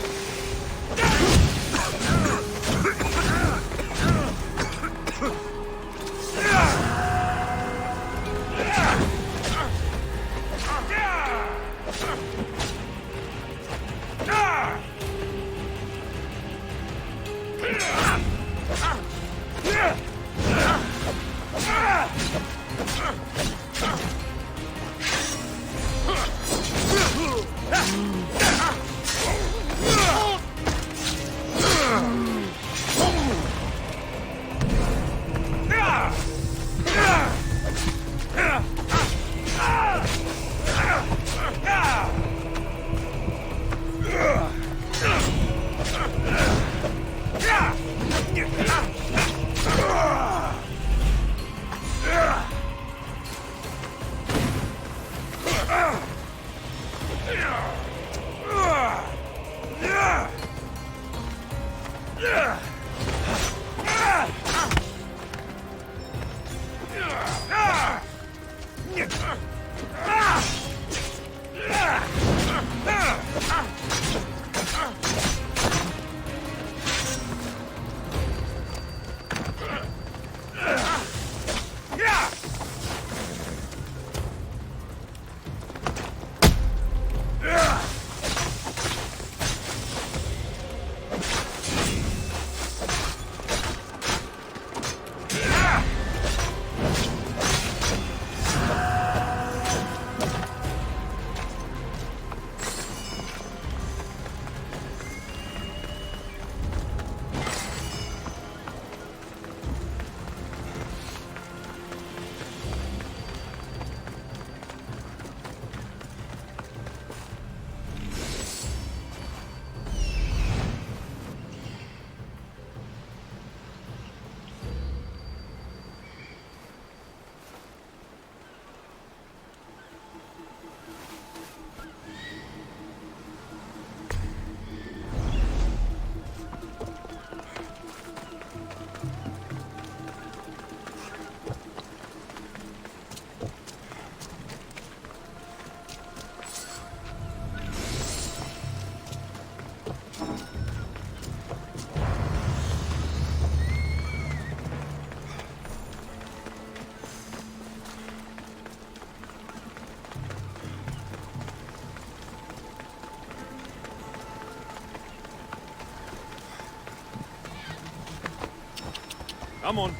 G: Come on.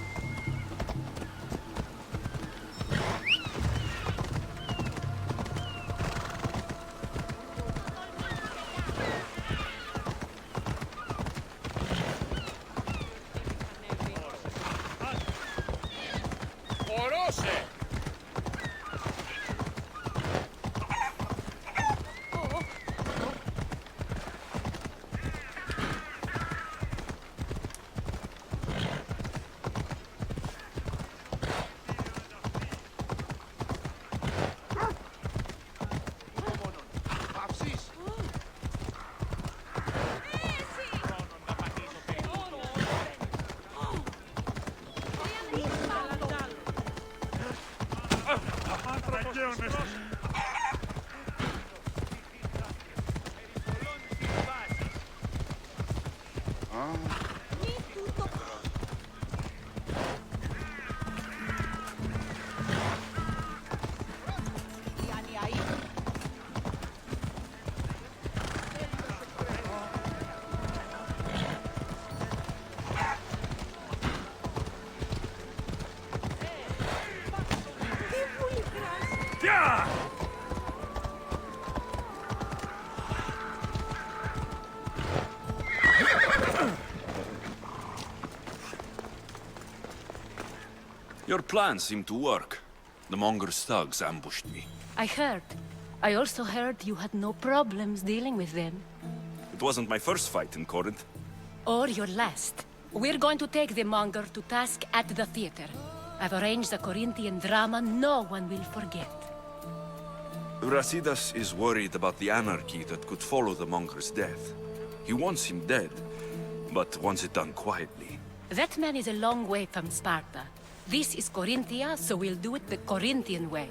L: Your plan seemed to work. The Monger's thugs ambushed me.
O: I heard. I also heard you had no problems dealing with them.
L: It wasn't my first fight in Corinth.
O: Or your last. We're going to take the Monger to task at the theater. I've arranged a Corinthian drama no one will forget.
L: Brasidas is worried about the anarchy that could follow the Monger's death. He wants him dead, but wants it done quietly.
O: That man is a long way from Sparta. This is Corinthia, so we'll do it the Corinthian way.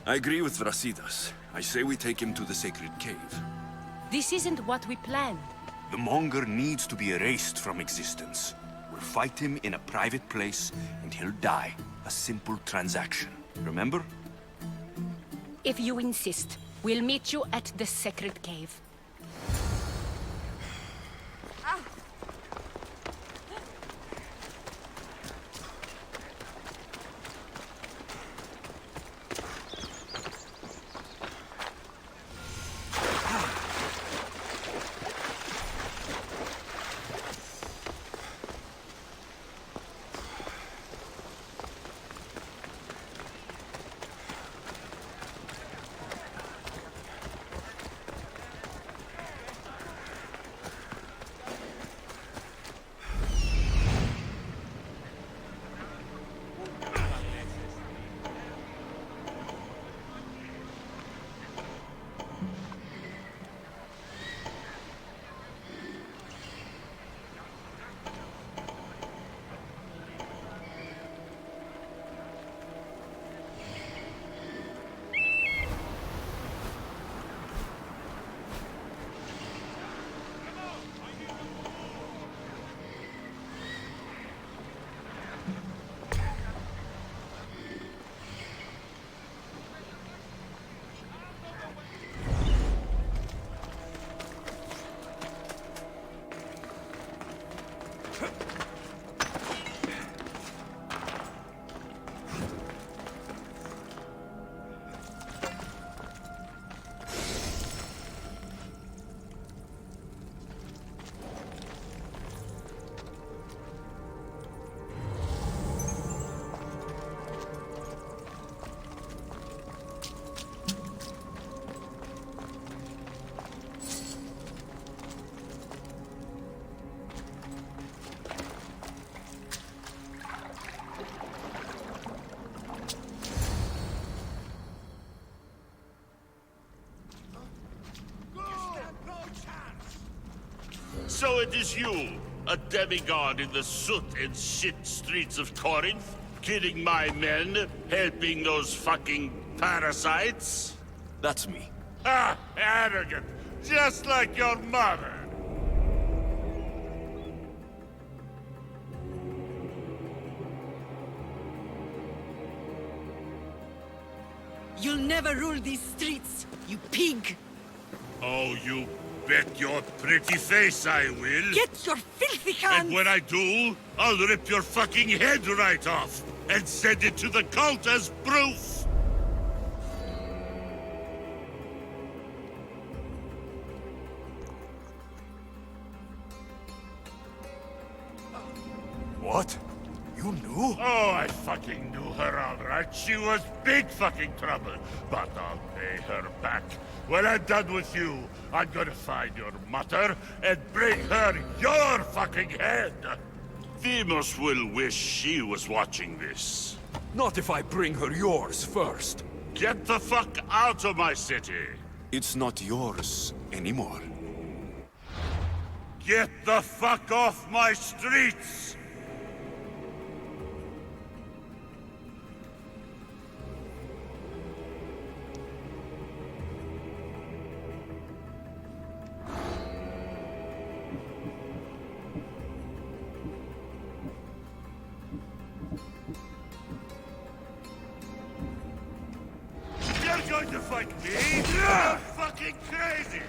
L: I agree with Brasidas. I say we take him to the sacred cave.
O: This isn't what we planned.
L: The Monger needs to be erased from existence. We'll fight him in a private place, and he'll die. A simple transaction. Remember?
O: If you insist, we'll meet you at the sacred cave.
H: So it is you, a demigod in the soot and shit streets of Corinth, killing my men, helping those fucking parasites?
L: That's me.
H: Ha! Arrogant! Just like your mother!
U: You'll never rule these streets, you pig!
H: Oh, you bet your pretty face I will!
U: Get your filthy hands!
H: And when I do, I'll rip your fucking head right off and send it to the cult as proof!
R: What? You knew?
H: Oh, I fucking knew her all right. She was big fucking trouble. But I'll pay her back. When I'm done with you, I'm gonna find your mother and bring her your fucking head. Demos will wish she was watching this.
L: Not if I bring her yours first.
H: Get the fuck out of my city.
L: It's not yours anymore.
H: Get the fuck off my streets! You're going to fight me? You're fucking crazy!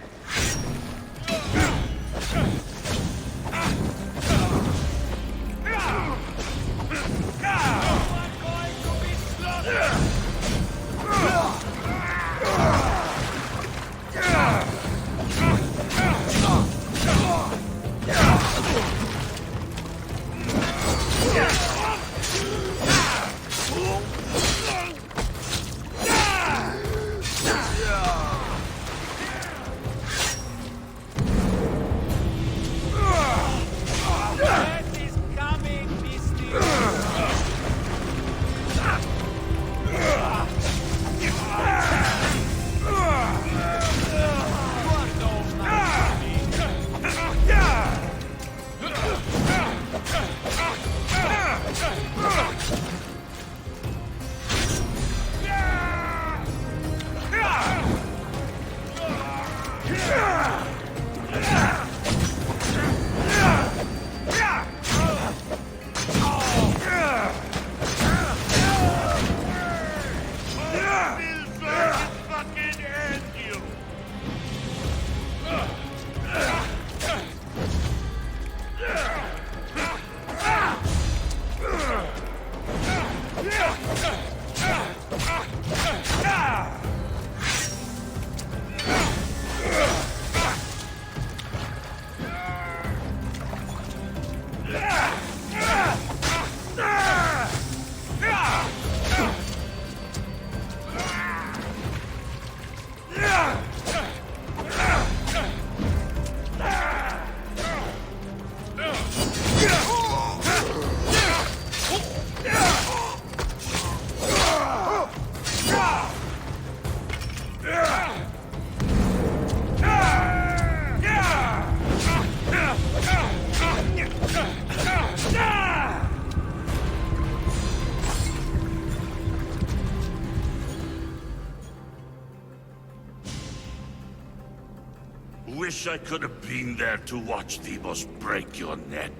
H: Wish I could have been there to watch Demos break your neck.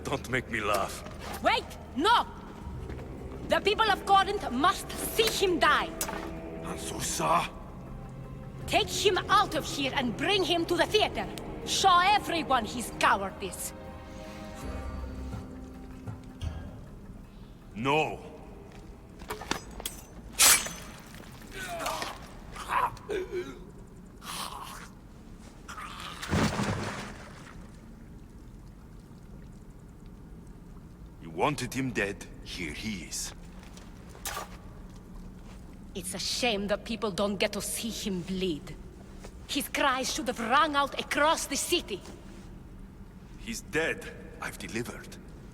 L: Don't make me laugh.
O: Wait! No! The people of Corinth must see him die.
L: Azusa?
O: Take him out of here and bring him to the theater. Show everyone his cowardice.
L: No. You wanted him dead. Here he is.
O: It's a shame that people don't get to see him bleed. His cries should have rung out across the city.
L: He's dead. I've delivered.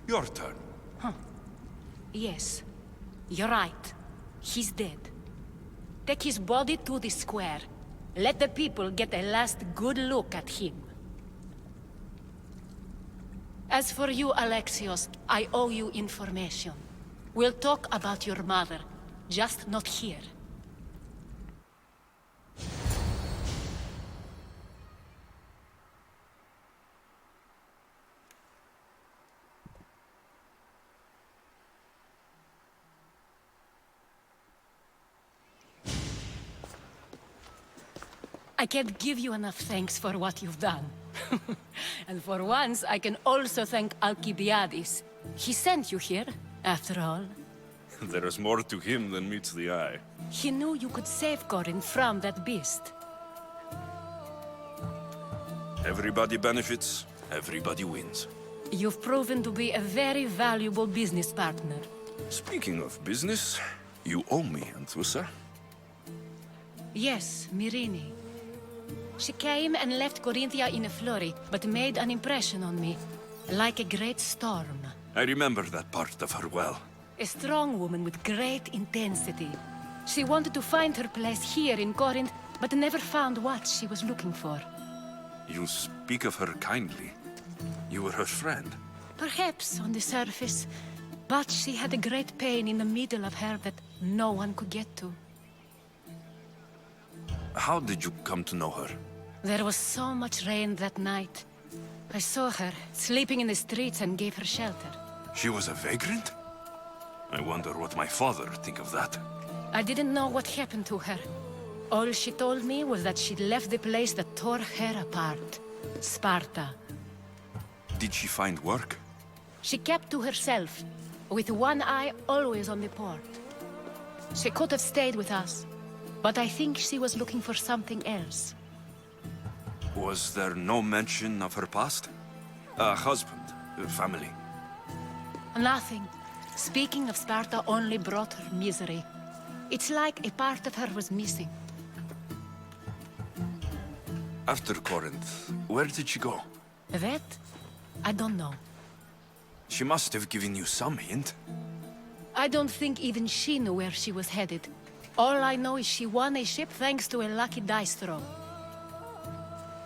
L: Your turn.
O: Huh. Yes. You're right. He's dead. Take his body to the square. Let the people get a last good look at him. As for you, Alexios, I owe you information. We'll talk about your mother, just not here. I can't give you enough thanks for what you've done. And for once, I can also thank Alcibiades. He sent you here, after all.
A: There is more to him than meets the eye.
O: He knew you could save Corinth from that beast.
A: Everybody benefits, everybody wins.
O: You've proven to be a very valuable business partner.
A: Speaking of business, you owe me, Anthusa.
O: Yes, Myrine. She came and left Corinthia in a flurry, but made an impression on me, like a great storm.
A: I remember that part of her well.
O: A strong woman with great intensity. She wanted to find her place here in Corinth, but never found what she was looking for.
A: You speak of her kindly. You were her friend.
O: Perhaps on the surface, but she had a great pain in the middle of her that no one could get to.
A: How did you come to know her?
O: There was so much rain that night. I saw her, sleeping in the streets, and gave her shelter.
A: She was a vagrant? I wonder what my father think of that.
O: I didn't know what happened to her. All she told me was that she'd left the place that tore her apart. Sparta.
A: Did she find work?
O: She kept to herself, with one eye always on the port. She could have stayed with us, but I think she was looking for something else.
A: Was there no mention of her past? A husband, a family?
O: Nothing. Speaking of Sparta only brought her misery. It's like a part of her was missing.
A: After Corinth, where did she go?
O: That? I don't know.
A: She must have given you some hint.
O: I don't think even she knew where she was headed. All I know is she won a ship thanks to a lucky dice throw.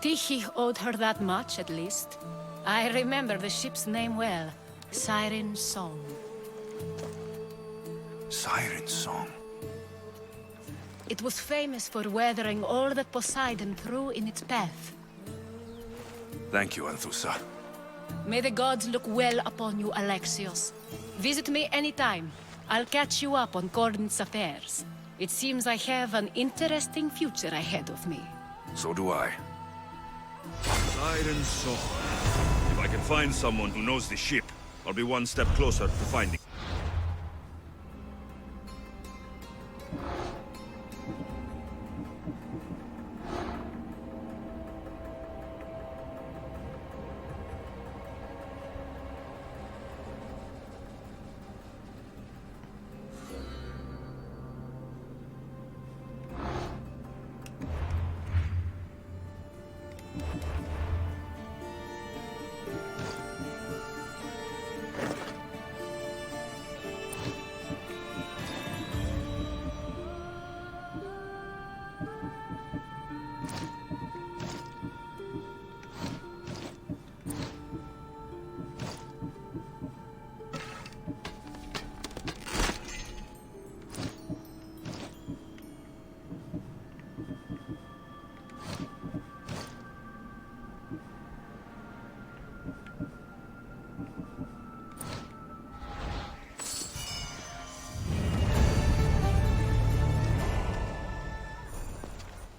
O: Tyche owed her that much, at least. I remember the ship's name well. Siren Song.
A: Siren Song.
O: It was famous for weathering all that Poseidon threw in its path.
A: Thank you, Anthusa.
O: May the gods look well upon you, Alexios. Visit me anytime. I'll catch you up on Corinth's affairs. It seems I have an interesting future ahead of me.
A: So do I. Siren Song. If I can find someone who knows the ship, I'll be one step closer to finding.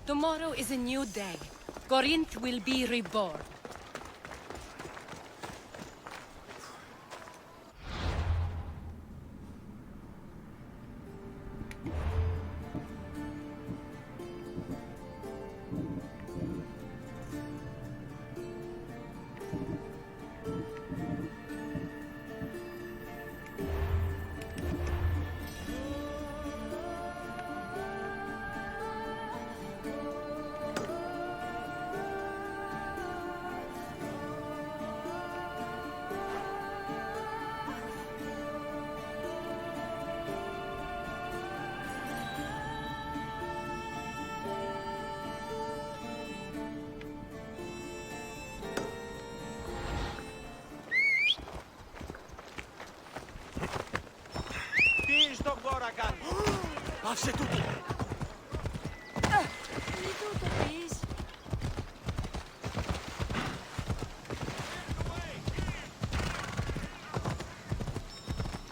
O: Tomorrow is a new day. Corinth will be reborn.
Q: Passe tutto!
U: Di tutto, please.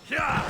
H: Yeah!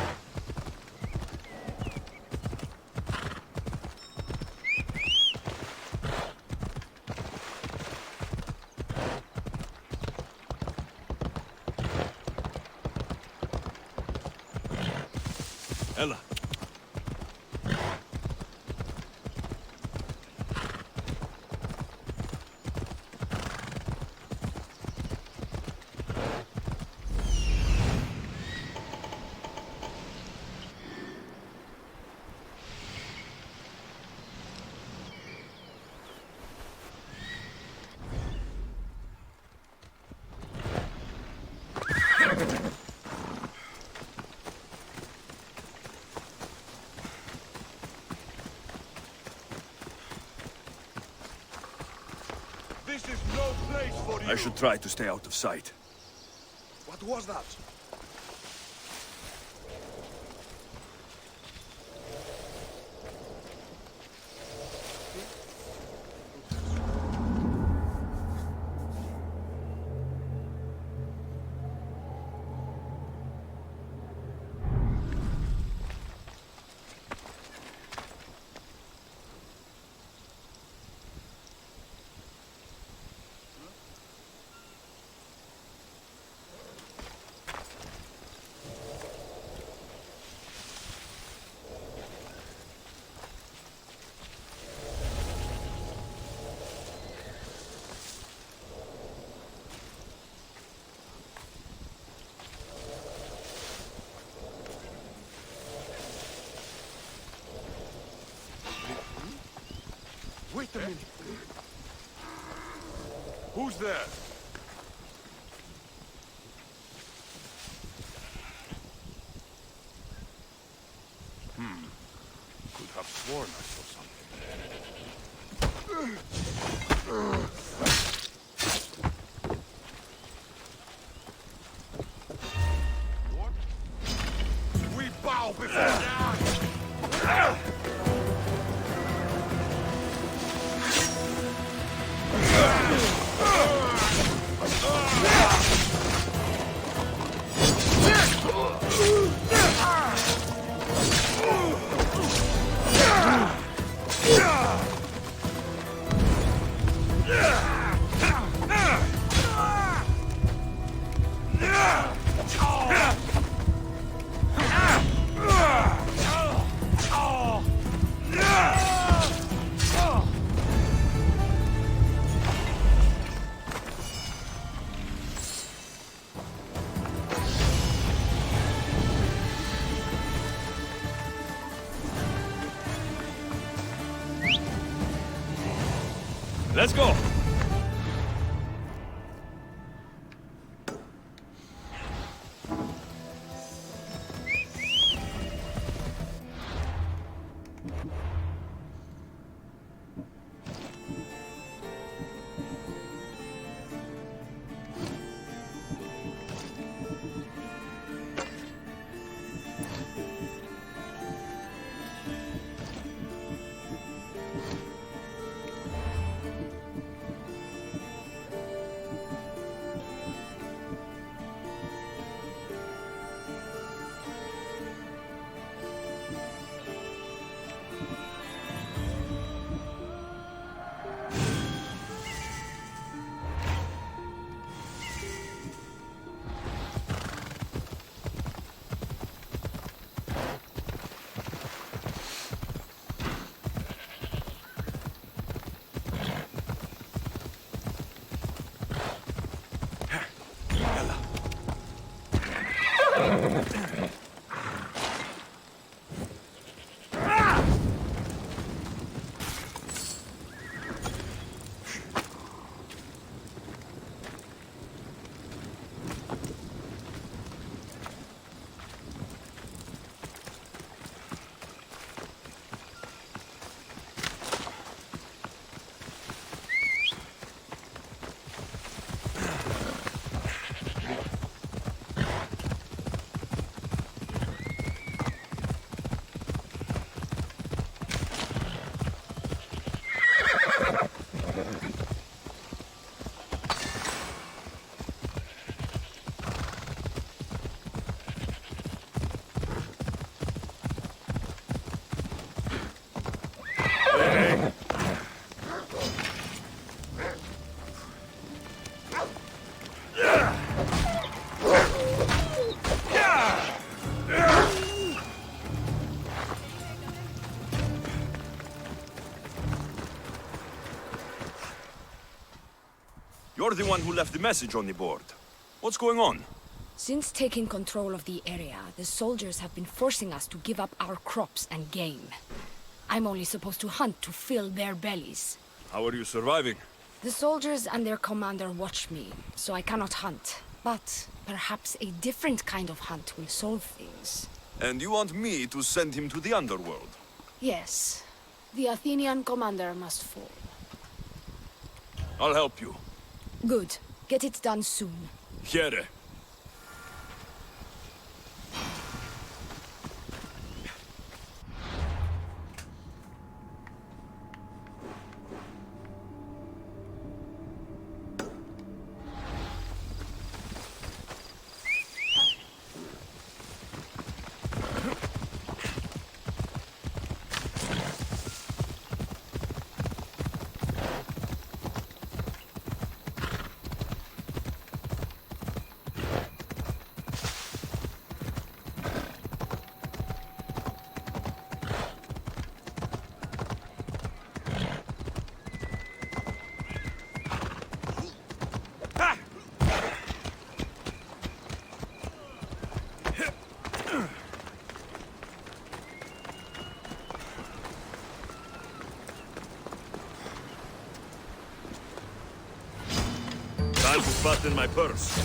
H: This is no place for you.
M: I should try to stay out of sight.
H: What was that? Wait a minute. Who's there? Could have sworn I saw something. What? We bow before that!
L: Let's go! You're the one who left the message on the board. What's going on?
J: Since taking control of the area, the soldiers have been forcing us to give up our crops and game. I'm only supposed to hunt to fill their bellies.
L: How are you surviving?
J: The soldiers and their commander watch me, so I cannot hunt. But perhaps a different kind of hunt will solve things.
L: And you want me to send him to the underworld?
J: Yes. The Athenian commander must fall.
L: I'll help you.
I: Good. Get it done soon.
L: Here.
H: Time to button my purse.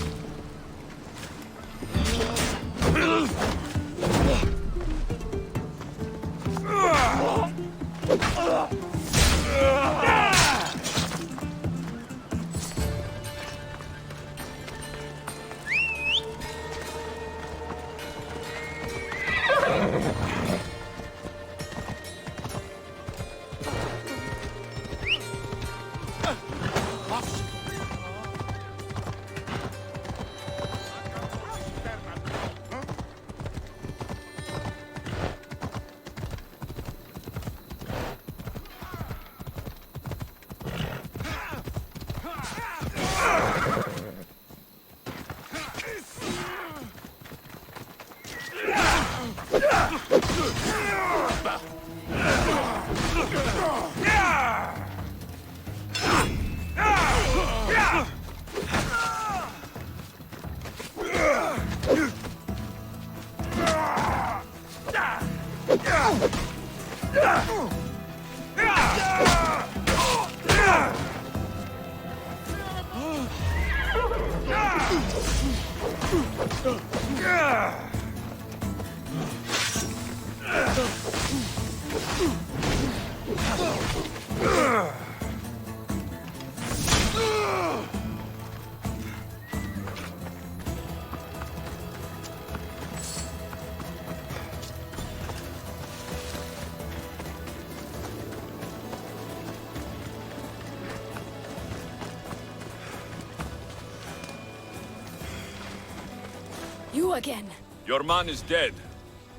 I: You again.
L: Your man is dead.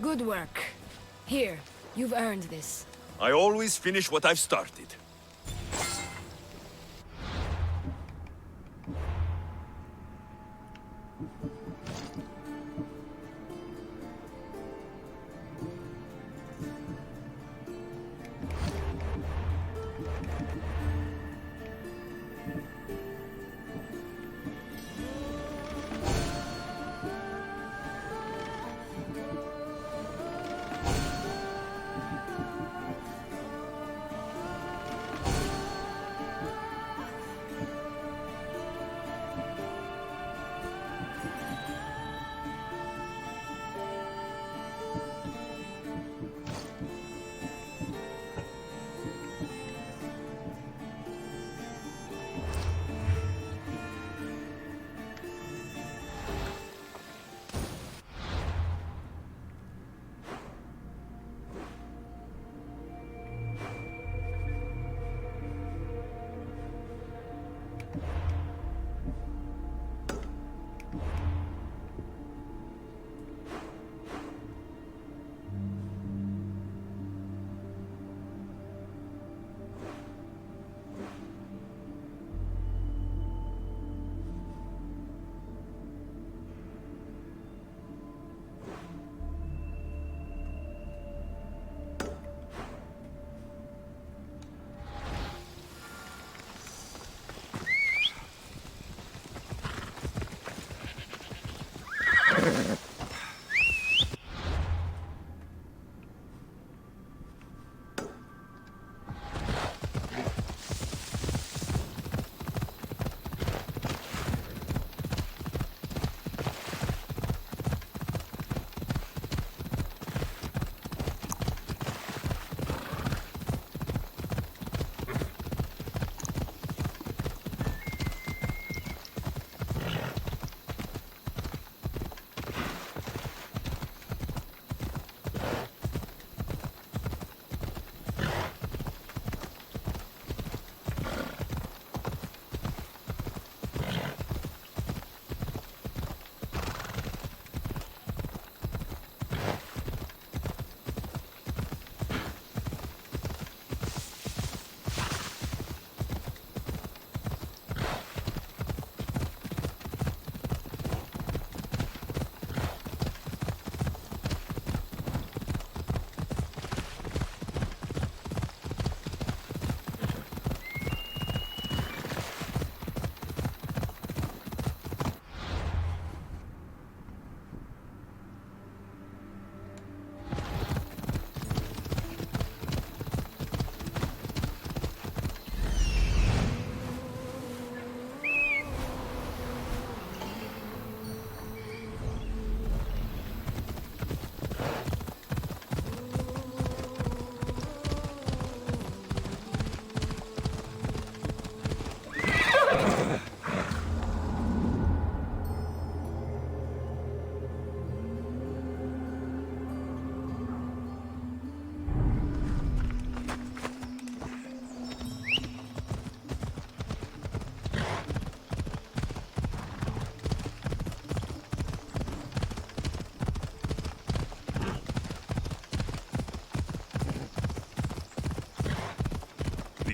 I: Good work. Here, you've earned this.
L: I always finish what I've started.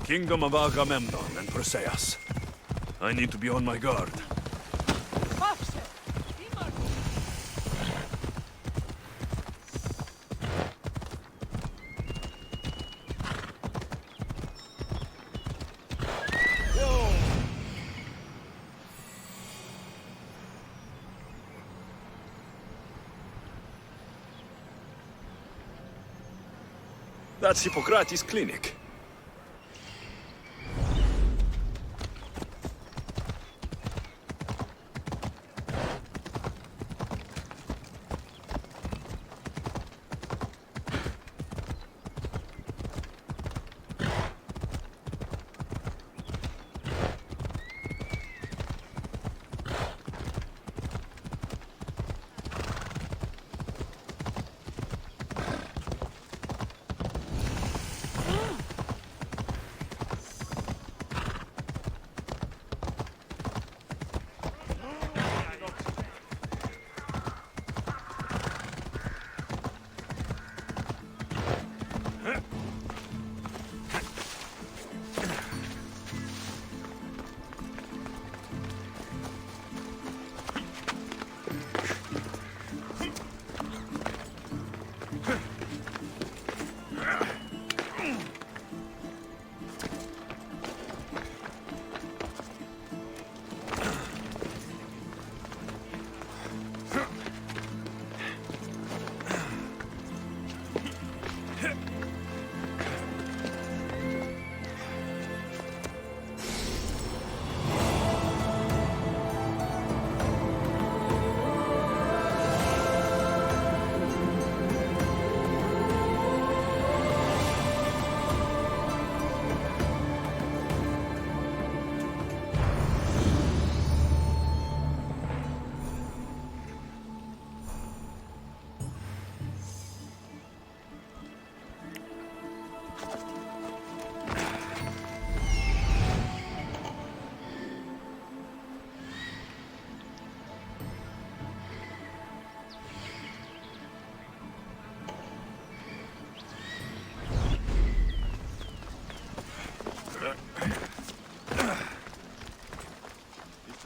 M: kingdom of Agamemnon and Perseus. I need to be on my guard.
L: That's Hippocrates' clinic.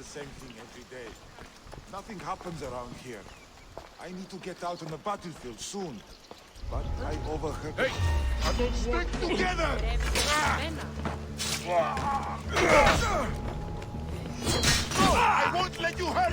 E: Same thing every day. Nothing happens around here. I need to get out on the battlefield soon. But I overheard... Hey! Stick together! I won't let you hurt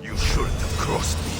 M: You shouldn't have crossed me.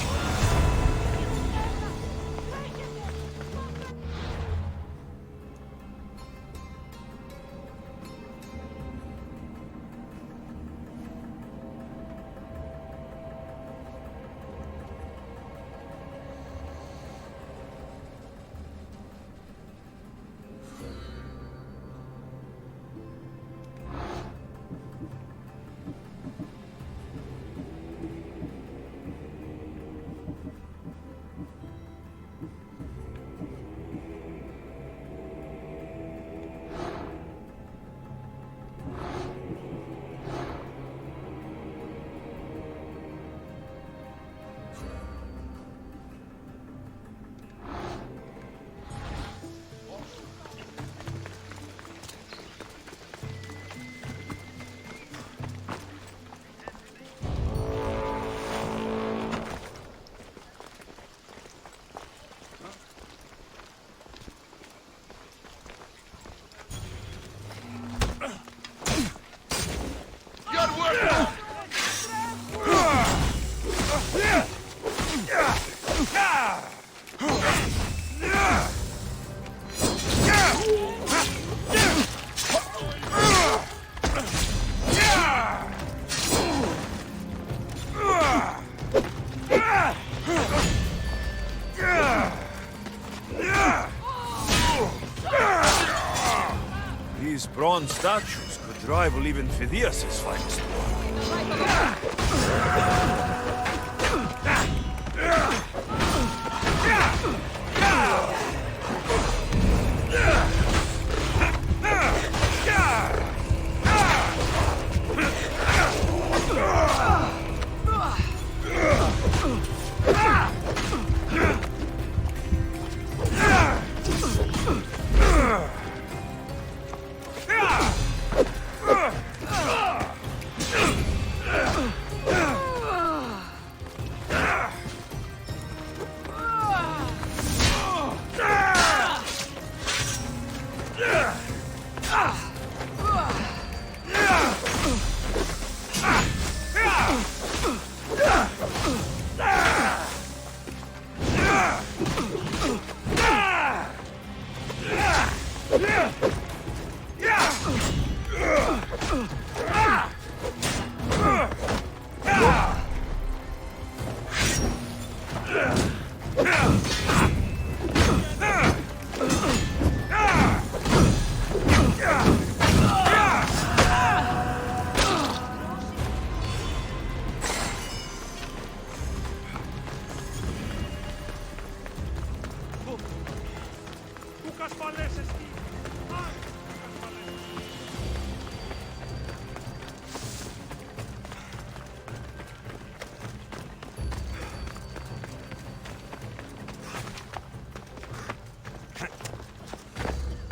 M: These bronze statues could rival even Phidias' finest work.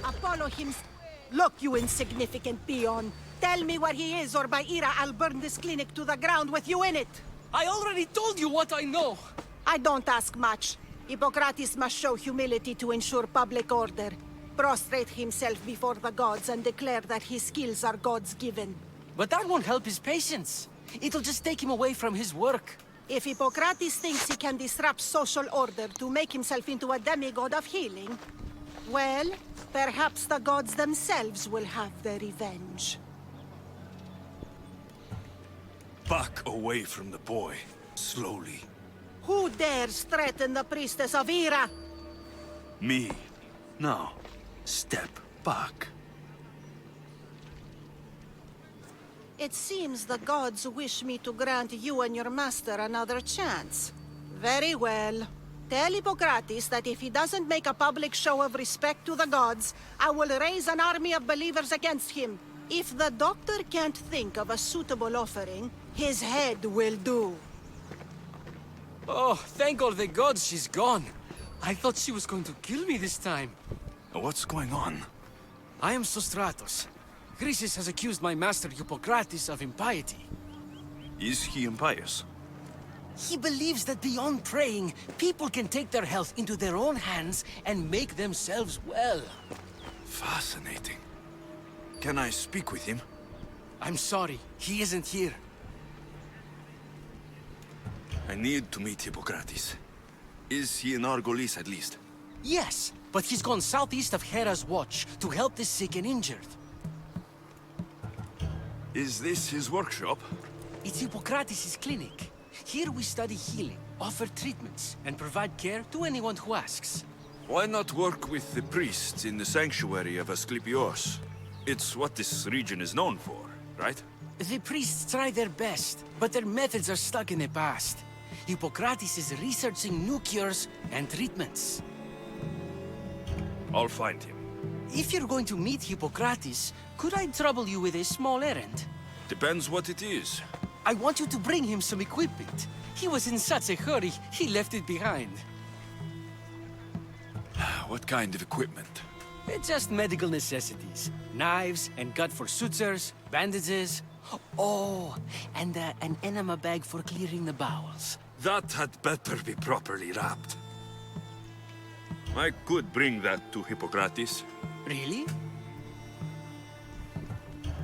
U: Apollo himself. Look, you insignificant peon. Tell me where he is, or by Ira, I'll burn this clinic to the ground with you in it.
K: I already told you what I know.
U: I don't ask much. Hippocrates must show humility to ensure public order. Prostrate himself before the gods and declare that his skills are God's given.
K: But that won't help his patients. It'll just take him away from his work.
U: If Hippocrates thinks he can disrupt social order to make himself into a demigod of healing, well, perhaps the gods themselves will have their revenge.
M: Back away from the boy, slowly.
U: Who dares threaten the priestess of Ira?
M: Me. Now, step back.
U: It seems the gods wish me to grant you and your master another chance. Very well. Tell Hippocrates that if he doesn't make a public show of respect to the gods, I will raise an army of believers against him. If the doctor can't think of a suitable offering, his head will do.
K: Oh, thank all the gods she's gone. I thought she was going to kill me this time.
M: What's going on?
K: I am Sostratos. Chrysis has accused my master Hippocrates of impiety.
M: Is he impious?
K: He believes that beyond praying, people can take their health into their own hands and make themselves well.
M: Fascinating. Can I speak with him?
K: I'm sorry, he isn't here.
M: I need to meet Hippocrates. Is he in Argolis at least?
K: Yes, but he's gone southeast of Hera's watch to help the sick and injured.
M: Is this his workshop?
K: It's Hippocrates' clinic. Here we study healing, offer treatments, and provide care to anyone who asks.
M: Why not work with the priests in the sanctuary of Asclepios? It's what this region is known for, right?
K: The priests try their best, but their methods are stuck in the past. Hippocrates is researching new cures and treatments.
M: I'll find him.
K: If you're going to meet Hippocrates, could I trouble you with a small errand?
M: Depends what it is.
K: I want you to bring him some equipment. He was in such a hurry, he left it behind.
M: What kind of equipment?
K: Just medical necessities. Knives and gut for sutures, bandages. Oh, and an enema bag for clearing the bowels.
M: That had better be properly wrapped. I could bring that to Hippocrates.
K: Really?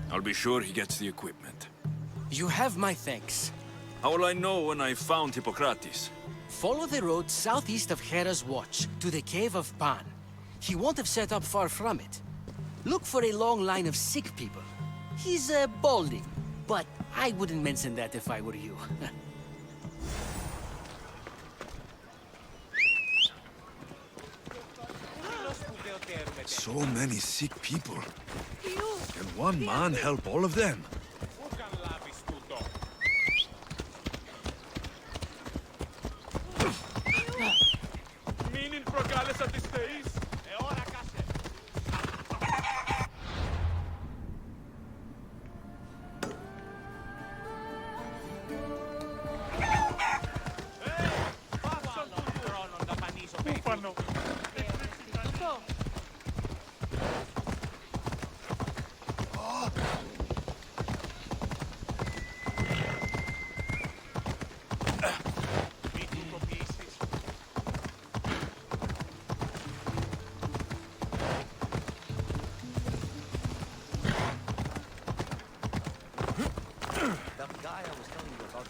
M: I'll be sure he gets the equipment.
K: You have my thanks.
M: How will I know when I found Hippocrates?
K: Follow the road southeast of Hera's watch to the cave of Pan. He won't have set up far from it. Look for a long line of sick people. He's balding, but I wouldn't mention that if I were you.
M: So many sick people. Can one man help all of them?
Q: guy I was telling you about.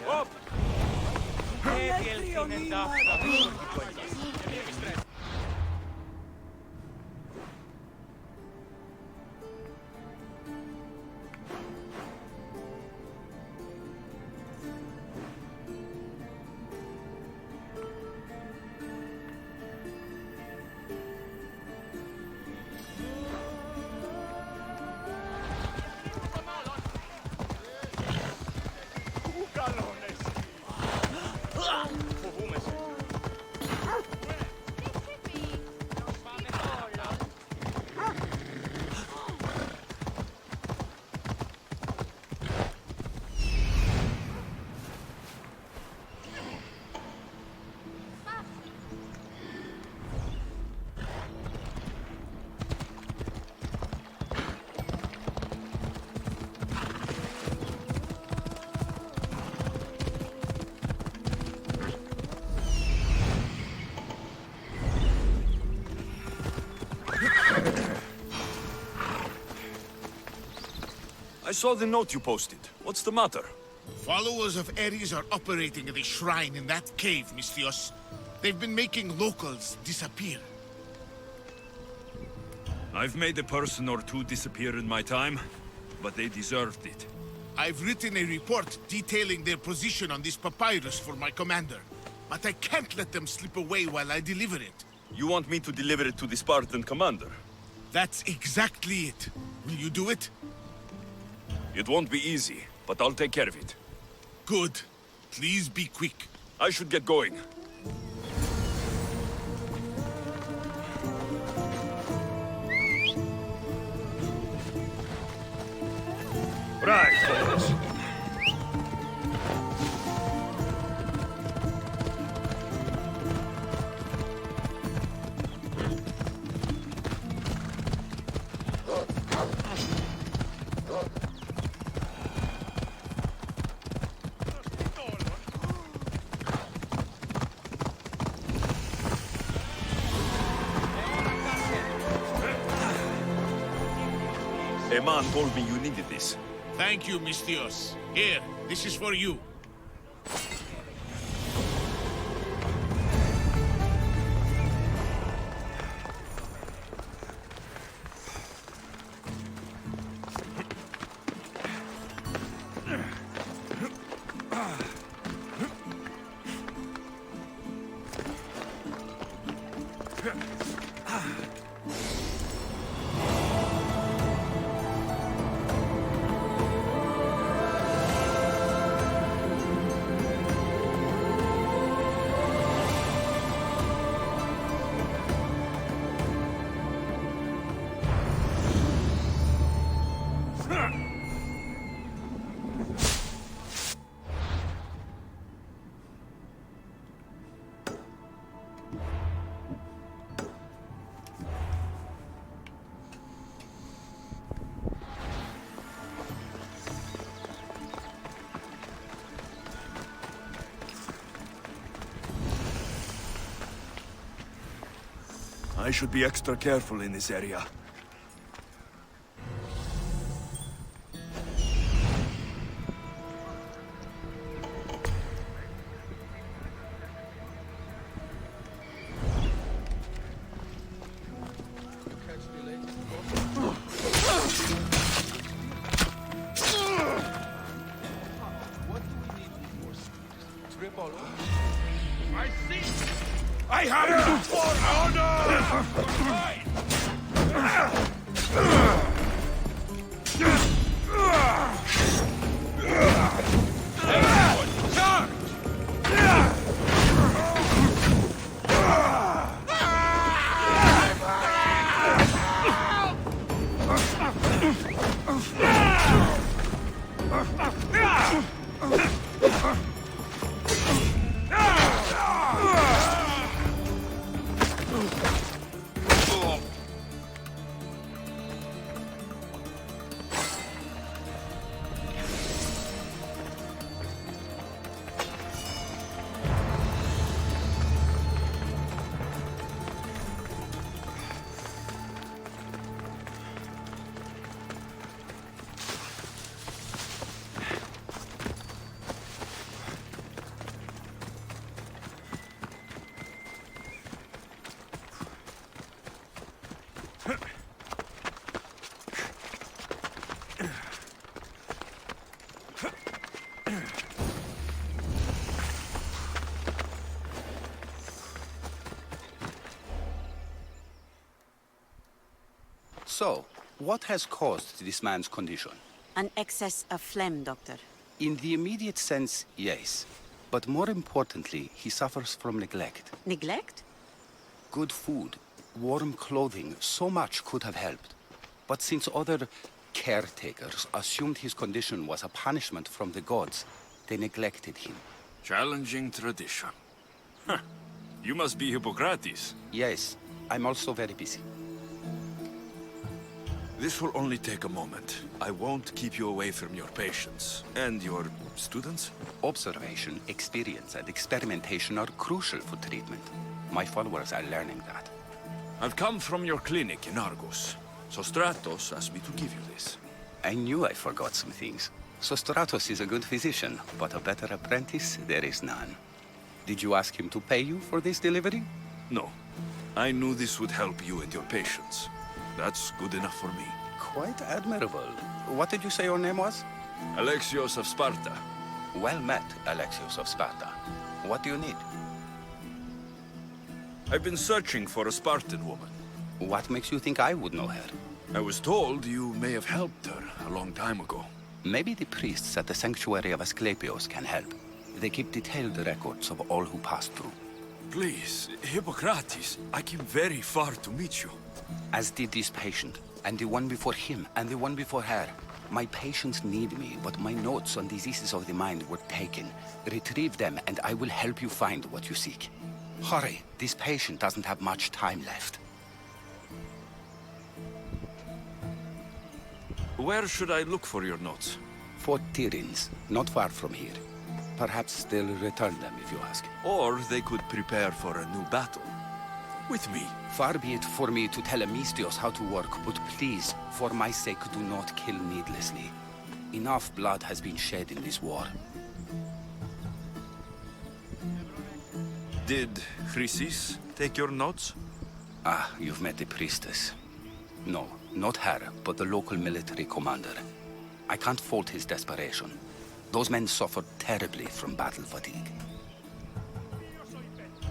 T: Op!
M: I saw the note you posted. What's the matter?
F: Followers of Ares are operating at a shrine in that cave, Misthios. They've been making locals disappear.
M: I've made a person or two disappear in my time, but they deserved it.
F: I've written a report detailing their position on this papyrus for my commander. But I can't let them slip away while I deliver it.
M: You want me to deliver it to the Spartan commander?
F: That's exactly it. Will you do it?
M: It won't be easy, but I'll take care of it.
F: Good. Please be quick.
M: I should get going.
H: Right, fellas.
M: A man told me you needed this.
F: Thank you, Misthios. Here, this is for you.
M: I should be extra careful in this area.
H: I have you for
N: So, what has caused this man's condition?
V: An excess of phlegm, Doctor.
N: In the immediate sense, yes. But more importantly, he suffers from neglect.
V: Neglect?
N: Good food, warm clothing, so much could have helped. But since other caretakers assumed his condition was a punishment from the gods, they neglected him.
M: Challenging tradition. Huh. You must be Hippocrates.
N: Yes, I'm also very busy.
M: This will only take a moment. I won't keep you away from your patients. And your students?
N: Observation, experience, and experimentation are crucial for treatment. My followers are learning that.
M: I've come from your clinic in Argos. Sostratos asked me to give you this.
N: I knew I forgot some things. Sostratos is a good physician, but a better apprentice there is none. Did you ask him to pay you for this delivery?
M: No. I knew this would help you and your patients. That's good enough for me.
N: Quite admirable. What did you say your name was?
M: Alexios of Sparta.
N: Well met, Alexios of Sparta. What do you need?
M: I've been searching for a Spartan woman.
N: What makes you think I would know her?
M: I was told you may have helped her a long time ago.
N: Maybe the priests at the sanctuary of Asclepios can help. They keep detailed records of all who passed through.
M: Please, Hippocrates, I came very far to meet you.
N: As did this patient, and the one before him, and the one before her. My patients need me, but my notes on diseases of the mind were taken. Retrieve them, and I will help you find what you seek. Hurry, this patient doesn't have much time left.
M: Where should I look for your notes?
N: Fort Tirins, not far from here. Perhaps they'll return them if you ask.
M: Or they could prepare for a new battle. With me.
N: Far be it for me to tell Amistios how to work, but please, for my sake, do not kill needlessly. Enough blood has been shed in this war.
M: Did Chrysis take your notes?
N: Ah, you've met the priestess. No, not her, but the local military commander. I can't fault his desperation. Those men suffered terribly from battle fatigue.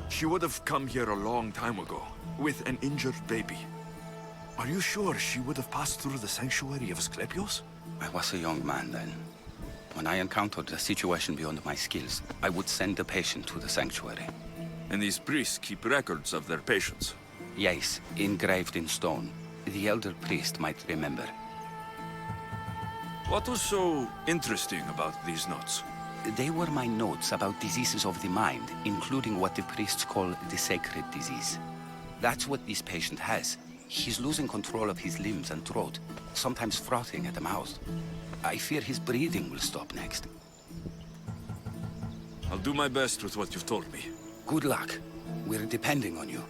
M: She would have come here a long time ago, with an injured baby. Are you sure she would have passed through the sanctuary of Asclepios?
N: I was a young man then. When I encountered a situation beyond my skills, I would send the patient to the sanctuary.
M: And these priests keep records of their patients?
N: Yes, engraved in stone. The elder priest might remember.
M: What was so interesting about these notes?
N: They were my notes about diseases of the mind, including what the priests call the sacred disease. That's what this patient has. He's losing control of his limbs and throat, sometimes frothing at the mouth. I fear his breathing will stop next.
M: I'll do my best with what you've told me.
N: Good luck. We're depending on you.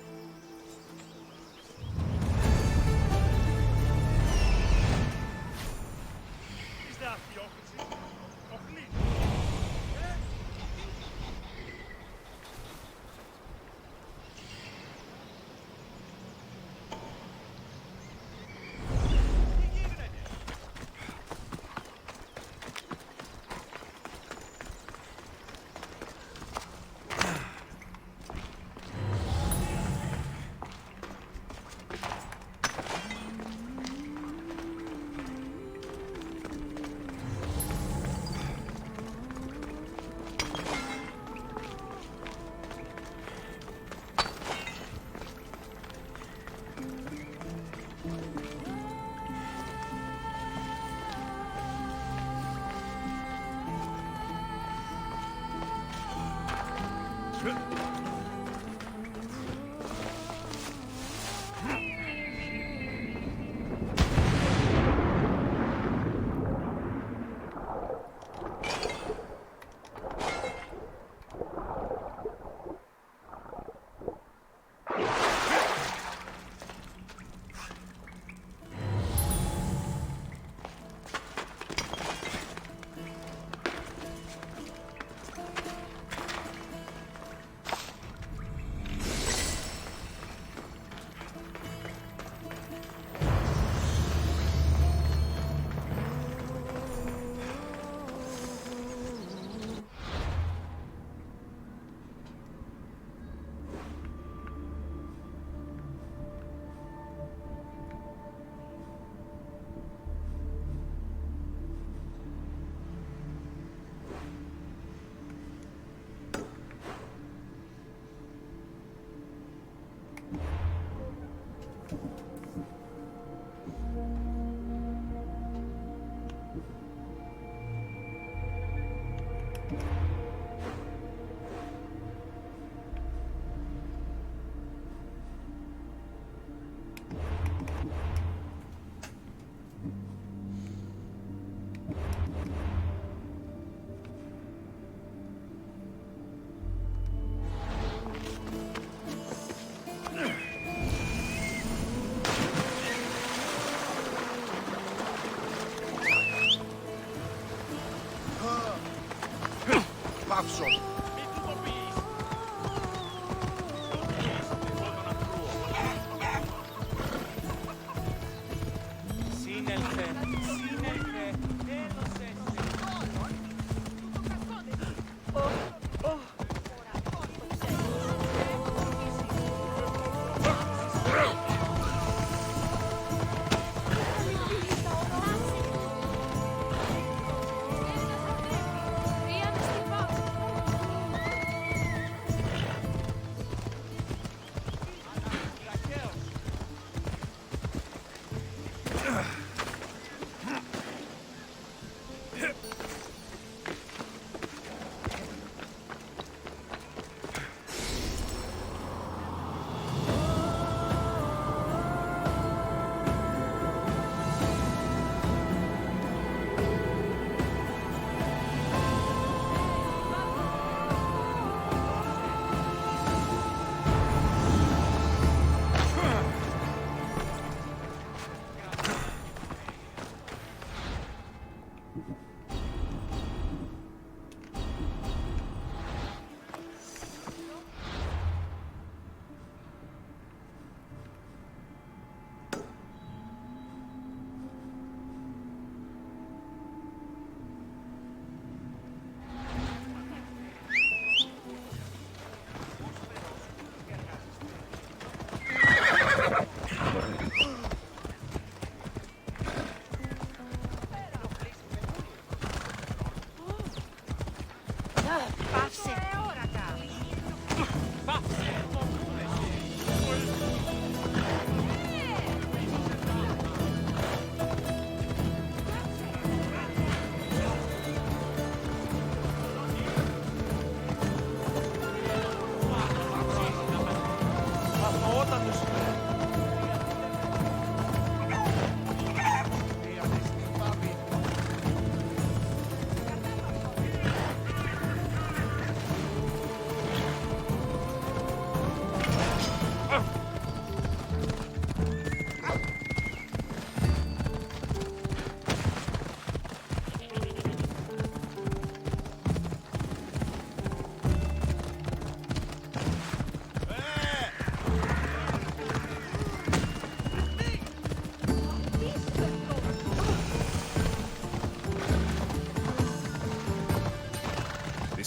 E: capsule.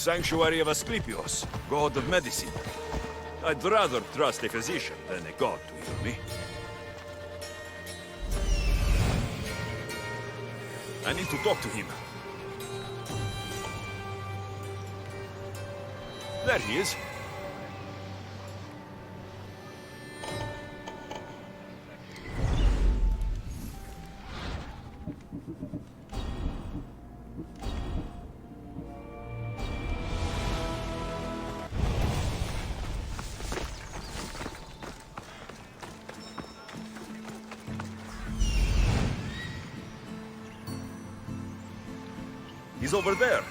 M: Sanctuary of Asclepios, god of medicine. I'd rather trust a physician than a god to heal me. I need to talk to him. There he is. He's over there.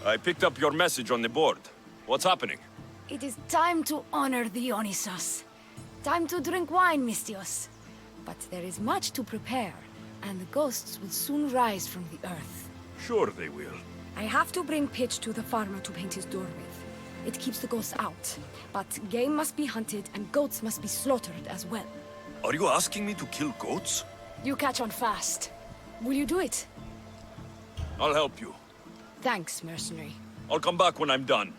M: I picked up your message on the board. What's happening?
I: It is time to honor Dionysos. Time to drink wine, Mystios. But there is much to prepare, and the ghosts will soon rise from the earth.
M: Sure they will.
I: I have to bring pitch to the farmer to paint his door with. It keeps the ghosts out. But game must be hunted, and goats must be slaughtered as well.
M: Are you asking me to kill goats?
I: You catch on fast. Will you do it?
M: I'll help you.
I: Thanks, mercenary.
M: I'll come back when I'm done.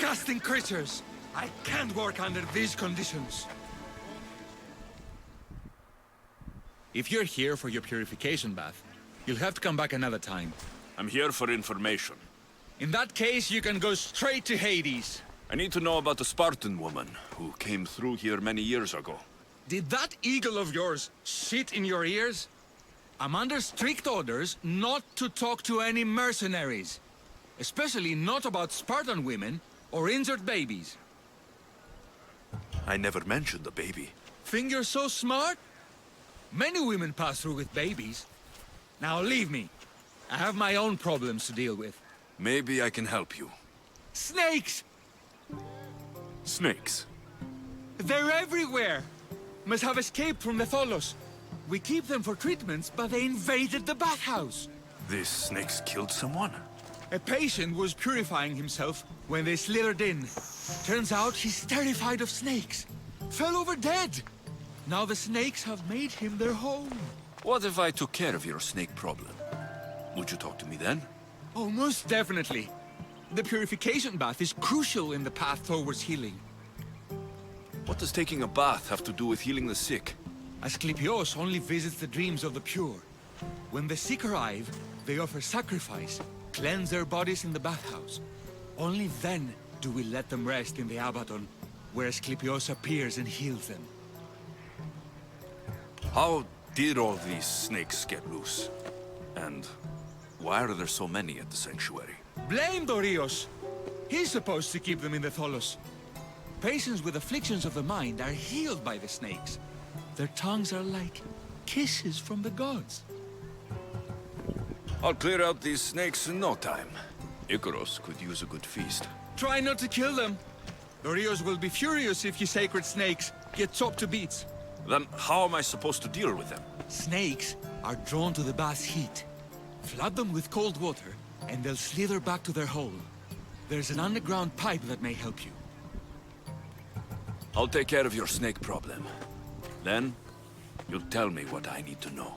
G: Disgusting creatures! I can't work under these conditions. If you're here for your purification bath, you'll have to come back another time.
M: I'm here for information.
G: In that case, you can go straight to Hades.
M: I need to know about the Spartan woman who came through here many years ago.
G: Did that eagle of yours shit in your ears? I'm under strict orders not to talk to any mercenaries. Especially not about Spartan women or injured babies.
M: I never mentioned the baby.
G: Think you're so smart? Many women pass through with babies. Now leave me. I have my own problems to deal with.
M: Maybe I can help you.
G: Snakes!
M: Snakes?
G: They're everywhere! Must have escaped from the Tholos. We keep them for treatments, but they invaded the bathhouse.
M: These snakes killed someone?
G: A patient was purifying himself when they slithered in. Turns out he's terrified of snakes. Fell over dead. Now the snakes have made him their home.
M: What if I took care of your snake problem? Would you talk to me then?
G: Oh, most definitely. The purification bath is crucial in the path towards healing.
M: What does taking a bath have to do with healing the sick?
G: Asclepios only visits the dreams of the pure. When the sick arrive, they offer sacrifice, cleanse their bodies in the bathhouse. Only then do we let them rest in the Abaddon, where Asclepios appears and heals them.
M: How did all these snakes get loose? And why are there so many at the sanctuary?
G: Blame Dorios! He's supposed to keep them in the Tholos. Patients with afflictions of the mind are healed by the snakes. Their tongues are like kisses from the gods.
M: I'll clear out these snakes in no time. Icaros could use a good feast.
G: Try not to kill them. Dorios will be furious if you sacred snakes get chopped to bits.
M: Then how am I supposed to deal with them?
G: Snakes are drawn to the bath's heat. Flood them with cold water, and they'll slither back to their hole. There's an underground pipe that may help you.
M: I'll take care of your snake problem. Then, you'll tell me what I need to know.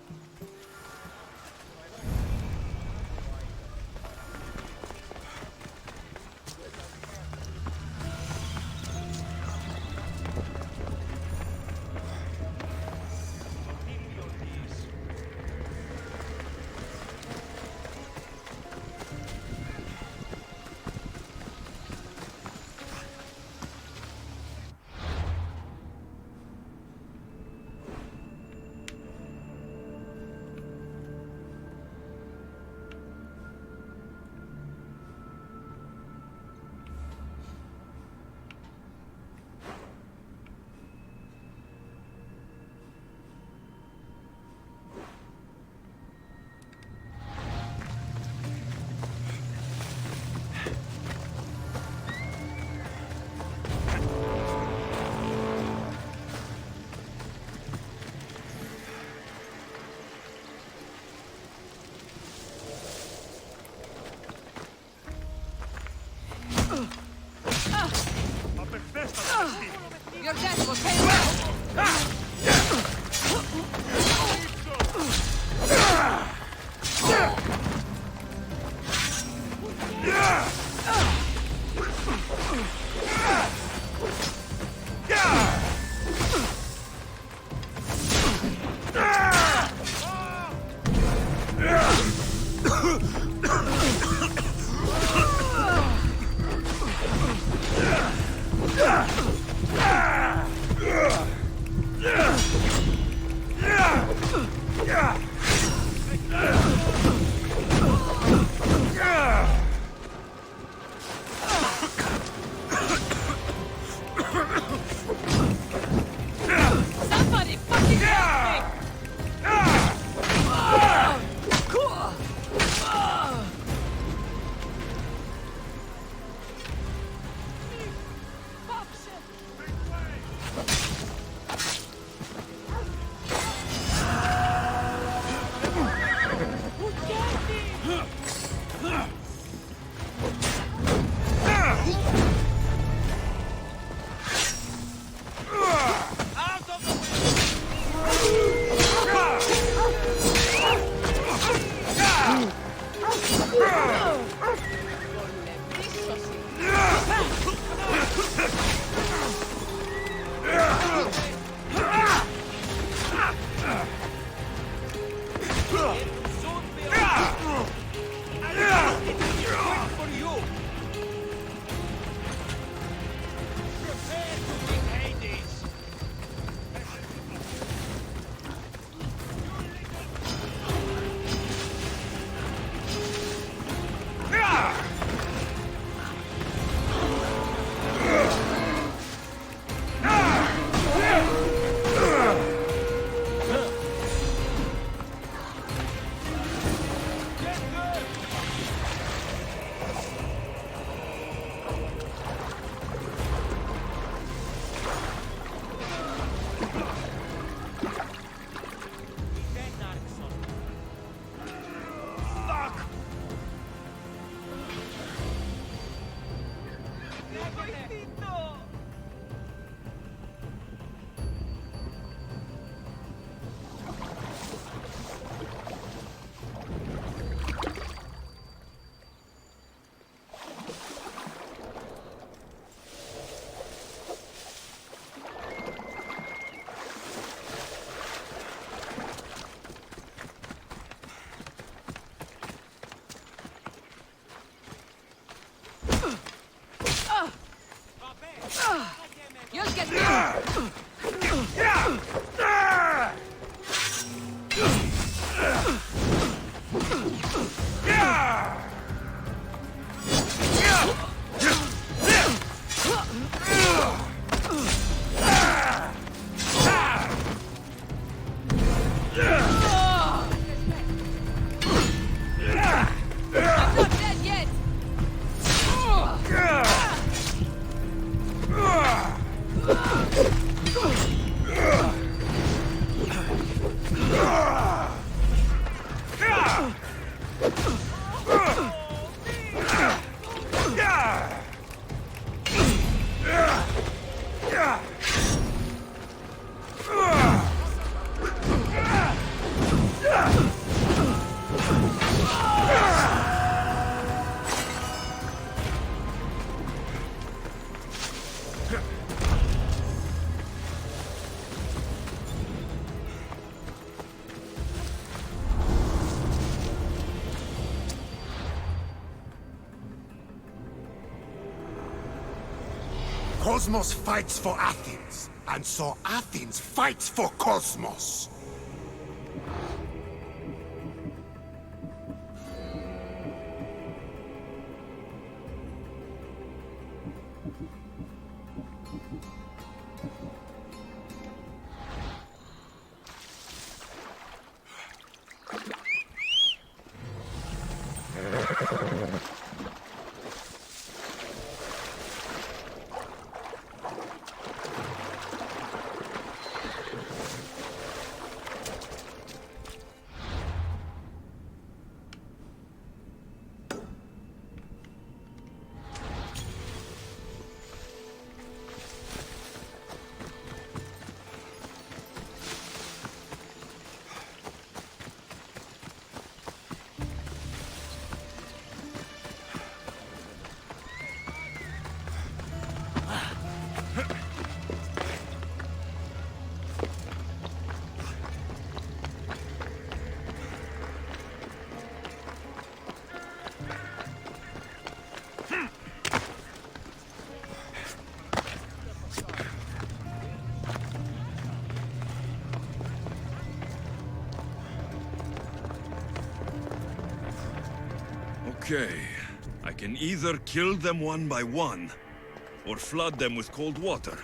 D: You'll get I'm not dead yet!
R: Cosmos fights for Athens, and so Athens fights for Cosmos.
A: Okay. I can either kill them one by one, or flood them with cold water.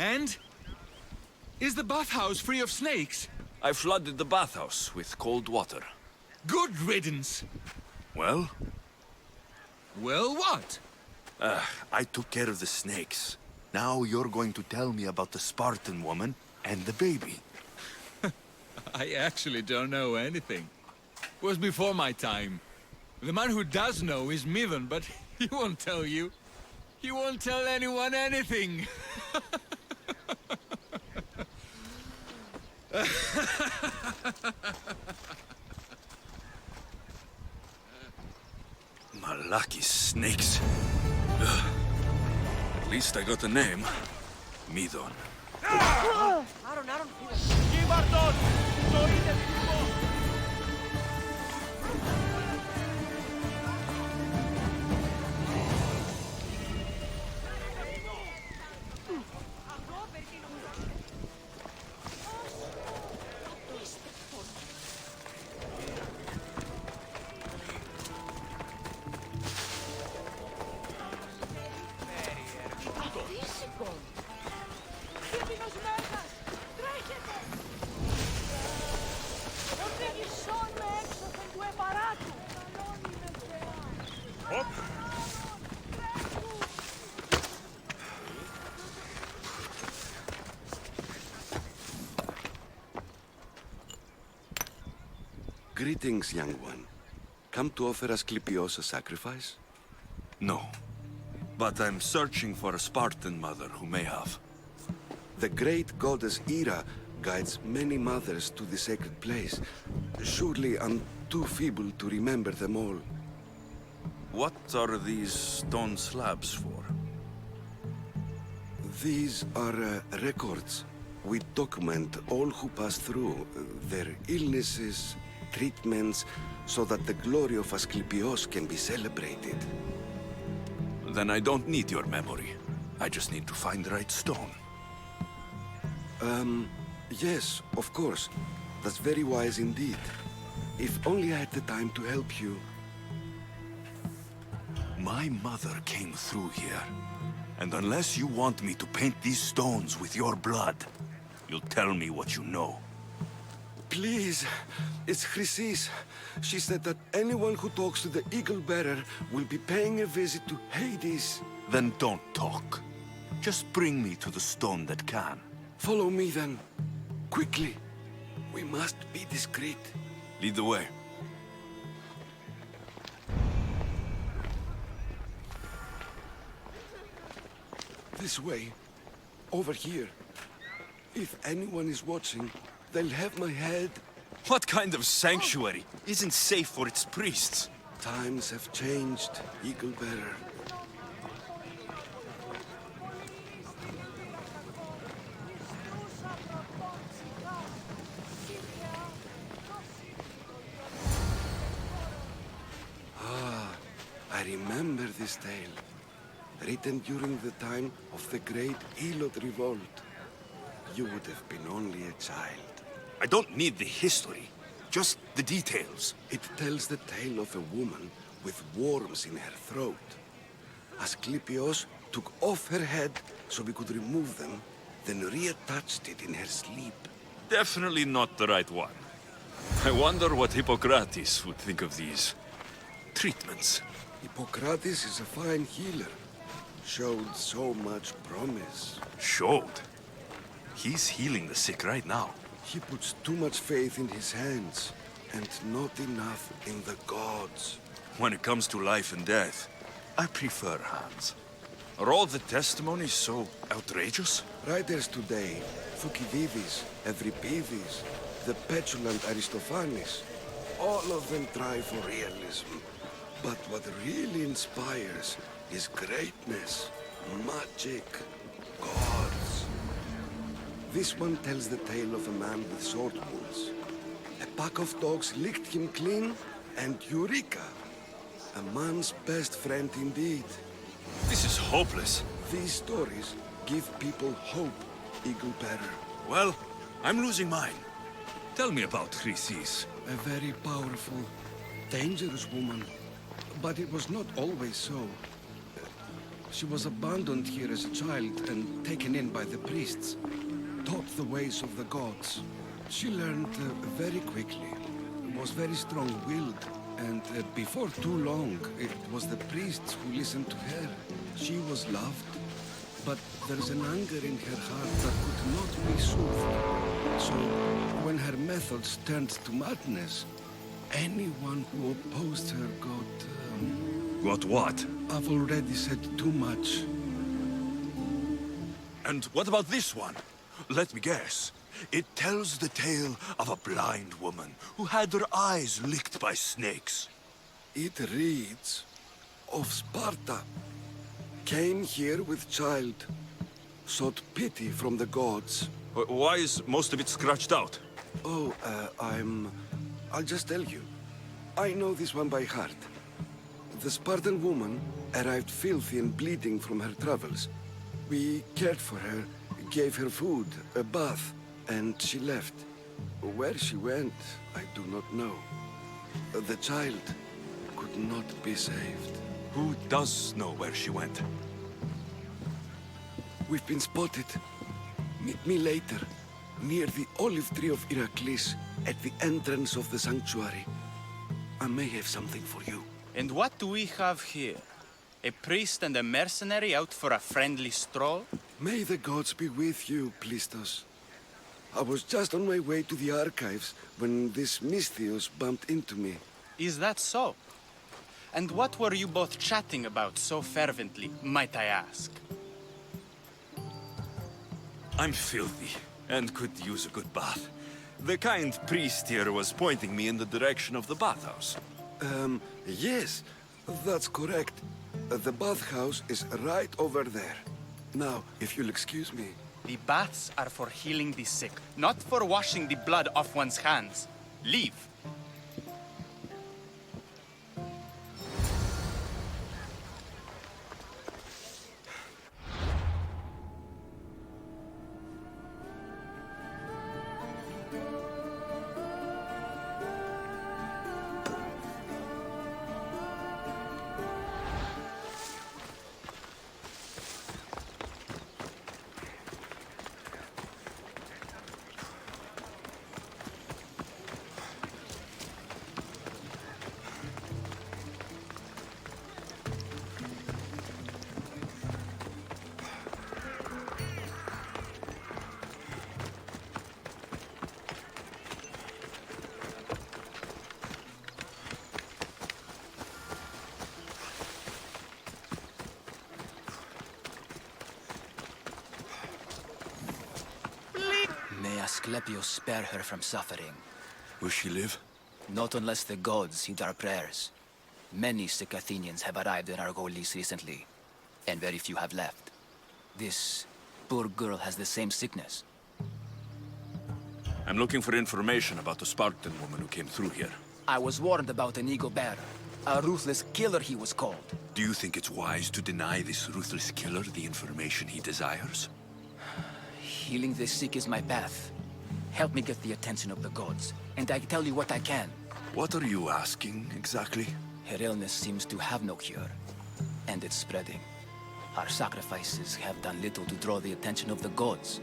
B: And? Is the bathhouse free of snakes?
M: I flooded the bathhouse with cold water.
B: Good riddance.
M: Well?
B: Well, what?
M: I took care of the snakes. Now you're going to tell me about the Spartan woman and the baby.
B: I actually don't know anything. It was before my time. The man who does know is Mithen, but he won't tell you.
A: He won't tell anyone anything. Malaki snakes. Ugh. At least I got a name. Midon.
T: I don't feel it.
P: Greetings, young one. Come to offer Asclepios a sacrifice?
M: No. But I'm searching for a Spartan mother who may have.
P: The great goddess Ira guides many mothers to the sacred place. Surely I'm too feeble to remember them all.
M: What are these stone slabs for?
P: These are records. We document all who pass through, their illnesses, treatments, so that the glory of Asclepios can be celebrated.
M: Then I don't need your memory. I just need to find the right stone.
P: Yes, of course. That's very wise indeed. If only I had the time to help you.
M: My mother came through here. And unless you want me to paint these stones with your blood, you'll tell me what you know.
P: Please, it's Chrysis. She said that anyone who talks to the Eagle Bearer will be paying a visit to Hades.
M: Then don't talk. Just bring me to the stone that can.
P: Follow me then. Quickly. We must be discreet.
M: Lead the way.
P: This way. Over here. If anyone is watching, they'll have my head.
M: What kind of sanctuary isn't safe for its priests?
P: Times have changed, Eagle Bearer. I remember this tale. Written during the time of the Great Elot Revolt. You would have been only a child.
M: I don't need the history, just the details.
P: It tells the tale of a woman with worms in her throat. Asclepios took off her head so we could remove them, then reattached it in her sleep.
M: Definitely not the right one. I wonder what Hippocrates would think of these treatments.
P: Hippocrates is a fine healer. Showed so much promise.
M: Showed? He's healing the sick right now.
P: He puts too much faith in his hands, and not enough in the gods.
M: When it comes to life and death, I prefer hands. Are all the testimonies so outrageous?
P: Writers today, Thucydides, Euripides, the petulant Aristophanes, all of them try for realism. But what really inspires is greatness, magic, gods. This one tells the tale of a man with sword wounds. A pack of dogs licked him clean, and Eureka! A man's best friend indeed.
M: This is hopeless.
P: These stories give people hope, Eagle Bearer.
M: Well, I'm losing mine. Tell me about Chrysis.
P: A very powerful, dangerous woman. But it was not always so. She was abandoned here as a child and taken in by the priests. Taught the ways of the gods. She learned very quickly. Was very strong-willed. And before too long, it was the priests who listened to her. She was loved. But there's an anger in her heart that could not be soothed. So, when her methods turned to madness, anyone who opposed her got
M: Got what?
P: I've already said too much.
M: And what about this one? Let me guess. It tells the tale of a blind woman who had her eyes licked by snakes.
P: It reads of Sparta. Came here with child. Sought pity from the gods.
M: Why is most of it scratched out?
P: Oh, I'll just tell you. I know this one by heart. The Spartan woman arrived filthy and bleeding from her travels. We cared for her, gave her food, a bath, and she left. Where she went, I do not know. The child could not be saved.
M: Who does know where she went?
P: We've been spotted. Meet me later, near the olive tree of Heracles, at the entrance of the sanctuary. I may have something for you.
C: And what do we have here? A priest and a mercenary out for a friendly stroll?
P: May the gods be with you, Plistos. I was just on my way to the archives when this Misthios bumped into me.
C: Is that so? And what were you both chatting about so fervently, might I ask?
M: I'm filthy, and could use a good bath. The kind priest here was pointing me in the direction of the bathhouse.
P: Yes, that's correct. The bathhouse is right over there. Now, if you'll excuse me.
C: The baths are for healing the sick, not for washing the blood off one's hands. Leave.
K: May Asclepius spare her from suffering.
M: Will she live?
K: Not unless the gods heed our prayers. Many sick Athenians have arrived in Argolis recently, and very few have left. This poor girl has the same sickness.
M: I'm looking for information about the Spartan woman who came through here.
K: I was warned about an eagle bearer. A ruthless killer he was called.
M: Do you think it's wise to deny this ruthless killer the information he desires?
K: Healing the sick is my path. Help me get the attention of the gods, and I tell you what I can.
M: What are you asking, exactly?
K: Her illness seems to have no cure, and it's spreading. Our sacrifices have done little to draw the attention of the gods.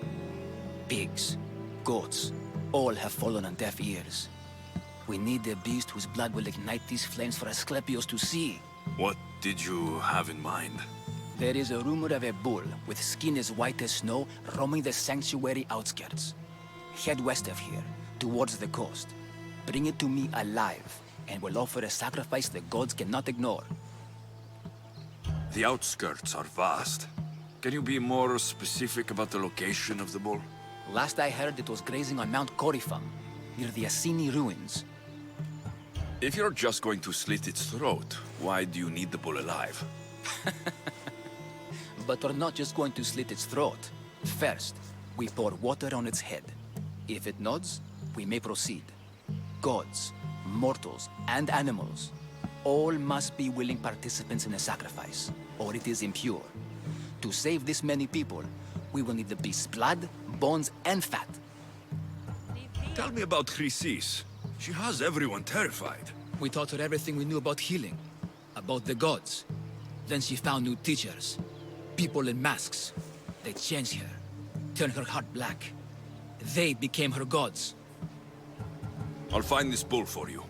K: Pigs, goats, all have fallen on deaf ears. We need a beast whose blood will ignite these flames for Asclepius to see.
M: What did you have in mind?
K: There is a rumor of a bull with skin as white as snow roaming the sanctuary outskirts. Head west of here, towards the coast. Bring it to me alive, and we'll offer a sacrifice the gods cannot ignore.
M: The outskirts are vast. Can you be more specific about the location of the bull?
K: Last I heard, it was grazing on Mount Corifum, near the Assini ruins.
M: If you're just going to slit its throat, why do you need the bull alive?
K: But we're not just going to slit its throat. First, we pour water on its head. If it nods, we may proceed. Gods, mortals, and animals, all must be willing participants in the sacrifice, or it is impure. To save this many people, we will need the beast's blood, bones, and fat.
M: Tell me about Chrysis. She has everyone terrified.
K: We taught her everything we knew about healing, about the gods. Then she found new teachers, people in masks. They changed her, turned her heart black. They became her gods.
M: I'll find this bull for you.